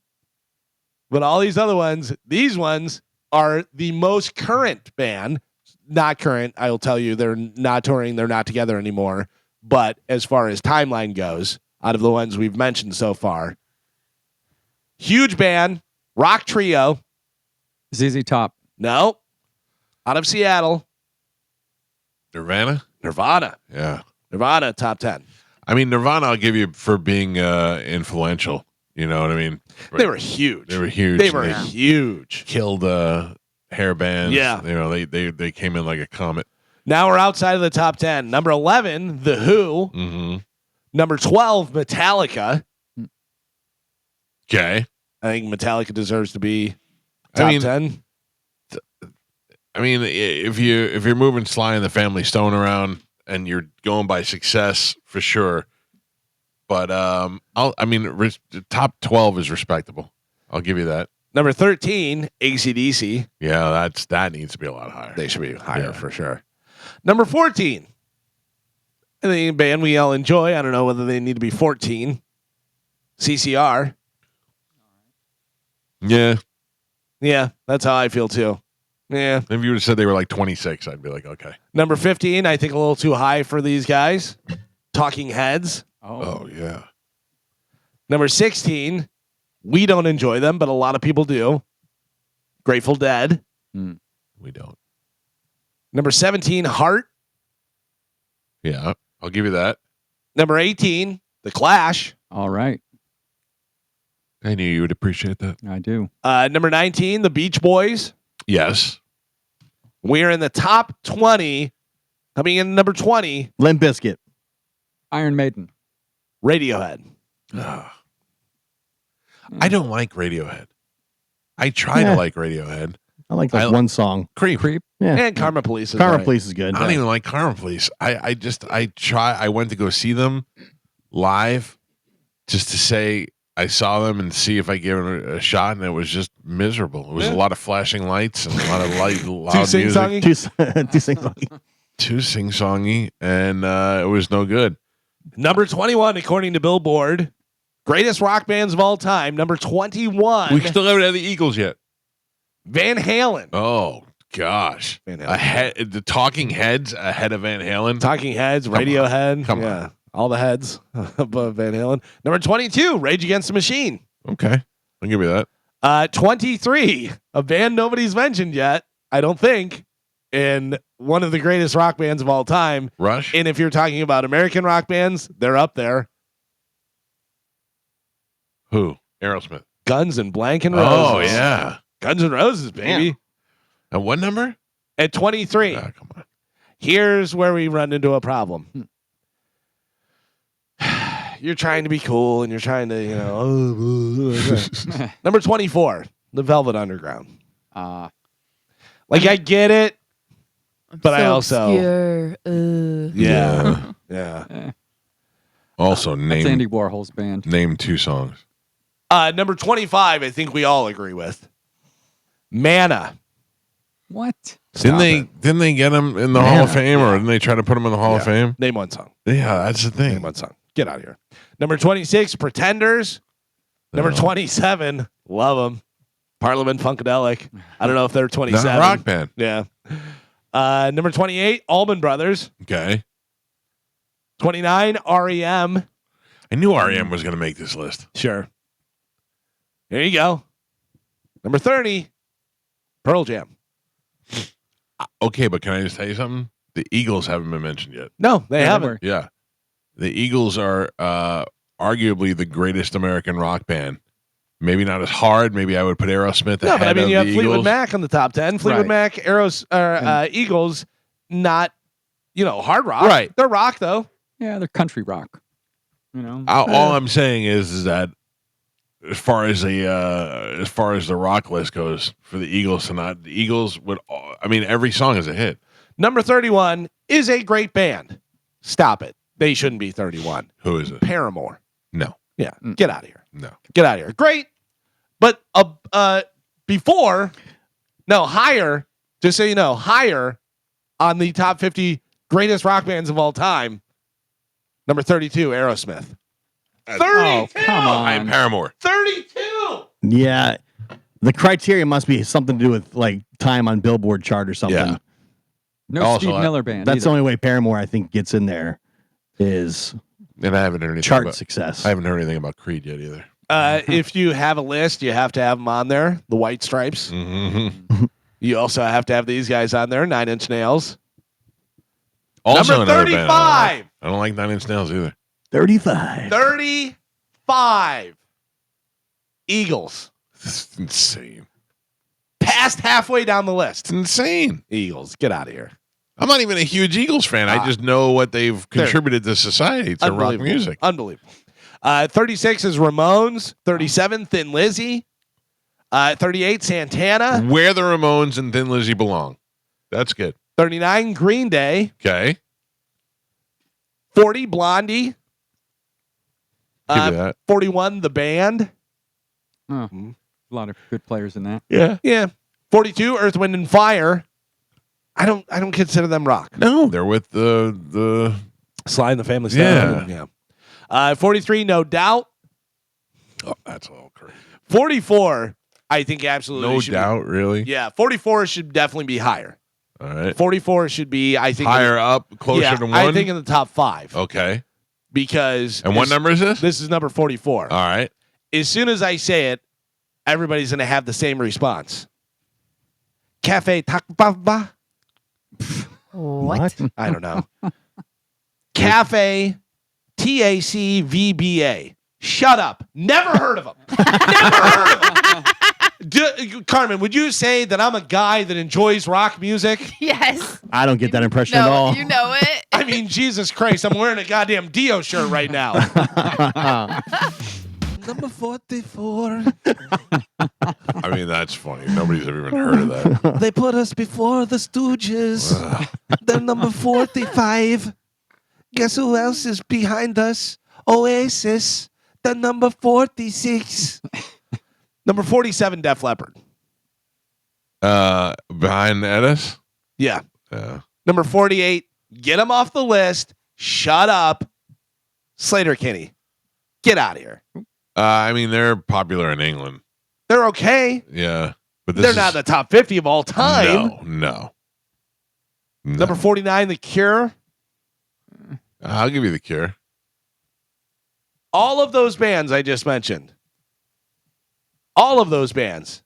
D: But all these other ones, these ones are the most current band. Not current, I will tell you, they're not touring, they're not together anymore. But as far as timeline goes, out of the ones we've mentioned so far, huge band, rock trio.
E: ZZ Top.
D: No, out of Seattle,
B: Nirvana?
D: Nirvana.
B: Yeah.
D: Nirvana, top 10.
B: I mean, Nirvana I'll give you for being influential. You know what I mean?
D: They were huge.
B: They were huge.
D: They were huge.
B: Killed hair bands.
D: Yeah.
B: You know, they came in like a comet.
D: Now we're outside of the top 10. Number 11, The Who.
B: Mm-hmm.
D: Number 12, Metallica.
B: Okay.
D: I think Metallica deserves to be
B: I
D: top
B: mean,
D: 10.
B: I mean, if you're moving Sly and the Family Stone around and you're going by success for sure, but top 12 is respectable. I'll give you that.
D: Number 13, AC/DC.
B: Yeah, that needs to be a lot higher.
D: They should be higher
B: Yeah.
D: for sure. Number 14, the band we all enjoy. I don't know whether they need to be 14. CCR.
B: Yeah.
D: Yeah, that's how I feel too. Yeah.
B: If you would have said they were like 26, I'd be like, okay.
D: Number 15, I think a little too high for these guys. Talking Heads.
B: Oh yeah.
D: Number 16, we don't enjoy them, but a lot of people do. Grateful Dead.
B: We don't.
D: Number 17, Heart.
B: Yeah, I'll give you that.
D: Number 18, The Clash.
E: All right.
B: I knew you would appreciate that.
E: I do.
D: Number 19, The Beach Boys.
B: Yes.
D: We're in the top 20. Coming in number 20,
C: Limp Bizkit.
E: Iron Maiden.
D: Radiohead.
B: I don't like Radiohead. I try to like Radiohead.
C: I like
B: I-
C: one song.
B: Creep.
E: Creep.
C: Yeah.
D: And Karma Police. Is
C: Karma
D: right.
C: Police is good.
B: I don't even like Karma Police. I went to go see them live just to say I saw them and see if I give it a shot, and it was just miserable. It was a lot of flashing lights and a lot of loud
D: Too
B: music.
D: sing-songy?
C: Two sing-songy.
B: Too sing-songy, and it was no good.
D: Number 21, according to Billboard. Greatest rock bands of all time. Number 21,
B: We still haven't had the Eagles yet.
D: Van Halen.
B: Oh gosh,
D: Van Halen.
B: ahead the Talking Heads ahead of Van Halen.
D: Talking Heads, Radiohead.
B: Come
D: yeah.
B: on.
D: All the heads above Van Halen. Number 22, Rage Against the Machine.
B: Okay, I'll give you that.
D: 23, a band nobody's mentioned yet, I don't think, and one of the greatest rock bands of all time.
B: Rush.
D: And if you're talking about American rock bands, they're up there.
B: Who? Aerosmith.
D: Guns and Blank and Roses.
B: Oh yeah.
D: Guns and Roses, baby.
B: And what number?
D: At 23.
B: Come on.
D: Here's where we run into a problem. You're trying to be cool and you're trying to, number 24, The Velvet Underground. Like, I get it, but I also.
A: Obscure.
D: Yeah.
B: Also,
E: That's Andy Warhol's band.
B: Name 2 songs.
D: Number 25, I think we all agree with. Mana.
E: What?
B: Didn't they get him in the Hall of Fame, or didn't they try to put him in the Hall of Fame?
D: Name one song.
B: Yeah, that's the thing.
D: Name one song. Get out of here. Number 26, Pretenders. Number 27, love them. Parliament Funkadelic. I don't know if they're 27.
B: Not a rock band.
D: Yeah. Number 28, Allman Brothers.
B: Okay.
D: 29, REM.
B: I knew REM was going to make this list.
D: Sure. There you go. Number 30, Pearl Jam.
B: Okay, but can I just tell you something? The Eagles haven't been mentioned yet.
D: No, they haven't.
B: Yeah. The Eagles are arguably the greatest American rock band. Maybe not as hard. Maybe I would put Aerosmith
D: No,
B: ahead
D: but I mean,
B: of
D: you
B: the
D: have
B: Eagles.
D: Fleetwood Mac on the top 10. Fleetwood
E: Right.
D: Mac, Eagles, not, hard rock.
B: Right.
D: They're rock, though.
E: Yeah, they're country rock.
B: All I'm saying is that as far as the rock list goes for the Eagles tonight, the Eagles would. Every song is a hit.
D: Number 31 is a great band. Stop it. They shouldn't be 31.
B: Who is it?
D: Paramore.
B: No.
D: Yeah. Get out of here.
B: No.
D: Get out of here. Great. But higher, just so you know, higher on the top 50 greatest rock bands of all time. Number 32, Aerosmith. 32.
E: Oh, come on.
B: I'm Paramore.
D: 32.
C: Yeah. The criteria must be something to do with like time on Billboard chart or something.
B: Yeah.
E: No
B: Also,
E: Steve Miller band.
C: That's the
E: either.
C: only way Paramore, I think, gets in there is
B: And I haven't heard anything
C: chart
B: about,
C: success.
B: I haven't heard anything about Creed yet either.
D: If you have a list, you have to have them on there. The White Stripes.
B: Mm-hmm.
D: You also have to have these guys on there. 9 Inch Nails.
B: Also
D: Number
B: another band
D: 35.
B: I don't like 9 Inch Nails either.
C: 35.
D: 35. Eagles.
B: It's insane.
D: Past halfway down the list.
B: It's insane.
D: Eagles. Get out of here.
B: I'm not even a huge Eagles fan. I just know what they've contributed to society, to rock music.
D: Unbelievable. 36 is Ramones. 37, Thin Lizzy. 38, Santana.
B: Where the Ramones and Thin Lizzy belong. That's good.
D: 39, Green Day.
B: Okay.
D: 40, Blondie.
B: Give you that.
D: 41, The Band.
E: Oh, a lot of good players in that.
D: Yeah. 42, Earth, Wind, and Fire. I don't consider them rock.
B: No, they're with the
D: Sly and the Family Stone. Yeah. 43, No Doubt.
B: Oh, that's all crazy.
D: 44, I think absolutely
B: No
D: should
B: doubt, really.
D: Be, yeah, 44 should definitely be higher.
B: All right.
D: 44 should be, I think,
B: Higher up, closer to one.
D: I think in the top 5.
B: Okay.
D: Because
B: And what number is this?
D: This is number 44.
B: All right.
D: As soon as I say it, everybody's going to have the same response. Cafe Takbaba.
A: What?
D: I don't know. Cafe TACVBA. Shut up. Never heard of them. Never heard of them. Carmen, would you say that I'm a guy that enjoys rock music?
A: Yes.
C: I don't get that impression at
A: No,
C: all.
A: you know it.
D: I mean, Jesus Christ, I'm wearing a goddamn Dio shirt right now. Number 44.
B: I mean, that's funny. Nobody's ever even heard of that.
D: They put us before the Stooges. They're number 45. Guess who else is behind us? Oasis. The number 46. Number 47, Def Leppard.
B: Behind Edis?
D: Yeah.
B: Yeah.
D: Number 48, get them off the list. Shut up. Slater Kinney. Get out of here.
B: I mean, they're popular in England.
D: They're okay.
B: Yeah. But
D: They're not the top 50 of all time.
B: No.
D: Number 49, The Cure.
B: I'll give you The Cure.
D: All of those bands I just mentioned, all of those bands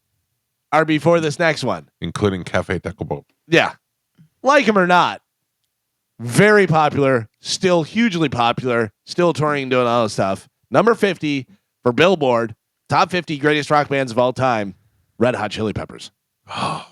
D: are before this next one.
B: Including Cafe Tacuba.
D: Yeah. Like them or not, very popular, still hugely popular, still touring, doing all this stuff. Number 50 for Billboard, top 50 greatest rock bands of all time, Red Hot Chili Peppers.
B: I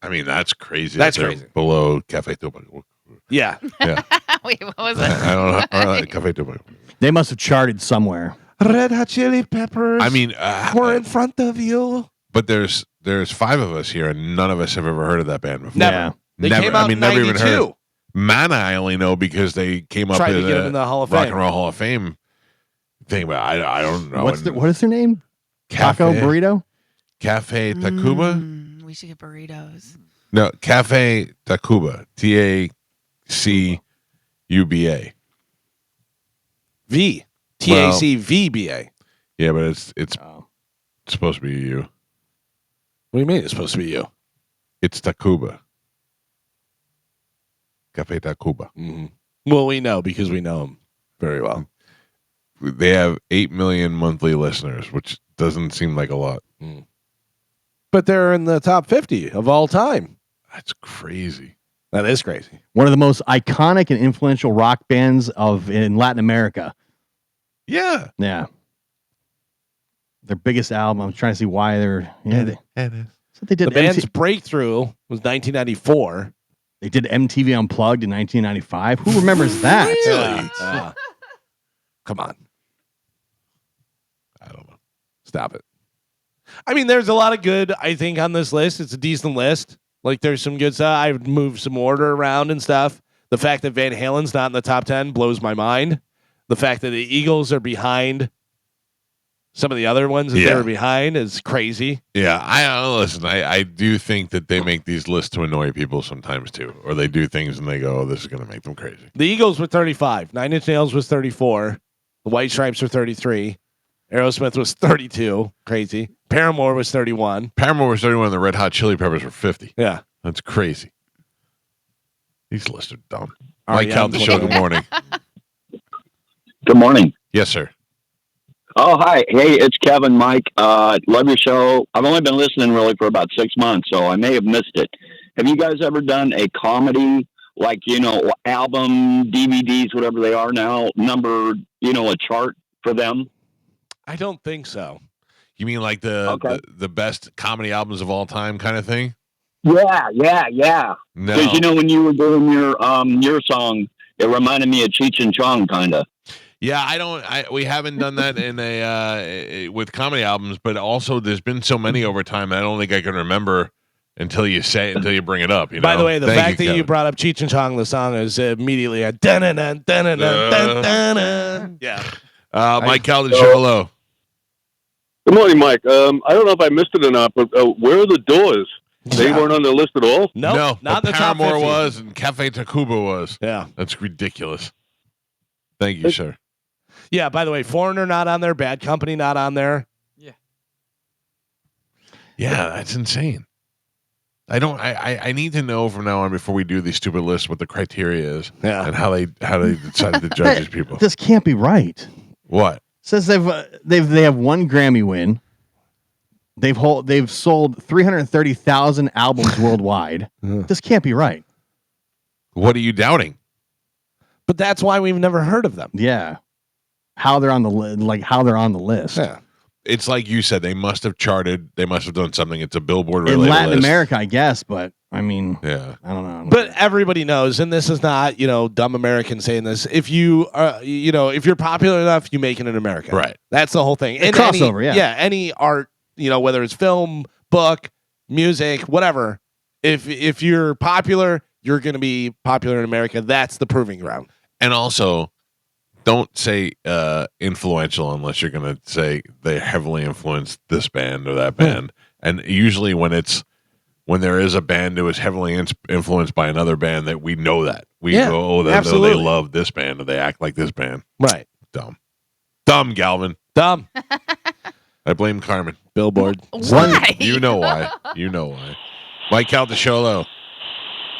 B: mean, that's crazy.
D: That's
B: that they're
D: crazy.
B: Below Cafe Tacuba.
D: Yeah.
B: Yeah.
A: Wait, what was it?
B: I don't know. Café Tacuba.
C: They must have charted somewhere.
D: Red Hot Chili Peppers.
B: I mean,
D: we're in front of you.
B: but there's 5 of us here, and none of us have ever heard of that band before.
D: Never.
C: Yeah.
D: They
B: Never.
D: came out
B: I mean,
D: in
B: never even
D: 92.
B: heard. Mana, I only know because they came up
D: Tried
B: in
D: to get him
B: the
D: in the Hall of
B: Rock
D: Fame.
B: and Roll Hall of Fame thing, but I don't know.
C: What is their name? Taco
B: Cafe,
C: burrito?
B: Cafe Tacuba?
A: We should get burritos.
B: No, Cafe Tacuba. TACUBA.
D: V. TACVBA.
B: Yeah, but it's
C: Oh.
B: supposed to be you.
D: What do you mean it's supposed to be you?
B: It's Tacuba. Cafe Tacuba.
D: Mm-hmm. Well, we know because we know him very well.
B: They have 8 million monthly listeners, which doesn't seem like a lot.
D: But they're in the top 50 of all time.
B: That's crazy.
D: That is crazy.
C: One of the most iconic and influential rock bands in Latin America.
B: Yeah.
C: Yeah. Their biggest album. I'm trying to see why they're. Yeah, they did.
D: The band's breakthrough was 1994.
C: They did MTV Unplugged in 1995. Who remembers that?
B: Really?
D: Come on.
B: I don't know.
D: Stop it. I mean, there's a lot of good, I think, on this list. It's a decent list. Like, there's some good stuff. I've moved some order around and stuff. The fact that Van Halen's not in the top 10 blows my mind. The fact that the Eagles are behind some of the other ones that they were behind is crazy.
B: Yeah, listen. I do think that they make these lists to annoy people sometimes too, or they do things and they go, "Oh, this is going to make them crazy."
D: The Eagles were 35. 9 Inch Nails was 34. The White Stripes were 33. Aerosmith was 32. Crazy. Paramore was 31.
B: Paramore was 31, and the Red Hot Chili Peppers were 50.
D: Yeah.
B: That's crazy. These lists are dumb.
D: R.E.M.
B: Mike Calta Show, good morning.
F: Good morning.
B: Yes, sir.
F: Oh, hi. Hey, it's Kevin, Mike. Love your show. I've only been listening really for about 6 months, so I may have missed it. Have you guys ever done a comedy, like, album, DVDs, whatever they are now, number, a chart for them?
D: I don't think so.
B: You mean like the best comedy albums of all time kind of thing?
F: Yeah.
B: No.
F: Because, when you were doing your song, it reminded me of Cheech and Chong, kind of.
B: Yeah, we haven't done that in with comedy albums, but also there's been so many over time that I don't think I can remember until you bring it up.
D: By the way, the fact that you brought up Cheech and Chong, the song is immediately a dun-dun-dun, dun-dun-dun, dun-dun-dun. Yeah.
B: Mike Calta Show, hello.
H: Good morning, Mike. I don't know if I missed it or not, but where are the Doors? They weren't on the list at all?
D: No, not the top 50.
B: Paramore was and Cafe Tacuba was.
D: Yeah.
B: That's ridiculous. Thank you, sir.
D: Yeah, by the way, Foreigner not on there, Bad Company not on there.
B: Yeah, that's insane. I need to know from now on before we do these stupid lists what the criteria is and how they decided to judge these people.
C: This can't be right.
B: What?
C: It says they have one Grammy win. They've sold 330,000 albums worldwide. This can't be right.
B: What are you doubting?
D: But that's why we've never heard of them.
C: Yeah. How they're on the list.
D: Yeah.
B: It's like you said, they must have charted. They must have done something. It's a Billboard
C: In
B: related
C: Latin
B: list.
C: America, I guess, but I mean,
B: yeah,
C: I don't know.
D: But everybody knows, and this is not, dumb Americans saying this. If you if you're popular enough, you make it in America.
B: Right.
D: That's the whole thing. And
C: crossover,
D: yeah, any art, whether it's film, book, music, whatever. If you're popular, you're going to be popular in America. That's the proving ground.
B: And also, don't say influential unless you're going to say they heavily influenced this band or that band. And usually when there is a band that was heavily influenced by another band, that we know that. We go, oh, they love this band or they act like this band.
D: Right.
B: Dumb, Galvin.
D: Dumb.
B: I blame Carmen.
D: Billboard.
A: Why?
B: You know why. Mike Calta Show, hello.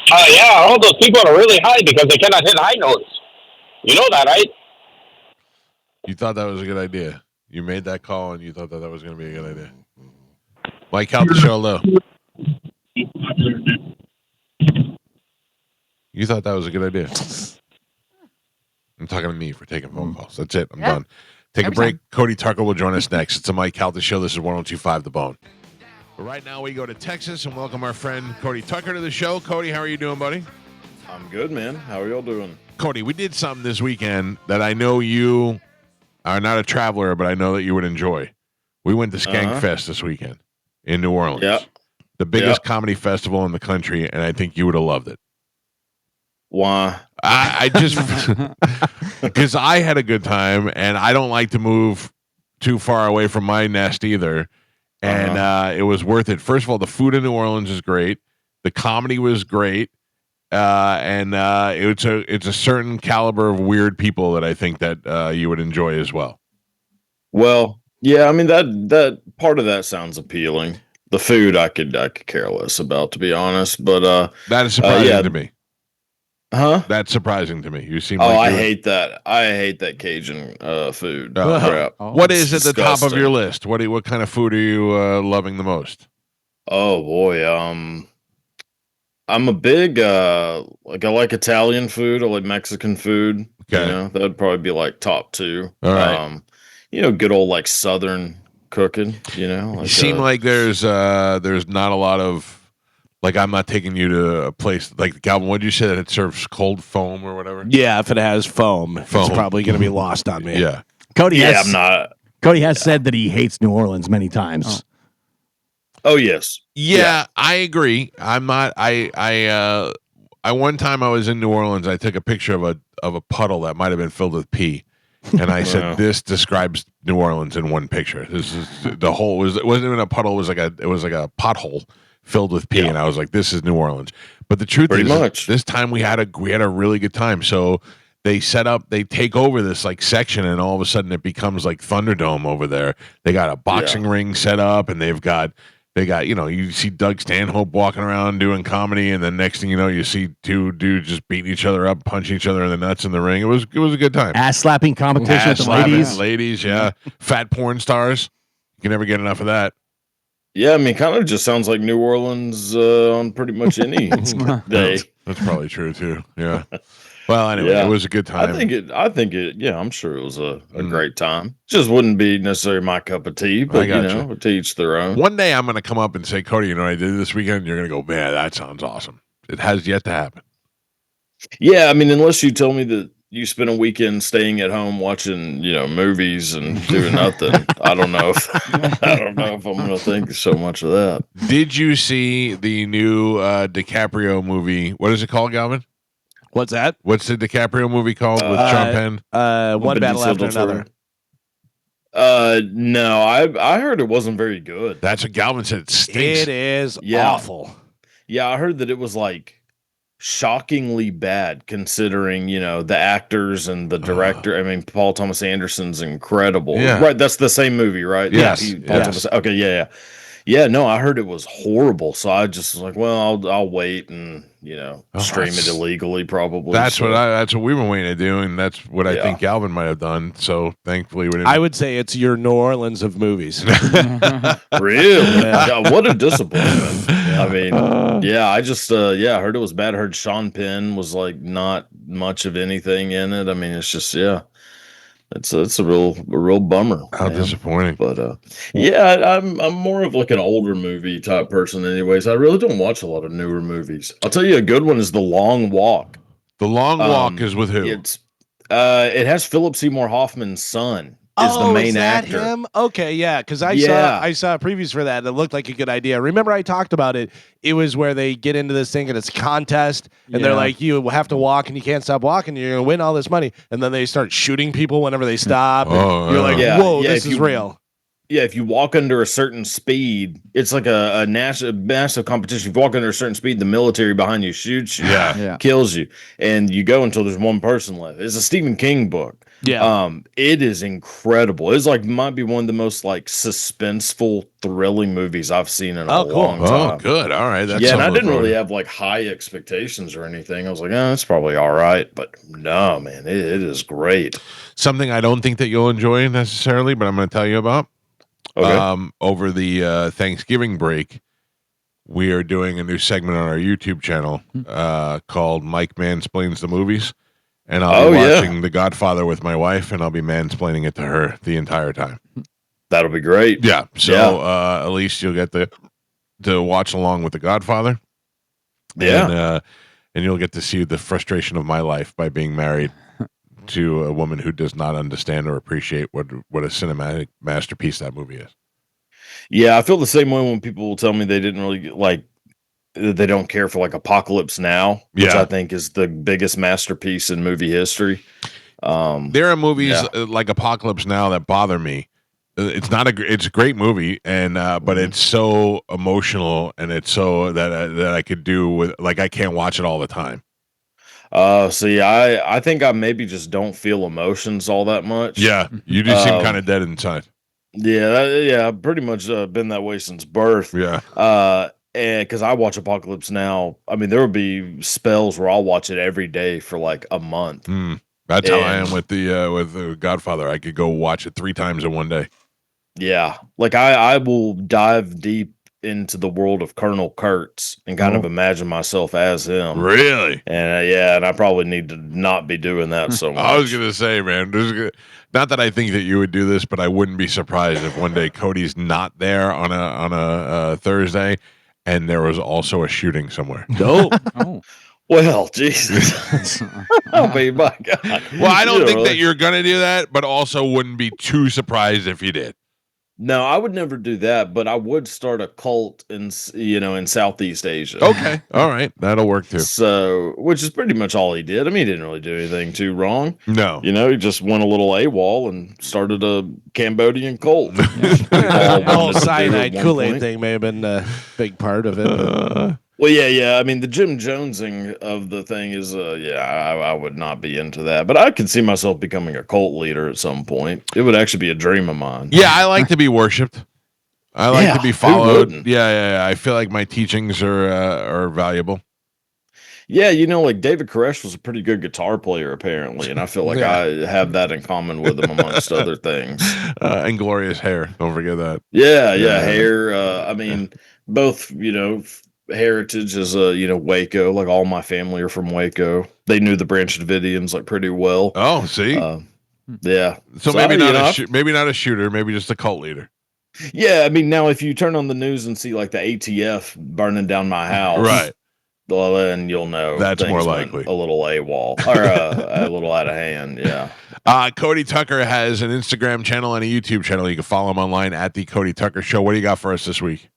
I: Yeah, all those people are really high because they cannot hit high notes. You know that, right?
B: You thought that was a good idea. You made that call and you thought that was going to be a good idea. Mike Calta Show, hello. You thought that was a good idea. I'm talking to me for taking phone calls. That's it. I'm done. Take a break. Cody Tucker will join us next. It's the Mike Calta Show. This is 102.5 The Bone. But right now we go to Texas and welcome our friend Cody Tucker to the show. Cody, how are you doing, buddy?
J: I'm good, man. How are y'all doing?
B: Cody, we did something this weekend that I know you are not a traveler, but I know that you would enjoy. We went to Skank Fest this weekend in New Orleans.
J: Yep.
B: The biggest comedy festival in the country, and I think you would have loved it.
J: Why?
B: I just because I had a good time, and I don't like to move too far away from my nest either. And it was worth it. First of all, the food in New Orleans is great. The comedy was great. And it's a certain caliber of weird people that I think that you would enjoy as well.
J: Well, yeah, I mean that part of that sounds appealing. The food I could care less about, to be honest. But
B: that is surprising to me.
J: Huh?
B: That's surprising to me. You seem
J: I
B: like
J: hate that. I hate that Cajun food.
B: Oh.
J: Crap.
B: What is at the top of
J: disgusting.
B: your list? What kind of food are you loving the most?
J: Oh boy, I'm a big like I like Italian food. I like Mexican food.
B: Okay.
J: You know, that would probably be like top 2.
B: All right.
J: You know, good old like Southern cooking. You know, like,
B: You seem like there's not a lot of like I'm not taking you to a place like Calvin. What did you say that it serves cold foam or whatever?
D: Yeah, if it has foam. It's probably going to be lost on me.
B: Yeah.
C: Cody
J: I'm
C: has said that he hates New Orleans many times.
J: Oh yes.
B: Yeah, I agree. I'm not. I one time I was in New Orleans. I took a picture of a puddle that might have been filled with pee, and I said, "This describes New Orleans in one picture." This is the whole. It wasn't even a puddle. It was like a pothole filled with pee, and I was like, "This is New Orleans." But the truth is, this time we had a really good time. So they take over this like section, and all of a sudden it becomes like Thunderdome over there. They got a boxing ring set up, and they got, you see Doug Stanhope walking around doing comedy, and then next thing you know, you see two dudes just beating each other up, punching each other in the nuts in the ring. It was a good time.
C: Ass slapping competition with the
B: ladies, yeah. Fat porn stars. You can never get enough of that.
J: Yeah, I mean, kind of just sounds like New Orleans on pretty much any day.
B: That's probably true too. Yeah. Well, anyway, it was a good time.
J: I think it. Yeah, I'm sure it was a great time. Just wouldn't be necessarily my cup of tea, but to each their own.
B: One day I'm going to come up and say, Cody, you know what I did this weekend? And you're going to go, man, that sounds awesome. It has yet to happen.
J: Yeah, I mean, unless you tell me that you spent a weekend staying at home watching, movies and doing nothing, I don't know if I'm going to think so much of that.
B: Did you see the new DiCaprio movie? What is it called, Galvin?
D: What's that?
B: What's the DiCaprio movie called with Sean Penn?
D: One Battle After Another.
J: No, I heard it wasn't very good.
B: That's what Galvin said. It stinks.
D: It is awful.
J: Yeah, I heard that it was like shockingly bad considering, the actors and the director. I mean, Paul Thomas Anderson's incredible.
B: Yeah.
J: Right, that's the same movie, right?
B: Yes.
J: Thomas, okay, yeah. Yeah, no, I heard it was horrible. So I just was like, well, I'll wait and, stream it illegally probably.
B: That's what we've been waiting to do, and that's what I think Galvin might have done. So thankfully we didn't.
D: I would say it's your New Orleans of movies.
J: Really? God, what a disappointment. I mean, I just I heard it was bad. I heard Sean Penn was like not much of anything in it. I mean, it's just it's a real bummer.
B: How disappointing.
J: But I'm more of like an older movie type person anyways. I really don't watch a lot of newer movies. I'll tell you a good one is The Long Walk.
B: The Long Walk is with who?
J: It has Philip Seymour Hoffman's son is the main actor.
D: Him? Okay, yeah, because I saw previews for that. It looked like a good idea. Remember I talked about it. It was where they get into this thing and it's a contest, and they're like, you have to walk and you can't stop walking. You're gonna win all this money, and then they start shooting people whenever they stop. You're like, whoa, this is real.
J: Yeah, if you walk under a certain speed, it's like a massive competition. If you walk under a certain speed, the military behind you shoots you, kills you, and you go until there's one person left. It's a Stephen King book.
D: Yeah.
J: It is incredible. It's like might be one of the most like suspenseful, thrilling movies I've seen in a long time.
B: Oh, good. All right. That's
J: and I didn't really have like high expectations or anything. I was like, it's probably all right. But no, man, it is great.
B: Something I don't think that you'll enjoy necessarily, but I'm going to tell you about.
J: Okay.
B: Over the Thanksgiving break, we are doing a new segment on our YouTube channel called Mike Mansplains the Movies. And I'll be watching The Godfather with my wife, and I'll be mansplaining it to her the entire time.
J: That'll be great.
B: Yeah. So at least you'll get to watch along with The Godfather.
J: Yeah.
B: And and you'll get to see the frustration of my life by being married to a woman who does not understand or appreciate what a cinematic masterpiece that movie is.
J: Yeah, I feel the same way when people will tell me they didn't really like they don't care for like Apocalypse Now, which
B: Yeah.
J: I think is the biggest masterpiece in movie history.
B: There are movies
J: yeah.
B: like Apocalypse Now that bother me. It's not it's a great movie, and but it's so emotional, and it's so that I could do with like I can't watch it all the time.
J: See, I think I maybe just don't feel emotions all that much.
B: Yeah, you do seem kind of dead inside.
J: Yeah, I've pretty much been that way since birth.
B: Yeah.
J: And because I watch Apocalypse Now, I mean, there will be spells where I'll watch it every day for like a month.
B: That's how I am with the Godfather. I could go watch it 3 times in one day.
J: Yeah, like I will dive deep into the world of Colonel Kurtz and kind of imagine myself as him.
B: Really?
J: And and I probably need to not be doing that so much.
B: I was gonna say, man, not that I think that you would do this, but I wouldn't be surprised if one day Cody's not there on a Thursday, and there was also a shooting somewhere.
C: Nope.
E: Oh.
J: Well, Jesus. I mean, my God.
B: Well, I don't think
J: really.
B: that you're gonna do that, but also wouldn't be too surprised if you did.
J: No, I would never do that, but I would start a cult in Southeast Asia.
B: Okay, all right, that'll work too.
J: So, which is pretty much all he did. I mean, he didn't really do anything too wrong.
B: No,
J: He just went a little AWOL and started a Cambodian cult.
D: The whole
J: wanted to do
D: cyanide
J: at one
D: Kool-Aid
J: point.
D: thing may have been a big part of it.
J: Well, yeah. I mean, the Jim Jonesing of the thing is, I would not be into that, but I could see myself becoming a cult leader at some point. It would actually be a dream of mine.
B: yeah, I like to be worshipped. I like
J: Yeah,
B: to be
J: who
B: followed.
J: wouldn't?
B: Yeah. I feel like my teachings are valuable.
J: Yeah, like David Koresh was a pretty good guitar player, apparently, and I feel like
B: Yeah.
J: I have that in common with him, amongst other things.
B: And glorious hair. Don't forget that.
J: Yeah,
B: Yeah.
J: hair. I mean, both, heritage is Waco. Like all my family are from Waco. They knew the Branch Davidians like pretty well.
B: Oh, see.
J: Yeah.
B: So maybe maybe not a shooter, maybe just a cult leader.
J: Yeah, I mean, now if you turn on the news and see like the ATF burning down my house,
B: Right.
J: well, then you'll know
B: That's more
J: things went
B: likely.
J: a little AWOL or a little out of hand. Yeah.
B: Cody Tucker has an Instagram channel and a YouTube channel. You can follow him online at the Cody Tucker Show. What do you got for us this week?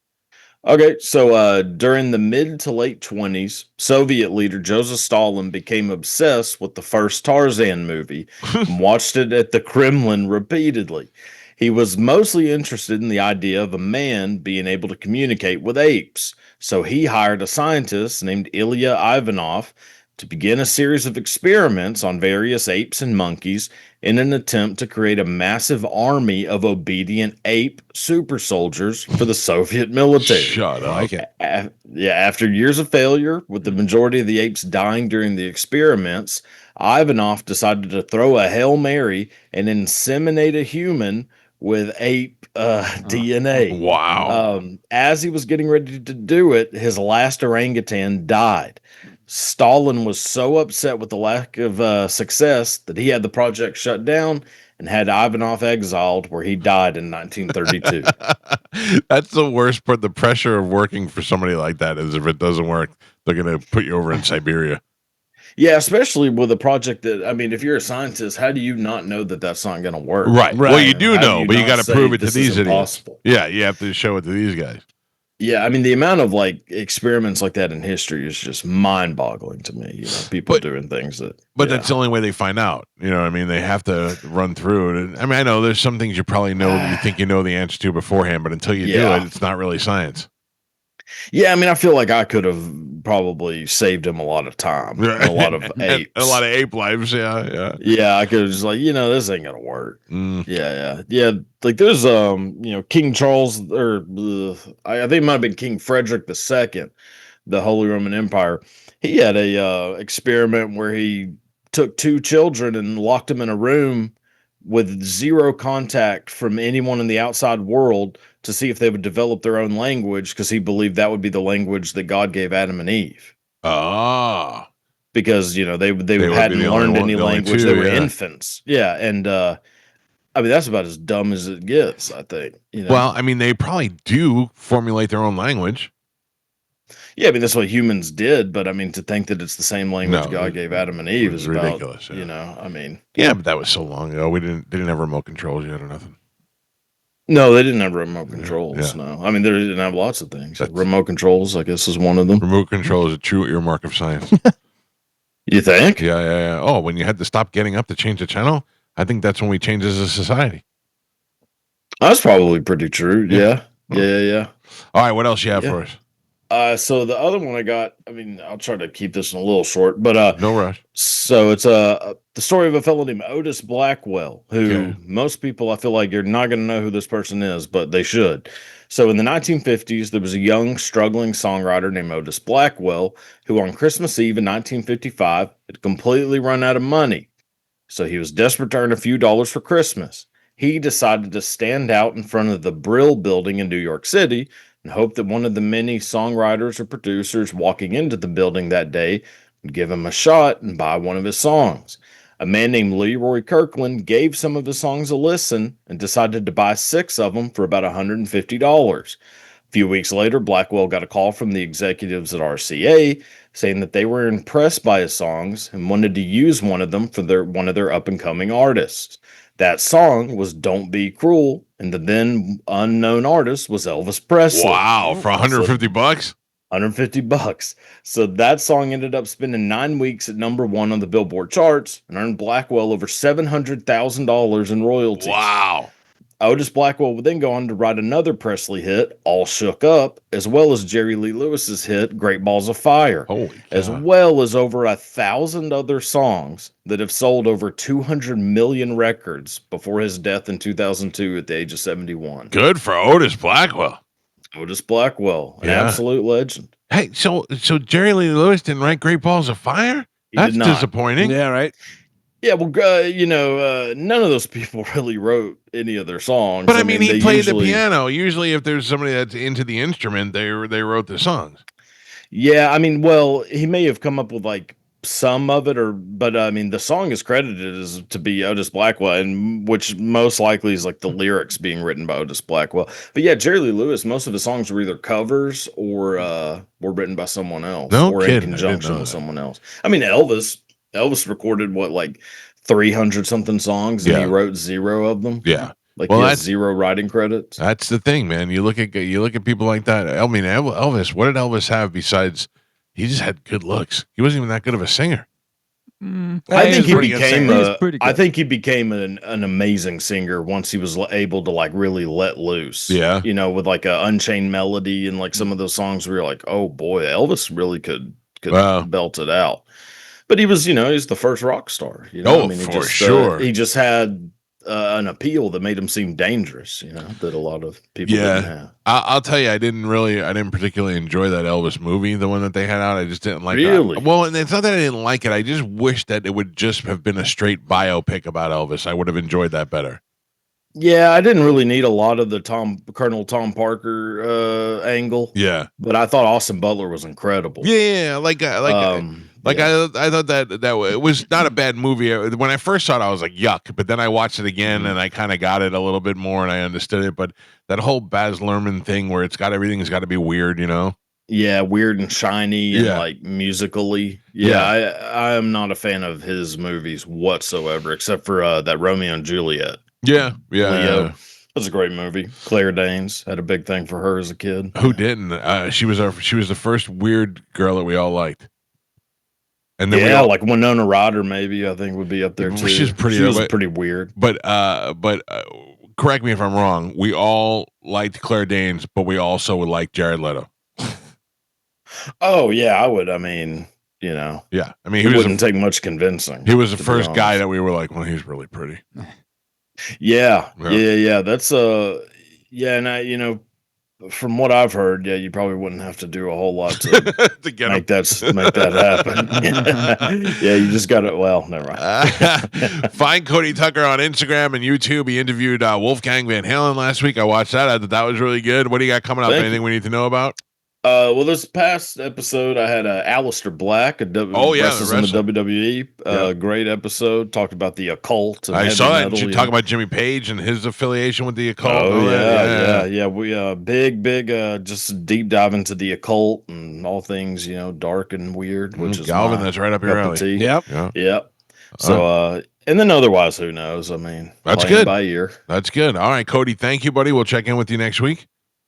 J: Okay, so during the mid to late 20s, Soviet leader Joseph Stalin became obsessed with the first Tarzan movie and watched it at the Kremlin repeatedly. He was mostly interested in the idea of a man being able to communicate with apes, so he hired a scientist named Ilya Ivanov to begin a series of experiments on various apes and monkeys in an attempt to create a massive army of obedient ape super soldiers for the Soviet military.
B: Shut up.
D: I like it.
J: After years of failure, with the majority of the apes dying during the experiments, Ivanov decided to throw a Hail Mary and inseminate a human with ape DNA.
B: Wow.
J: As he was getting ready to do it, his last orangutan died. Stalin was so upset with the lack of success that he had the project shut down and had Ivanov exiled, where he died in 1932.
B: That's the worst part. The pressure of working for somebody like that is if it doesn't work, they're going to put you over in Siberia.
J: Yeah, especially with a project that, I mean, if you're a scientist, how do you not know that that's not going to work?
B: Right. Well, you do
J: How do
B: know,
J: you
B: but you
J: not
B: got to
J: say
B: prove it to
J: this
B: these
J: is
B: idiots.
J: impossible?
B: Yeah, you have to show it to these guys.
J: Yeah, I mean, the amount of like experiments like that in history is just mind-boggling to me. People doing things that.
B: But that's the only way they find out. You know what I mean? They have to run through it. I mean, I know there's some things you probably know that you think you know the answer to beforehand, but until you do it, it's not really science.
J: Yeah, I mean, I feel like I could have probably saved him a lot of time, and a lot of apes,
B: a lot of ape lives. Yeah.
J: Yeah, I could have just like, this ain't gonna work. Yeah. Like there's King Charles, or I think it might have been King Frederick II, the Holy Roman Empire. He had a experiment where he took 2 children and locked them in a room with zero contact from anyone in the outside world to see if they would develop their own language, because he believed that would be the language that God gave Adam and Eve.
B: Ah.
J: Because, they hadn't learned any language. They were infants. Yeah. And, I mean, that's about as dumb as it gets, I think.
B: Well, I mean, they probably do formulate their own language.
J: Yeah, I mean that's what humans did, but I mean to think that it's the same language
B: No,
J: God gave Adam and Eve
B: was
J: is about
B: ridiculous, yeah.
J: I mean,
B: Yeah, but that was so long ago. They didn't have remote controls yet or nothing.
J: no, they didn't have remote controls.
B: Yeah.
J: No, I mean they didn't have lots of things.
B: That's-
J: Remote controls, I guess, is one of them.
B: Remote control is a true earmark of science.
J: You think?
B: Yeah. Oh, when you had to stop getting up to change the channel, I think that's when we changed as a society.
J: That's probably pretty true.
B: Yeah.
J: Yeah.
B: All right, what else you have
J: Yeah.
B: for us?
J: So the other one I got, I mean, I'll try to keep this in a little short, but
B: No rush.
J: so it's the story of a fellow named Otis Blackwell, who
B: Okay.
J: most people I feel like you're not going to know who this person is, but they should. So in the 1950s, there was a young, struggling songwriter named Otis Blackwell who, on Christmas Eve in 1955, had completely run out of money. So he was desperate to earn a few dollars for Christmas. He decided to stand out in front of the Brill Building in New York City and hoped that one of the many songwriters or producers walking into the building that day would give him a shot and buy one of his songs. A man named Leroy Kirkland gave some of his songs a listen and decided to buy 6 of them for about $150. A few weeks later, Blackwell got a call from the executives at RCA saying that they were impressed by his songs and wanted to use one of them for one of their up-and-coming artists. That song was Don't Be Cruel, and the then unknown artist was Elvis Presley.
B: Wow, for $150?
J: $150. So that song ended up spending 9 weeks at #1 on the Billboard charts and earned Blackwell over $700,000 in royalties.
B: Wow.
J: Otis Blackwell would then go on to write another Presley hit, All Shook Up, as well as Jerry Lee Lewis's hit, Great Balls of Fire, as well as over 1,000 other songs that have sold over 200 million records before his death in 2002 at the age of 71.
B: Good for Otis Blackwell.
J: Otis Blackwell, an absolute legend.
B: Hey, so Jerry Lee Lewis didn't write Great Balls of Fire? That's disappointing.
D: Yeah, right.
J: Yeah, well, none of those people really wrote any of their songs.
B: But I mean, he played the piano. Usually, if there's somebody that's into the instrument, they wrote the songs.
J: Yeah, I mean, well, he may have come up with like some of it, but I mean, the song is credited as to be Otis Blackwell, and which most likely is like the lyrics being written by Otis Blackwell. But yeah, Jerry Lee Lewis, most of his songs were either covers or were written by someone else, in conjunction with someone else. I mean, Elvis recorded like 300 something songs, and he wrote 0 of them.
B: Yeah.
J: Like he has 0 writing credits.
B: That's the thing, man. You look at people like that. I mean, Elvis. What did Elvis have besides? He just had good looks. He wasn't even that good of a singer.
J: I think he became. I think he became an amazing singer once he was able to like really let loose.
B: Yeah,
J: with like a Unchained Melody and like some of those songs where you're like, oh boy, Elvis really could belt it out. But he was, he's the first rock star.
B: Sure.
J: He just had an appeal that made him seem dangerous. That a lot of people didn't have.
B: I'll tell you, I didn't particularly enjoy that Elvis movie, the one that they had out. I just didn't like it.
J: Really?
B: Well, and it's not that I didn't like it. I just wish that it would just have been a straight biopic about Elvis. I would have enjoyed that better.
J: Yeah, I didn't really need a lot of the Colonel Tom Parker angle.
B: Yeah,
J: but I thought Austin Butler was incredible.
B: Yeah, I thought that it was not a bad movie. When I first saw it, I was like, yuck. But then I watched it again, and I kind of got it a little bit more, and I understood it. But that whole Baz Luhrmann thing, where everything's got to be weird,
J: Yeah, weird and shiny and like musically. Yeah, I am not a fan of his movies whatsoever, except for that Romeo and Juliet.
B: Yeah.
J: Leo. It was a great movie. Claire Danes had a big thing for her as a kid.
B: Who didn't? She was the first weird girl that we all liked. And then
J: like Winona Ryder, maybe I think would be up there too.
B: She was
J: pretty weird.
B: But correct me if I'm wrong. We all liked Claire Danes, but we also would like Jared Leto.
J: Oh yeah, I would. I mean,
B: Yeah, I mean,
J: he wouldn't take much convincing.
B: He was the first guy that we were like, well, he's really pretty.
J: Yeah. That's and from what I've heard, you probably wouldn't have to do a whole lot to make that happen. You just got to. Well, never mind.
B: Find Cody Tucker on Instagram and YouTube. He interviewed Wolfgang Van Halen last week. I watched that. I thought that was really good. What do you got coming up? Anything we need to know about?
J: Well, this past episode, I had Alistair Black, wrestles in the WWE. Great episode. Talked about the occult. And
B: I
J: heavy
B: saw that.
J: metal,
B: Did you talk about Jimmy Page and his affiliation with the occult?
J: Oh yeah. We big, just deep dive into the occult and all things dark and weird. Which is
B: Galvin. That's right up your alley.
J: Yep. So, and then otherwise, who knows? I mean,
B: that's good.
J: By ear.
B: That's good. All right, Cody. Thank you, buddy. We'll check in with you next week.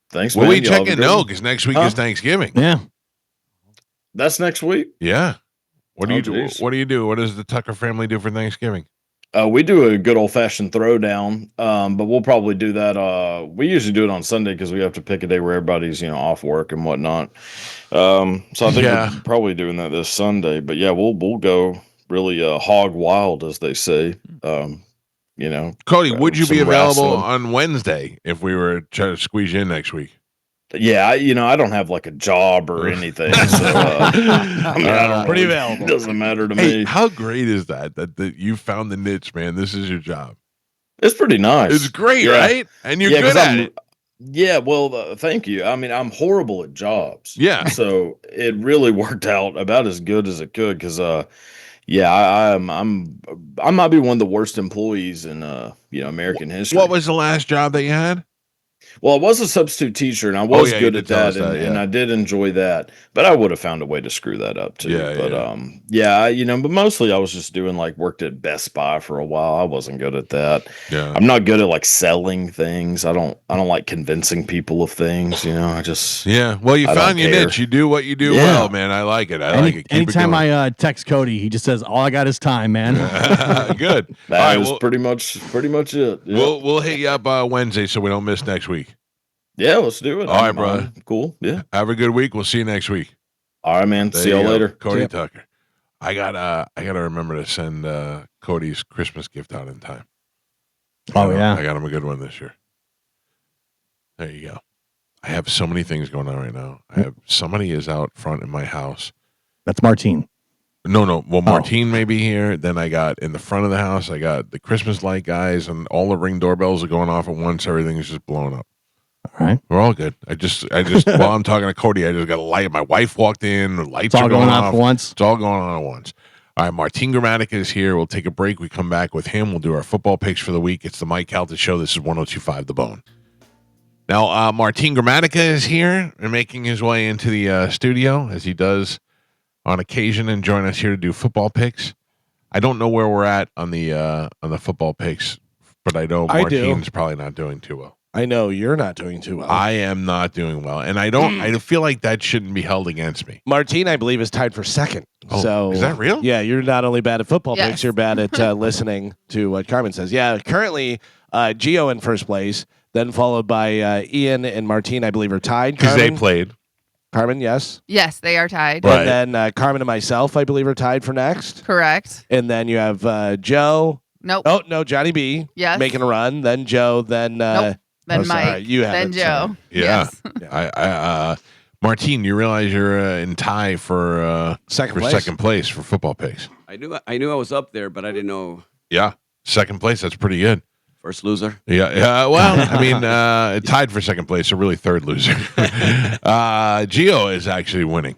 J: Thanks,
B: Will
J: man.
B: we check in? No, because next week is Thanksgiving.
C: Yeah.
J: That's next week?
B: Yeah. What do you
J: do?
B: What do you do? What does the Tucker family do for Thanksgiving?
J: We do a good old-fashioned throwdown, but we'll probably do that. We usually do it on Sunday because we have to pick a day where everybody's off work and whatnot. So I think we're probably doing that this Sunday. But yeah, we'll go really hog wild, as they say.
B: Cody, would you be available
J: wrestling
B: on Wednesday if we were trying to squeeze you in next week?
J: Yeah, I don't have like a job or anything, so I don't
D: pretty
J: really,
D: available.
J: It doesn't matter to
B: Hey,
J: me.
B: how great is that you found the niche, man? This is your job.
J: It's pretty nice.
B: It's great, right? And you're good at it.
J: Yeah, well, thank you. I mean, I'm horrible at jobs.
B: Yeah.
J: So it really worked out about as good as it could because, I might be one of the worst employees in American history.
B: What was the last job that you had?
J: Well, I was a substitute teacher, and I was good at that, and I did enjoy that. But I would have found a way to screw that up too. But mostly I was just doing worked at Best Buy for a while. I wasn't good at that.
B: Yeah,
J: I'm not good at selling things. I don't like convincing people of things. I just
B: Well, you found your niche. You do what you do well, man. I like it. I like it. Keep
C: anytime
B: it going.
C: I text Cody, he just says, "All I got is time, man."
B: Good.
J: That was pretty much it. Yeah.
B: We'll hit you up Wednesday so we don't miss next week.
J: Yeah, let's do it.
B: All right, bro.
J: Cool. Yeah.
B: Have a good week. We'll see you next week.
J: All right, man. See y'all later.
B: Cody Tucker. I gotta remember to send Cody's Christmas gift out in time.
C: I
B: got him a good one this year. There you go. I have so many things going on right now. Somebody is out front in my house.
C: That's Martine.
B: No. Well, Martine may be here. Then I got in the front of the house. I got the Christmas light guys, and all the Ring doorbells are going off at once. Everything's just blowing up.
C: All right.
B: We're all good. I just while I'm talking to Cody, I just got a light. My wife walked in. The lights are going off
C: at once.
B: It's all going on at once. All right, Martin Gramatica is here. We'll take a break. We come back with him. We'll do our football picks for the week. It's the Mike Calta Show. This is 102.5 The Bone. Now, Martin Gramatica is here and making his way into the studio, as he does on occasion, and join us here to do football picks. I don't know where we're at on the football picks, but I know Martin's probably not doing too well.
D: I know you're not doing too well.
B: I am not doing well, and I feel like that shouldn't be held against me.
D: Martine, I believe, is tied for second.
B: Oh,
D: so
B: is that real?
D: Yeah, you're not only bad at football picks, you're bad at listening to what Carmen says. Yeah, currently Gio in first place, then followed by Ian and Martine, I believe, are tied.
B: Because they played.
D: Carmen, yes.
A: Yes, they are tied.
B: Right.
D: And then Carmen and myself, I believe, are tied for next.
A: Correct.
D: And then you have Joe.
A: Nope.
D: Oh, no, Johnny B.
A: Yes.
D: Making a run. Then Joe. Then
A: nope. Then Mike.
D: Sorry, you have
A: then
D: it,
A: Joe.
B: Yeah.
A: Yes.
B: Martine, you realize you're in tie for second place for football picks.
K: I knew I was up there, but I didn't know.
B: Yeah, second place. That's pretty good.
K: First loser.
B: Yeah. Well, I mean, tied for second place, so really third loser. Gio is actually winning.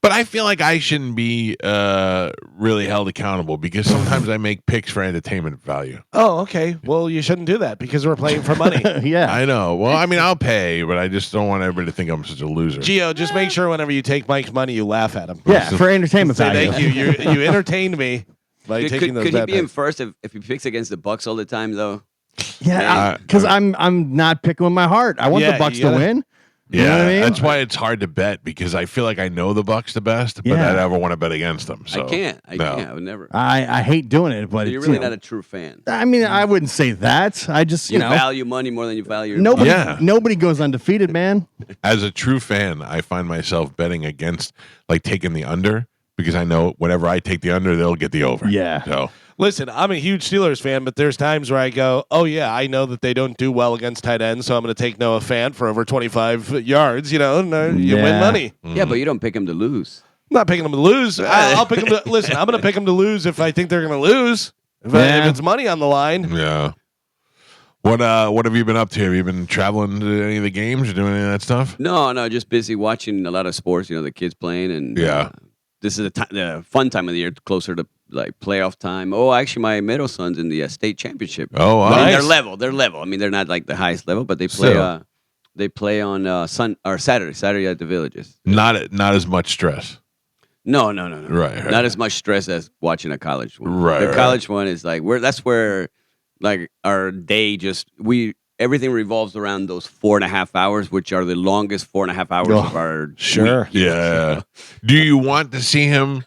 B: But I feel like I shouldn't be really held accountable because sometimes I make picks for entertainment value.
D: Oh, okay. Well, you shouldn't do that because we're playing for money.
C: Yeah.
B: I know. Well, I mean, I'll pay, but I just don't want everybody to think I'm such a loser.
D: Gio, just make sure whenever you take Mike's money, you laugh at him.
C: Yeah, for entertainment
D: Say
C: value.
D: thank you. You entertained me by taking those
K: Could he
D: bad
K: be in
D: picks.
K: first if he picks against the Bucks all the time, though?
C: Yeah, because I'm not picking with my heart. I want the Bucks to win. You know what I mean?
B: That's why it's hard to bet because I feel like I know the Bucks the best, but I never want to bet against them. So
K: I can't. I would never.
C: I hate doing it, but
K: You're really not a true fan.
C: I mean, I wouldn't say that. I just
K: You value money more than you value.
C: Nobody goes undefeated, man.
B: As a true fan, I find myself betting against, taking the under because I know whenever I take the under, they'll get the over.
C: Yeah.
B: So
D: Listen, I'm a huge Steelers fan, but there's times where I go, oh, yeah, I know that they don't do well against tight ends, so I'm going to take Noah Fant for over 25 yards, and you win money.
K: Yeah, but you don't pick him to lose.
D: I'm not picking them to lose. I'll pick them to listen. I'm going to pick them to lose if I think they're going to lose. If it's money on the line.
B: yeah. What have you been up to? Have you been traveling to any of the games or doing any of that stuff?
K: No, just busy watching a lot of sports. The kids playing, and this is the fun time of the year, closer to like playoff time. Oh, actually, my middle son's in the state championship.
B: Oh, wow.
K: I mean,
D: Nice.
K: they're level. I mean, they're not like the highest level, but they play.
B: Still.
K: They play on Saturday at the Villages.
B: Not as much stress.
K: No.
B: Right.
K: Not as much stress as watching a college one.
B: Right,
K: The
B: right.
K: college one is like that's where like our day everything revolves around those 4.5 hours, which are the longest 4.5 hours of our
D: Sure.
K: week.
B: Yeah. Do you want to see him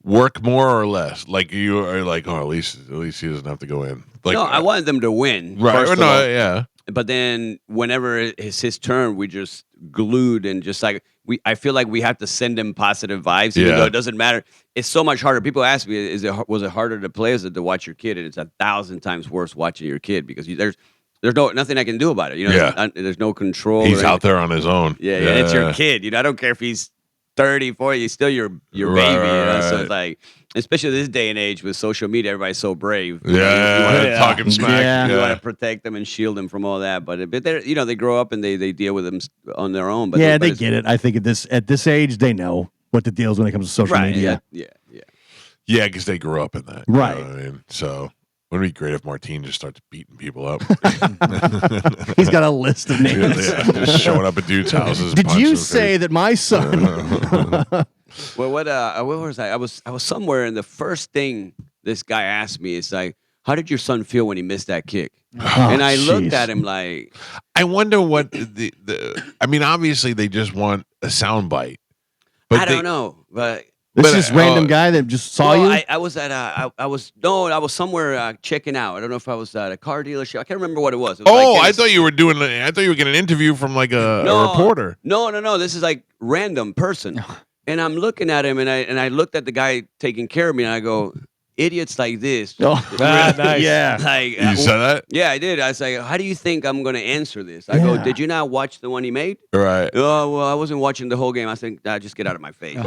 B: work more or less? Like you are like, oh, at least he doesn't have to go in. Like,
K: No, I wanted them to win.
B: right.
K: first of
B: No,
K: all.
B: yeah.
K: But then whenever it's his turn, we just glued and just like I feel like we have to send him positive vibes, even though it doesn't matter. It's so much harder. People ask me, was it harder to play, or is it to watch your kid? And it's 1,000 times worse watching your kid because there's nothing I can do about it. There's no control.
B: He's out there on his own.
K: Yeah, it's your kid. I don't care if he's 30, 40, he's still your baby.
B: Right.
K: So it's like, especially this day and age with social media, everybody's so brave.
B: Yeah, talking smack.
K: You want to protect them and shield them from all that, but they grow up and they deal with them on their own. But
C: they
K: it's-
C: get it. I think at this age, they know what the deal is when it comes to social media.
B: Yeah, because they grew up in that.
C: Right.
B: You know what I mean? So wouldn't it be great if Martine just starts beating people up?
C: He's got a list of names.
B: Just showing up at dudes' houses.
C: Did
B: punching
C: you
B: them.
C: say that my son?
K: Well, where was I? I was somewhere, and the first thing this guy asked me is like, "How did your son feel when he missed that kick?" And I looked at him like,
B: I wonder what the. I mean, obviously they just want a soundbite. But
K: I don't know, but.
C: This is random guy that just saw you.
K: I was at I was somewhere checking out. I don't know if I was at a car dealership. I can't remember what it was. It was
B: I thought you were doing. I thought you were getting an interview from like a reporter.
K: No. This is like random person, and I'm looking at him, and I looked at the guy taking care of me, and I go, idiots like this.
D: Nice.
C: Yeah.
K: Like,
B: You said that?
K: Yeah, I did. I was like, how do you think I'm going to answer this? I go, did you not watch the one he made?
B: Right.
K: Oh, well, I wasn't watching the whole game. I think, just get out of my face.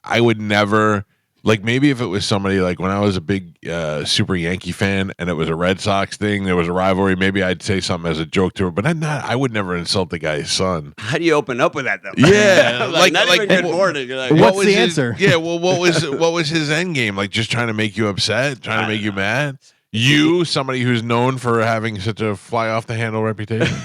B: I would never. Like maybe if it was somebody like when I was a big super Yankee fan and it was a Red Sox thing, there was a rivalry. Maybe I'd say something as a joke to her, but I would never insult the guy's son.
K: How do you open up with that though?
B: Yeah,
K: not even good morning. You're like,
C: What's
B: was
C: the
B: his-
C: answer?
B: Yeah, well, what was his end game? Like just trying to make you upset, trying to make you mad. You, somebody who's known for having such a fly off the handle reputation.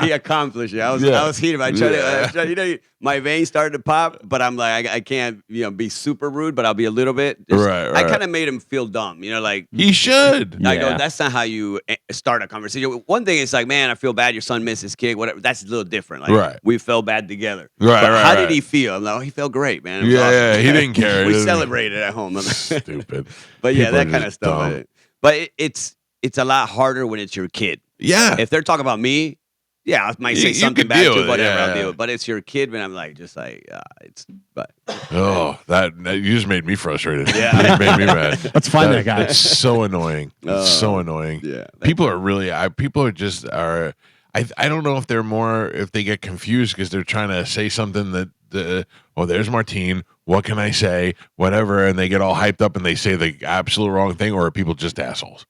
K: He accomplished it. I was heated. I tried my veins started to pop, but I'm like, I can't, be super rude, but I'll be a little bit.
B: Right.
K: I kind of made him feel dumb, like
B: He should.
K: I go, that's not how you start a conversation. One thing is like, man, I feel bad your son missed his kick. Whatever. That's a little different. Like,
B: Right.
K: we felt bad together.
B: Right,
K: But
B: right,
K: how
B: right.
K: did he feel? I'm like, he felt great, man. It was
B: Yeah,
K: awesome.
B: yeah, he didn't care.
K: We
B: He didn't-
K: celebrated at home.
B: Stupid.
K: But yeah,
B: People are
K: that kind of
B: just
K: stuff.
B: dumb.
K: But it's a lot harder when it's your kid.
B: Yeah.
K: If they're talking about me, yeah, I might say
B: You
K: something
B: could
K: bad
B: deal
K: too,
B: with it,
K: whatever,
B: yeah,
K: I'll deal
B: yeah.
K: with. But it's your kid, when I'm like, but
B: Oh, that you just made me frustrated.
K: Yeah.
B: You made me mad.
C: Let's find that guy.
B: It's so annoying. It's so annoying.
K: yeah.
B: People are really. People are just are. I don't know if they're more if they get confused because they're trying to say something that there's Martine. What can I say? Whatever, and they get all hyped up and they say the absolute wrong thing, or are people just assholes?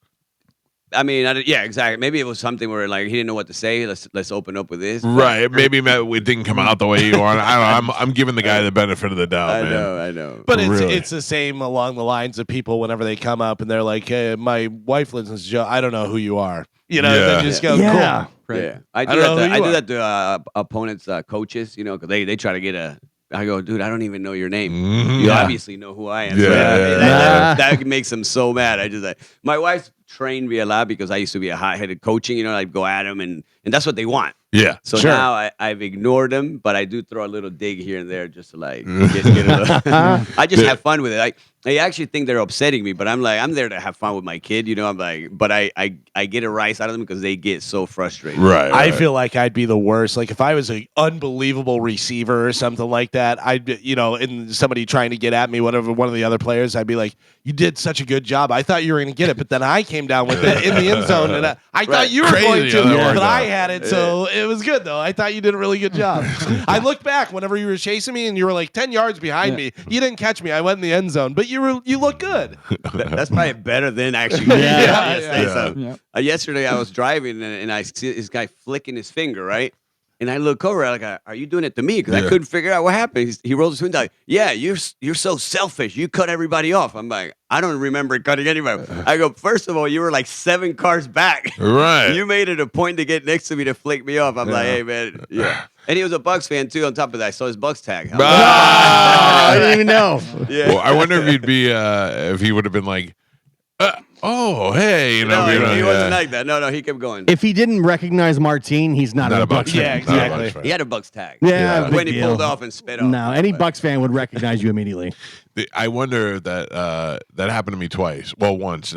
K: I mean, yeah, exactly. Maybe it was something where like he didn't know what to say. Let's open up with this.
B: Right. Maybe it didn't come out the way you want. I don't know. I'm giving the guy the benefit of the doubt,
K: I
B: man.
K: know.
D: But
B: Really.
D: it's the same along the lines of people whenever they come up and they're like, hey, my wife listens to Joe. I don't know who you are.
B: Yeah.
D: They just go,
C: Yeah.
D: cool.
K: Yeah, I
D: don't know who you
K: I do
D: are.
K: that to opponents' coaches. Because they try to get a. I go, dude, I don't even know your name.
B: Mhm.
K: You
B: Yeah.
K: obviously know who I am.
B: Yeah,
K: So
B: yeah,
K: that makes them so mad. I just like my wife trained me a lot because I used to be a hot-headed coaching. I'd go at them, and that's what they want.
B: Yeah.
K: So
C: Sure.
K: now I've ignored them, but I do throw a little dig here and there just to like get a little. I just have fun with it. I actually think they're upsetting me, but I'm like, I'm there to have fun with my kid. I'm like, but I get a rise out of them because they get so frustrated.
B: Right.
D: I feel like I'd be the worst. Like if I was an unbelievable receiver or something like that, and somebody trying to get at me, whatever, one of the other players, I'd be like, you did such a good job. I thought you were going to get it, but then I came down with it in the end zone, and I thought you were
B: Crazy
D: going
B: how
D: to,
B: that
D: but
B: worked
D: I
B: out.
D: had it, so it was good though. I thought you did a really good job. I looked back whenever you were chasing me, and you were like 10 yards behind me. You didn't catch me. I went in the end zone, but you look good.
K: That's probably better than actually. Yesterday I was driving and I see this guy flicking his finger, right? And I look over, like, are you doing it to me? Because I couldn't figure out what happened. He rolls his window. Like, yeah, you're so selfish. You cut everybody off. I'm like, I don't remember cutting anybody. I go, first of all, you were like 7 cars back.
B: Right.
K: You made it a point to get next to me to flick me off. I'm like, hey man, And he was a Bucks fan too. On top of that, I saw his Bucks tag.
C: I didn't even know.
K: Yeah.
B: Well, I wonder if he'd be if he would have been like, oh hey,
K: No, he wasn't like that. No, he kept going.
C: If he didn't recognize Martine, he's not a Bucks fan.
D: Yeah, exactly.
K: He had a Bucks tag.
C: Yeah, big
K: when he
C: deal.
K: pulled off and spit off.
C: No, any Bucks fan would recognize you immediately.
B: I wonder that that happened to me twice. Well, once.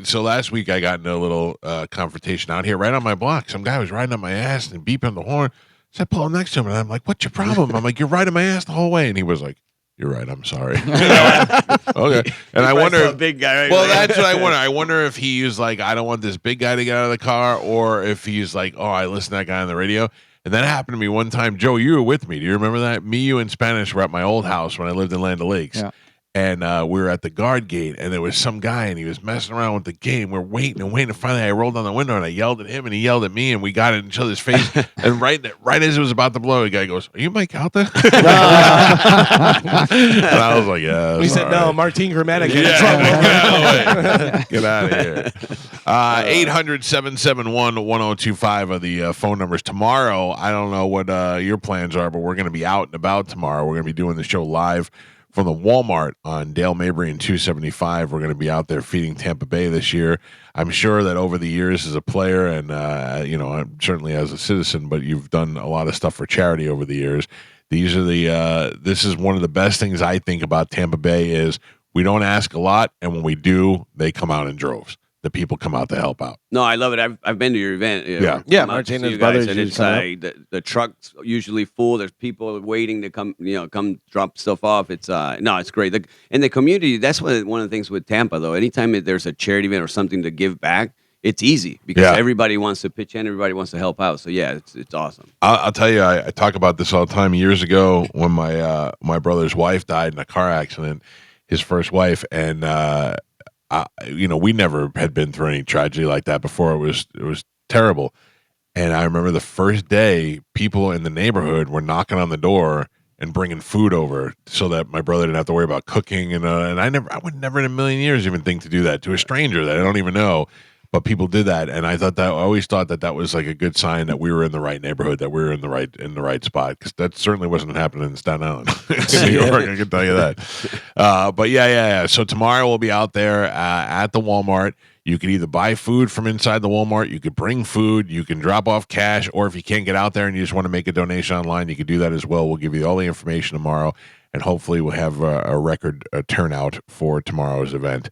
B: So last week I got in a little confrontation out here right on my block. Some guy was riding on my ass and beeping the horn. So I pull up next to him and I'm like, "What's your problem?" I'm like, "You're riding my ass the whole way," and he was like, "You're right. I'm sorry." Okay. And I wonder,
K: a big guy. Right
B: well,
K: there.
B: that's what I wonder. I wonder if he was like, "I don't want this big guy to get out of the car," or if he's like, "Oh, I listened to that guy on the radio." And that happened to me one time. Joe, you were with me. Do you remember that? Me, you, and Spanish were at my old house when I lived in Land O'Lakes.
E: Yeah.
B: And we were at the guard gate, and there was some guy, and he was messing around with the gate. And we're waiting and waiting. And finally, I rolled down the window, and I yelled at him, and he yelled at me, and we got in each other's face. And right as it was about to blow, the guy goes, "Are you Mike Calta?" And I was like, "Yeah."
D: We said, "No, Martine Grammatic."
B: Get out of here. 800-771-1025 are the phone numbers. Tomorrow, I don't know what your plans are, but we're going to be out and about tomorrow. We're going to be doing the show live from the Walmart on Dale Mabry and 275. We're going to be out there feeding Tampa Bay this year. I'm sure that over the years as a player and, certainly as a citizen, but you've done a lot of stuff for charity over the years. These are this is one of the best things I think about Tampa Bay is we don't ask a lot. And when we do, they come out in droves. The people come out to help out.
K: No, I love it. I've been to your event.
B: Yeah.
D: Martine and his
K: brothers.
D: brothers
K: And it's like the truck's usually full. There's people waiting to come drop stuff off. It's it's great. In the community, that's one of the things with Tampa though. Anytime there's a charity event or something to give back, it's easy because everybody wants to pitch in, everybody wants to help out. So yeah, it's awesome.
B: I'll tell you, I talk about this all the time. Years ago, when my brother's wife died in a car accident, his first wife, and we never had been through any tragedy like that before. It was terrible. And I remember the first day, people in the neighborhood were knocking on the door and bringing food over so that my brother didn't have to worry about cooking. And I would never in a million years even think to do that to a stranger that I don't even know. But people did that, and I always thought that was like a good sign that we were in the right neighborhood, that we were in the right spot, because that certainly wasn't happening in Staten Island, in New York. I can tell you that. But yeah. So tomorrow we'll be out there at the Walmart. You can either buy food from inside the Walmart, you could bring food, you can drop off cash, or if you can't get out there and you just want to make a donation online, you can do that as well. We'll give you all the information tomorrow, and hopefully we'll have a record turnout for tomorrow's event.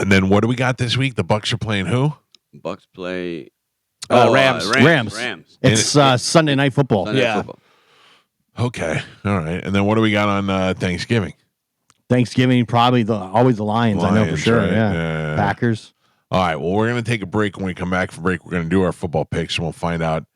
B: And then what do we got this week? The Bucks are playing who?
K: Bucks play
D: Rams.
C: It's Sunday Night Football.
K: Sunday Night Football.
B: Okay. All right. And then what do we got on Thanksgiving?
C: Thanksgiving, probably always the Lions. I know for sure.
B: Right?
C: Yeah. Packers.
B: All right. Well, we're going to take a break. When we come back from break, we're going to do our football picks, and we'll find out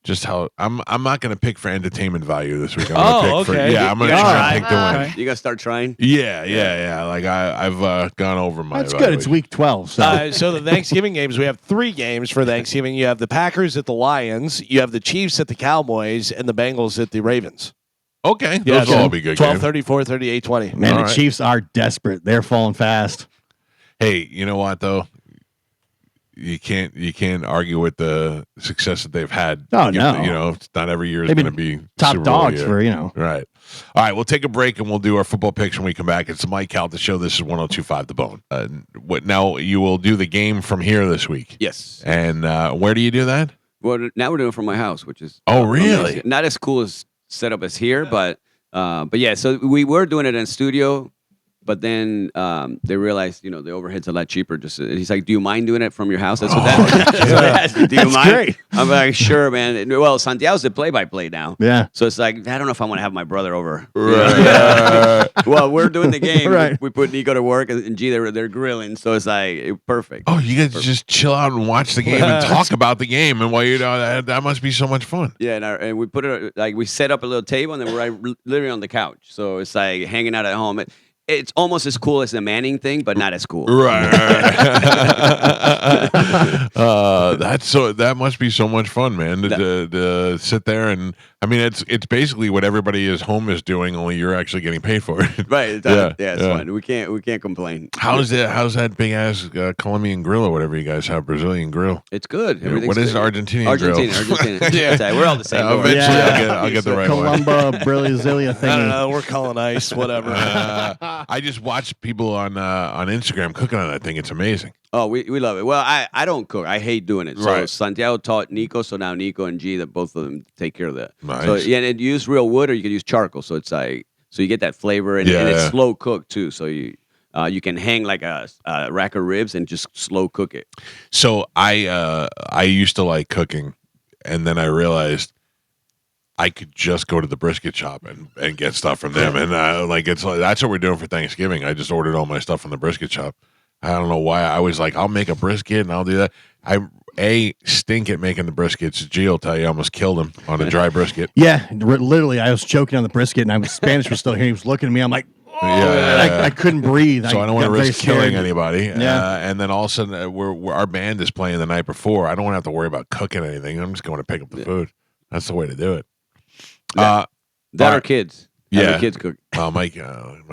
B: just how I'm not going to pick for entertainment value this week. I'm gonna pick
D: okay.
B: I'm going to try and pick the win.
K: You got to start trying?
B: Yeah. Like I've gone over my
C: That's good. It's week 12. So.
D: So the Thanksgiving games, we have 3 games for Thanksgiving. You have the Packers at the Lions, you have the Chiefs at the Cowboys, and the Bengals at the Ravens.
B: Okay. Those will all be good
D: 12-30, 4-30, 8-20.
C: Man,
B: All
C: the Chiefs are desperate. They're falling fast.
B: Hey, you know what though? You can't argue with the success that they've had.
C: Oh, no.
B: It's not every year is
C: They've
B: going to
C: been
B: be
C: top
B: Super Bowl
C: dogs
B: year.
C: for,
B: Right. All right, we'll take a break and we'll do our football picks when we come back. It's the Mike Calta Show. This is 102.5 The Bone. Now you will do the game from here this week.
K: Yes.
B: And where do you do that?
K: Well, now we're doing it from my house, which is
B: really
K: amazing. Not as cool as setup as here, but yeah. So we were doing it in studio, But then they realized, the overhead's a lot cheaper. He's like, "Do you mind doing it from your house?" That's what that. Do you mind?
C: Great.
K: I'm like, "Sure, man." Well, Santiago's the play-by-play now.
C: Yeah.
K: So it's like, I don't know if I want to have my brother over.
B: Right.
K: Well, we're doing the game.
C: Right.
K: We put Nico to work, and G, they're grilling. So it's like perfect.
B: Oh, you guys just chill out and watch the game and talk about the game, and while that must be so much fun.
K: Yeah, and we put it we set up a little table, and then we're literally on the couch. So it's like hanging out at home. It's almost as cool as the Manning thing, but not as cool.
B: Right. That must be so much fun, man. To sit there and it's basically what everybody at home is doing, only you're actually getting paid for it.
K: Right. It's fun. We can't complain.
B: How's that big ass Colombian grill or whatever you guys have, Brazilian grill?
K: It's good.
B: Yeah, what is it, Argentinian grill?
K: Argentina. Yeah, we're all the same.
B: Eventually, I'll get the right one.
C: Columba Brasilia thing.
D: I don't know. We're calling ice, whatever.
B: I just watch people on Instagram cooking on that thing. It's amazing.
K: Oh, we love it. Well, I don't cook. I hate doing it. So
B: Right.
K: Santiago taught Nico, so now Nico and G, that both of them take care of that.
B: Nice.
K: So yeah, and you use real wood or you can use charcoal. So it's like you get that flavor and it's slow cooked too. So you can hang like a rack of ribs and just slow cook it.
B: So I used to like cooking, and then I realized I could just go to the brisket shop and get stuff from them, and that's what we're doing for Thanksgiving. I just ordered all my stuff from the brisket shop. I don't know why. I was like, I'll make a brisket and I'll do that. I stink at making the briskets. G will tell you, I almost killed him on a dry brisket.
C: Yeah, literally, I was choking on the brisket, and Spanish was still here. He was looking at me. I'm like, I couldn't breathe.
B: So I don't want to risk killing anybody.
C: Yeah.
B: And then all of a sudden, our band is playing the night before. I don't want to have to worry about cooking anything. I'm just going to pick up the food. That's the way to do it.
K: That are kids.
B: Yeah,
K: kids cook.
B: My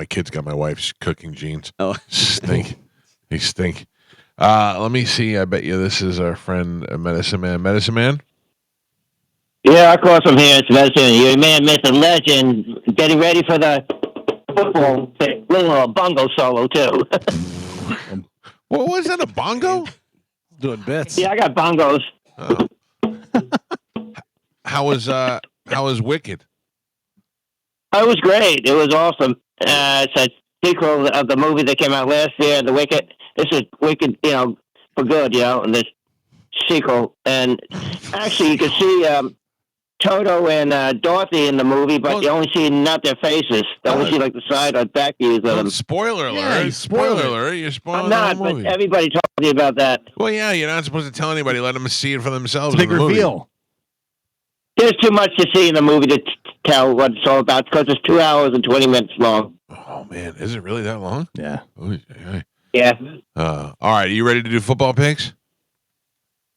B: kids got my wife's cooking genes.
K: Oh,
B: stink. They stink. Let me see. I bet you this is our friend Medicine Man. Medicine Man.
L: Yeah, of course I'm here. It's Medicine. Your man, Mr. Legend, getting ready for the football little bongo solo too.
B: What was that? A bongo?
D: Doing bits.
L: Yeah, I got bongos.
B: How was Wicked?
L: It was great. It was awesome. It's a sequel of the movie that came out last year, The Wicked. This is Wicked, for good, and this sequel. And actually, you can see Toto and Dorothy in the movie, but you only see not their faces. You only see like the side or back views of them.
B: Spoiler alert!
C: Yeah,
B: Spoiler alert! You're spoiling
L: I'm not,
B: the
L: but
B: movie.
L: everybody told me about that.
B: Well, yeah, you're not supposed to tell anybody. Let them see it for themselves.
C: It's a big
B: in the movie.
C: reveal.
L: There's too much to see in the movie to tell what it's all about because it's 2 hours and 20 minutes long.
B: Oh man, is it really that long?
C: Yeah.
L: Yeah.
B: All right, are you ready to do football picks?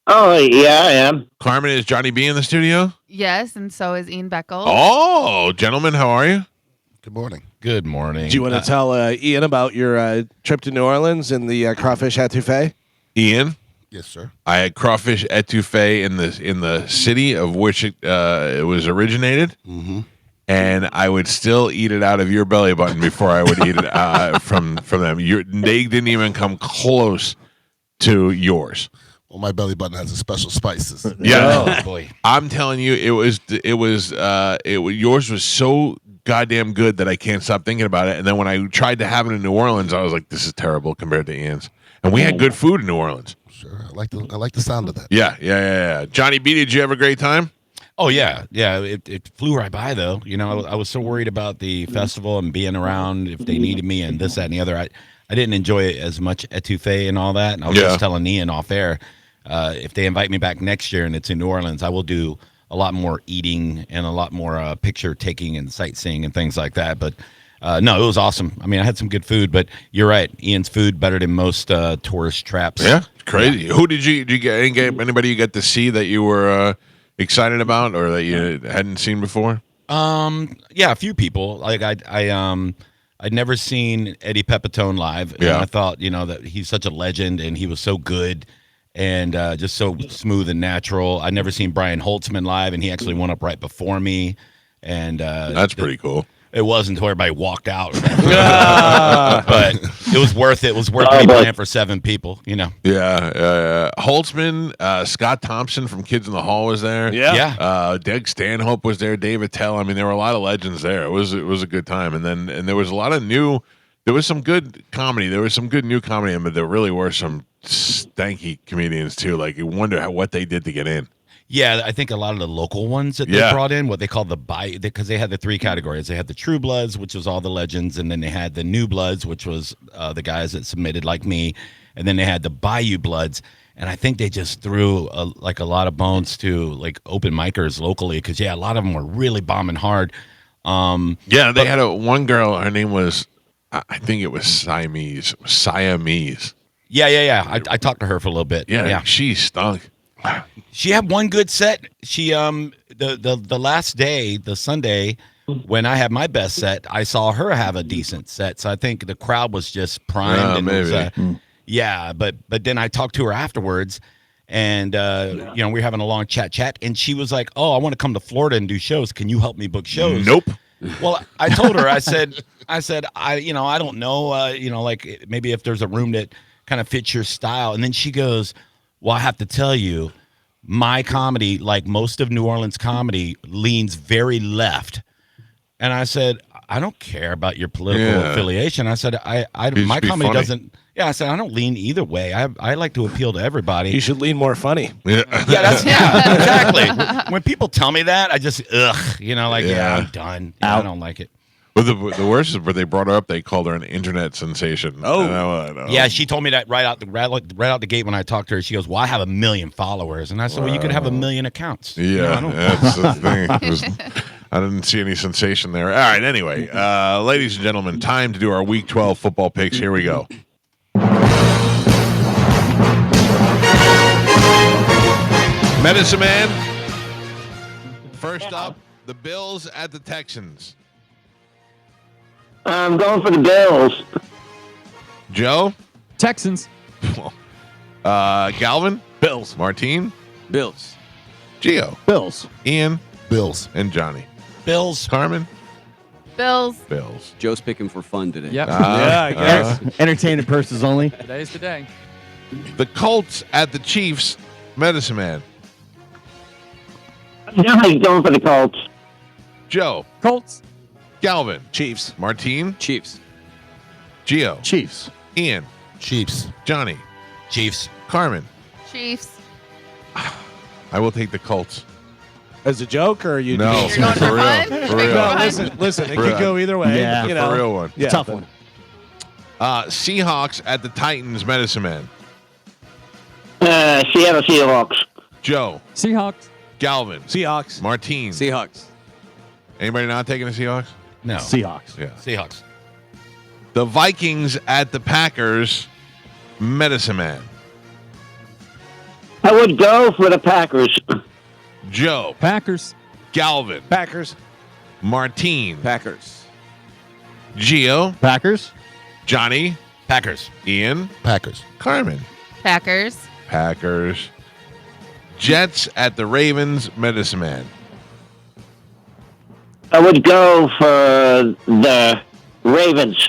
L: Oh, yeah, I am.
B: Carmen, is Johnny B in the studio?
A: Yes, and so is Ian Beckel.
B: Oh, gentlemen, how are you?
M: Good morning. Good morning.
D: Do you want to tell Ian about your trip to New Orleans and the crawfish etouffee?
B: Ian?
M: Yes, sir.
B: I had crawfish etouffee in the city of which it was originated, and I would still eat it out of your belly button before I would eat it from them. They didn't even come close to yours.
M: Well, my belly button has a special spices.
B: Yeah,
M: Oh, boy.
B: I'm telling you, yours was so goddamn good that I can't stop thinking about it. And then when I tried to have it in New Orleans, I was like, this is terrible compared to Ian's. And we had good food in New Orleans.
M: Sure. I like the sound of that.
B: Yeah. Johnny B, did you have a great time?
N: Oh yeah. It flew right by though. I was so worried about the festival and being around if they needed me and this, that, and the other. I didn't enjoy it as much etouffee and all that. And I was just telling Ian off air, if they invite me back next year and it's in New Orleans, I will do a lot more eating and a lot more picture taking and sightseeing and things like that. But no, it was awesome. I mean, I had some good food, but you're right. Ian's food better than most tourist traps.
B: Yeah, crazy. Yeah. Who did you get? Anybody you got to see that you were excited about or that you hadn't seen before?
N: Yeah, a few people. Like I'd never seen Eddie Pepitone live. And I thought, that he's such a legend and he was so good and just so smooth and natural. I'd never seen Brian Holtzman live, and he actually went up right before me. And
B: that's pretty cool.
N: It wasn't until everybody walked out. But it was worth it. It was worth me playing for 7 people,
B: Yeah. Holtzman, Scott Thompson from Kids in the Hall was there.
N: Yeah.
B: Doug Stanhope was there. David Tell. I mean, there were a lot of legends there. It was a good time. And there was a lot of new There was some good comedy. There was some good new comedy, but there really were some stanky comedians too. Like you wonder what they did to get in.
N: Yeah, I think a lot of the local ones that they brought in, what they call because they had the three categories. They had the True Bloods, which was all the legends, and then they had the New Bloods, which was the guys that submitted like me, and then they had the Bayou Bloods. And I think they just threw a lot of bones to like open micers locally because a lot of them were really bombing hard.
B: They had one girl. Her name was, I think it was Siamese.
N: Yeah. I talked to her for a little bit.
B: Yeah, she stunk.
N: She had one good set. She the last day, the Sunday, when I had my best set, I saw her have a decent set. So I think the crowd was just primed. And
B: maybe.
N: But then I talked to her afterwards, and we were having a long chat, and she was like, "Oh, I want to come to Florida and do shows. Can you help me book shows?"
B: Nope.
N: Well, I told her, I said, I don't know, like maybe if there's a room that kind of fits your style. And then she goes, "Well, I have to tell you, my comedy, like most of New Orleans comedy, leans very left." And I said, "I don't care about your political affiliation." I said, my comedy
B: funny.
N: doesn't. Yeah, I said, I don't lean either way. I like to appeal to everybody.
D: You should lean more funny.
B: Yeah,
N: exactly. When people tell me that, I just I'm done. I don't like it.
B: But the worst is where they brought her up. They called her an internet sensation.
N: Oh, yeah. She told me that right out the gate when I talked to her. She goes, "Well, I have 1 million followers," and I said, "Well, you could have 1 million accounts."
B: Yeah, that's the thing. I didn't see any sensation there. All right. Anyway, ladies and gentlemen, time to do our Week 12 football picks. Here we go. Medicine Man. First up, the Bills at the Texans.
L: I'm going for the Bills.
B: Joe?
E: Texans.
B: Galvin?
D: Bills.
B: Martine?
K: Bills.
B: Gio?
C: Bills.
B: Ian?
M: Bills.
B: And Johnny?
N: Bills.
B: Carmen?
A: Bills.
B: Bills.
K: Joe's picking for fun today.
E: Yep.
D: I guess.
C: Entertaining purses only.
E: Today's the day.
B: The Colts at the Chiefs. Medicine Man.
L: Johnny's going for the Colts.
B: Joe?
E: Colts.
B: Galvin?
D: Chiefs.
B: Martine?
K: Chiefs.
B: Gio?
C: Chiefs.
B: Ian?
M: Chiefs.
B: Johnny?
N: Chiefs.
B: Carmen?
A: Chiefs.
B: I will take the Colts.
D: As a joke, or are you?
B: No,
A: You're going
B: for
A: for
B: real.
A: fun?
B: For
A: You're
B: real.
A: going
D: No,
A: for
D: listen. It
B: For
D: could go either way.
C: Yeah,
D: you
B: For
D: know.
B: a real one.
D: Yeah,
C: Tough
D: but-
C: one.
B: Seahawks at the Titans. Medicine Man.
L: Seattle Seahawks.
B: Joe?
E: Seahawks.
B: Galvin?
D: Seahawks.
B: Martine?
K: Seahawks.
B: Anybody not taking the Seahawks?
N: No.
C: Seahawks.
B: Yeah.
N: Seahawks.
B: The Vikings at the Packers. Medicine Man.
L: I would go for the Packers.
B: Joe.
E: Packers.
B: Galvin.
D: Packers.
B: Martine.
K: Packers.
B: Gio.
C: Packers.
B: Johnny.
N: Packers.
B: Ian.
M: Packers.
B: Carmen.
A: Packers.
B: Packers. Jets at the Ravens. Medicine Man.
L: I would go for the Ravens.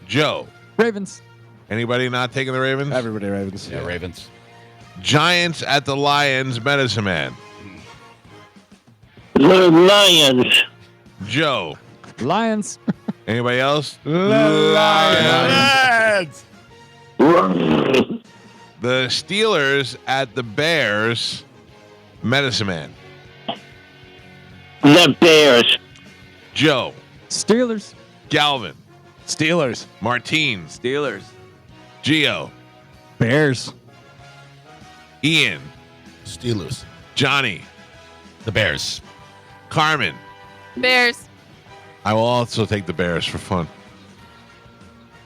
B: Joe.
E: Ravens.
B: Anybody not taking the Ravens?
D: Everybody Ravens.
N: Yeah, Ravens.
B: Giants at the Lions. Medicine Man.
L: The Lions.
B: Joe.
E: Lions.
B: Anybody else?
N: Lions.
B: The Steelers at the Bears. Medicine Man.
L: The Bears.
B: Joe.
E: Steelers.
B: Galvin.
D: Steelers.
B: Martine.
K: Steelers.
B: Gio.
C: Bears.
B: Ian.
M: Steelers.
B: Johnny.
N: The Bears.
B: Carmen.
A: Bears.
B: I will also take the Bears for fun.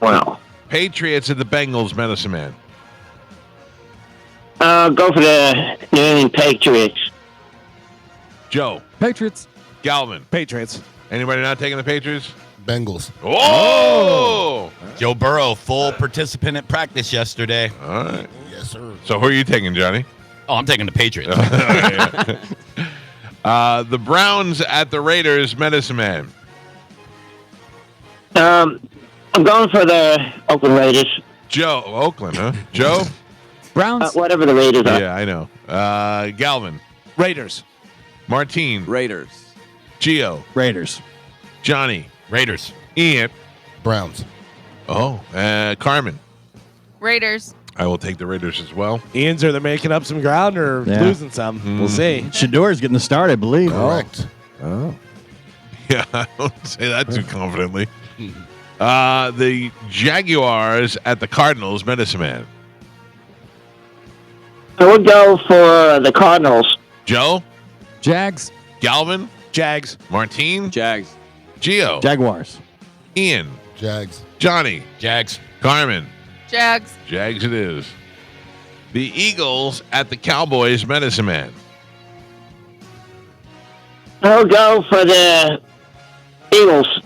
L: Wow.
B: Patriots at the Bengals. Medicine Man.
L: Go for the New England Patriots.
B: Joe.
E: Patriots.
B: Galvin.
D: Patriots.
B: Anybody not taking the Patriots?
M: Bengals.
B: Oh!
N: Joe Burrow, full participant at practice yesterday.
B: All right.
M: Yes, sir.
B: So who are you taking, Johnny?
N: Oh, I'm taking the Patriots.
B: The Browns at the Raiders. Medicine Man.
L: I'm going for the Oakland Raiders.
B: Joe. Oakland, huh? Joe?
E: Browns.
L: Whatever the Raiders are.
B: Yeah, I know. Galvin.
D: Raiders.
B: Martine.
K: Raiders.
B: Gio.
C: Raiders.
B: Johnny.
N: Raiders.
B: Ian.
M: Browns.
B: Oh, Carmen.
A: Raiders.
B: I will take the Raiders as well.
D: Ian's, are they making up some ground or losing some? We'll see.
C: Shador's getting the start, I believe.
M: Correct.
D: Oh.
B: Yeah, I don't say that too confidently. The Jaguars at the Cardinals, Medicine Man.
L: I would go for the Cardinals.
B: Joe?
E: Jags.
B: Galvin?
D: Jags.
B: Martine?
K: Jags.
B: Gio?
C: Jaguars.
B: Ian?
M: Jags.
B: Johnny?
N: Jags.
B: Carmen?
A: Jags.
B: Jags it is. The Eagles at the Cowboys, Medicine Man.
L: I would go for the Eagles.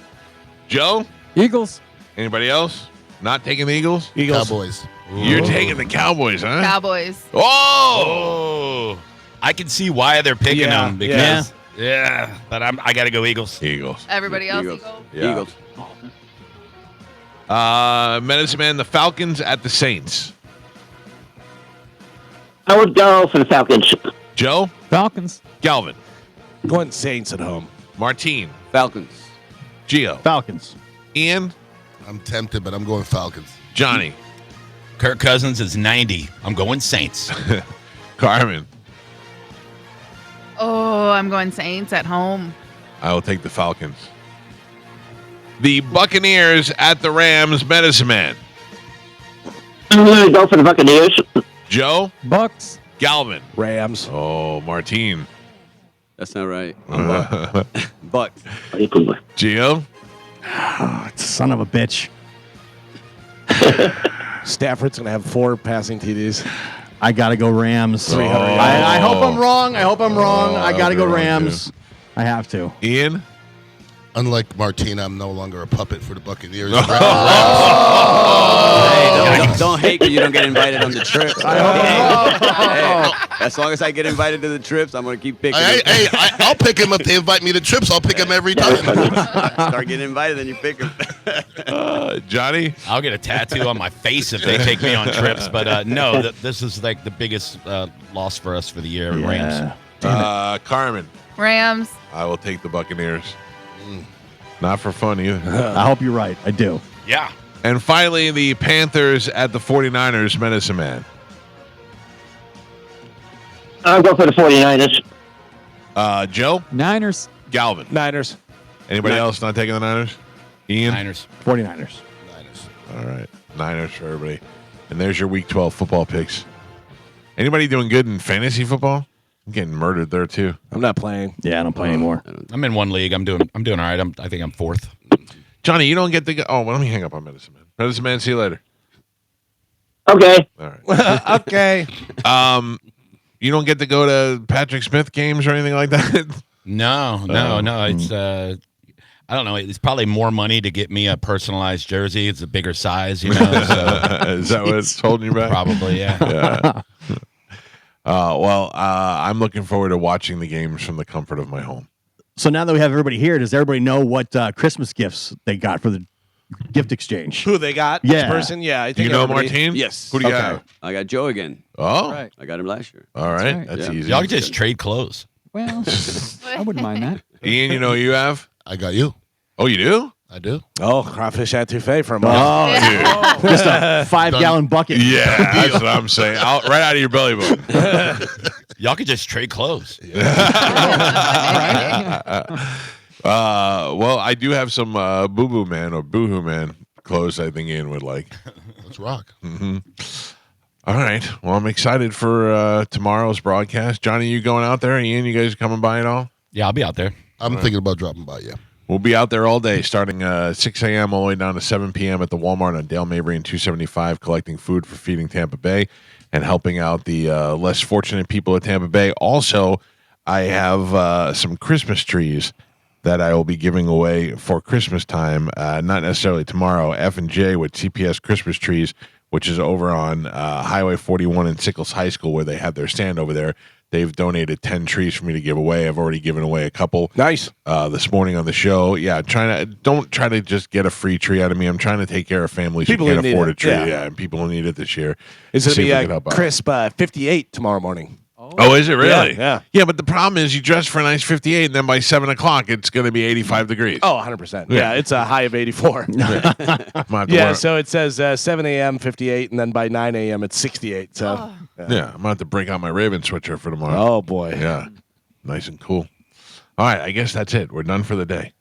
B: Joe?
E: Eagles.
B: Anybody else? Not taking the Eagles?
M: Cowboys.
B: You're taking the Cowboys, huh?
A: Cowboys.
B: Oh!
N: I can see why they're picking
D: Yeah,
N: them because but I got to go Eagles.
B: Eagles.
A: Everybody else
K: Eagles.
A: Eagles.
B: Yeah.
K: Eagles.
B: Medicine Man, the Falcons at the Saints.
L: I would go for the Falcons.
B: Joe?
E: Falcons.
B: Galvin?
D: Going Saints at home.
B: Martine?
K: Falcons.
B: Gio?
C: Falcons.
B: Ian?
M: I'm tempted, but I'm going Falcons.
B: Johnny?
N: Kirk Cousins is 90. I'm going Saints.
B: Carmen?
A: Oh, I'm going Saints at home.
B: I will take the Falcons. The Buccaneers at the Rams, Medicine Man.
L: I'm going to go for the Buccaneers.
B: Joe?
E: Bucks.
B: Galvin?
D: Rams.
B: Oh, Martine.
K: That's not right.
B: Gio?
K: Bucks.
C: Oh, son of a bitch.
D: Stafford's going to have 4 passing TDs.
C: I got to go Rams.
D: 300
C: I hope I'm wrong. I hope I'm wrong. I got to go
B: I'll be wrong,
C: Rams. I have to.
B: Ian?
M: Unlike Martina, I'm no longer a puppet for the Buccaneers.
K: Hey, don't hate because you don't get invited on the trips. Hey, as long as I get invited to the trips, I'm going to keep picking them.
M: I'll pick him if they invite me to trips. I'll pick him every time.
K: Start getting invited, then you pick them.
B: Johnny?
N: I'll get a tattoo on my face if they take me on trips. But no, this is like the biggest loss for us for the year. Rams.
B: Carmen?
A: Rams.
B: I will take the Buccaneers. Not for fun either.
C: I hope you're right. I do.
N: Yeah.
B: And finally, the Panthers at the 49ers, Medicine Man.
L: I'll go for the 49ers.
B: Joe?
E: Niners.
B: Galvin?
D: Niners.
B: Anybody else not taking the Niners? Ian?
N: Niners.
C: 49ers.
B: All right. Niners for everybody. And there's your Week 12 football picks. Anybody doing good in fantasy football? I'm getting murdered there too.
D: I'm not playing.
C: Yeah, I don't play anymore.
N: I'm in one league. I'm doing all right. I think I'm fourth.
B: Johnny, you don't get to go. Oh, well, let me hang up on Medicine Man. Medicine Man, see you later.
L: Okay.
B: All right.
D: Okay.
B: You don't get to go to Patrick Smith games or anything like that?
N: No. It's I don't know. It's probably more money to get me a personalized jersey. It's a bigger size, you know. So.
B: Is that what it's holding you back?
N: Probably, yeah.
B: I'm looking forward to watching the games from the comfort of my home.
C: So now that we have everybody here, does everybody know what Christmas gifts they got for the gift exchange?
D: Who they got?
C: Yeah.
D: Each person? Yeah. I
B: Do you
D: think
B: know
D: everybody-
B: Martine?
K: Yes.
B: Who do you got?
K: I got Joe again.
B: Oh,
E: Right.
K: I got him last year.
B: all right.
E: right.
B: That's
K: Yeah.
B: easy.
N: Y'all can just trade clothes.
E: Well, I wouldn't mind that.
B: Ian, you know who you have?
M: I got you.
B: Oh, you do?
M: I do.
D: Oh, crawfish etouffee for a month.
C: Oh, just a 5-gallon bucket.
B: Yeah, that's what I'm saying. Right out of your belly button.
N: Y'all could just trade clothes.
B: Well, I do have some Boo Boo Man or Boohoo Man clothes I think Ian would like.
M: Let's rock.
B: Mm-hmm. All right. Well, I'm excited for tomorrow's broadcast. Johnny, you going out there? Ian, you guys coming by at all?
N: Yeah, I'll be out there.
M: I'm thinking about dropping by, yeah.
B: We'll be out there all day, starting 6 a.m. all the way down to 7 p.m. at the Walmart on Dale Mabry and 275, collecting food for Feeding Tampa Bay and helping out the less fortunate people of Tampa Bay. Also, I have some Christmas trees that I will be giving away for Christmas time, not necessarily tomorrow. F&J with CPS Christmas trees, which is over on Highway 41 in Sickles High School where they have their stand over there. They've donated 10 trees for me to give away. I've already given away a couple.
D: Nice.
B: This morning on the show. Yeah, don't try to just get a free tree out of me. I'm trying to take care of families
D: People
B: who
D: who
B: can't
D: need
B: afford
D: it.
B: a tree.
D: Yeah.
B: Yeah, and people who need it this year.
D: It's going
B: See
D: to
B: if we
D: be
B: can help out.
D: crisp 58 tomorrow morning.
B: Oh, is it really?
D: Yeah.
B: Yeah, but the problem is you dress for a nice 58, and then by 7 o'clock, it's going to be 85 degrees.
D: Oh, 100%. Yeah, it's a high of 84.
B: Yeah,
D: so it says 7 a.m. 58, and then by 9 a.m. it's 68. So
B: yeah, I'm going to have to break out my Raven switcher for tomorrow.
D: Oh, boy.
B: Yeah, nice and cool. All right, I guess that's it. We're done for the day.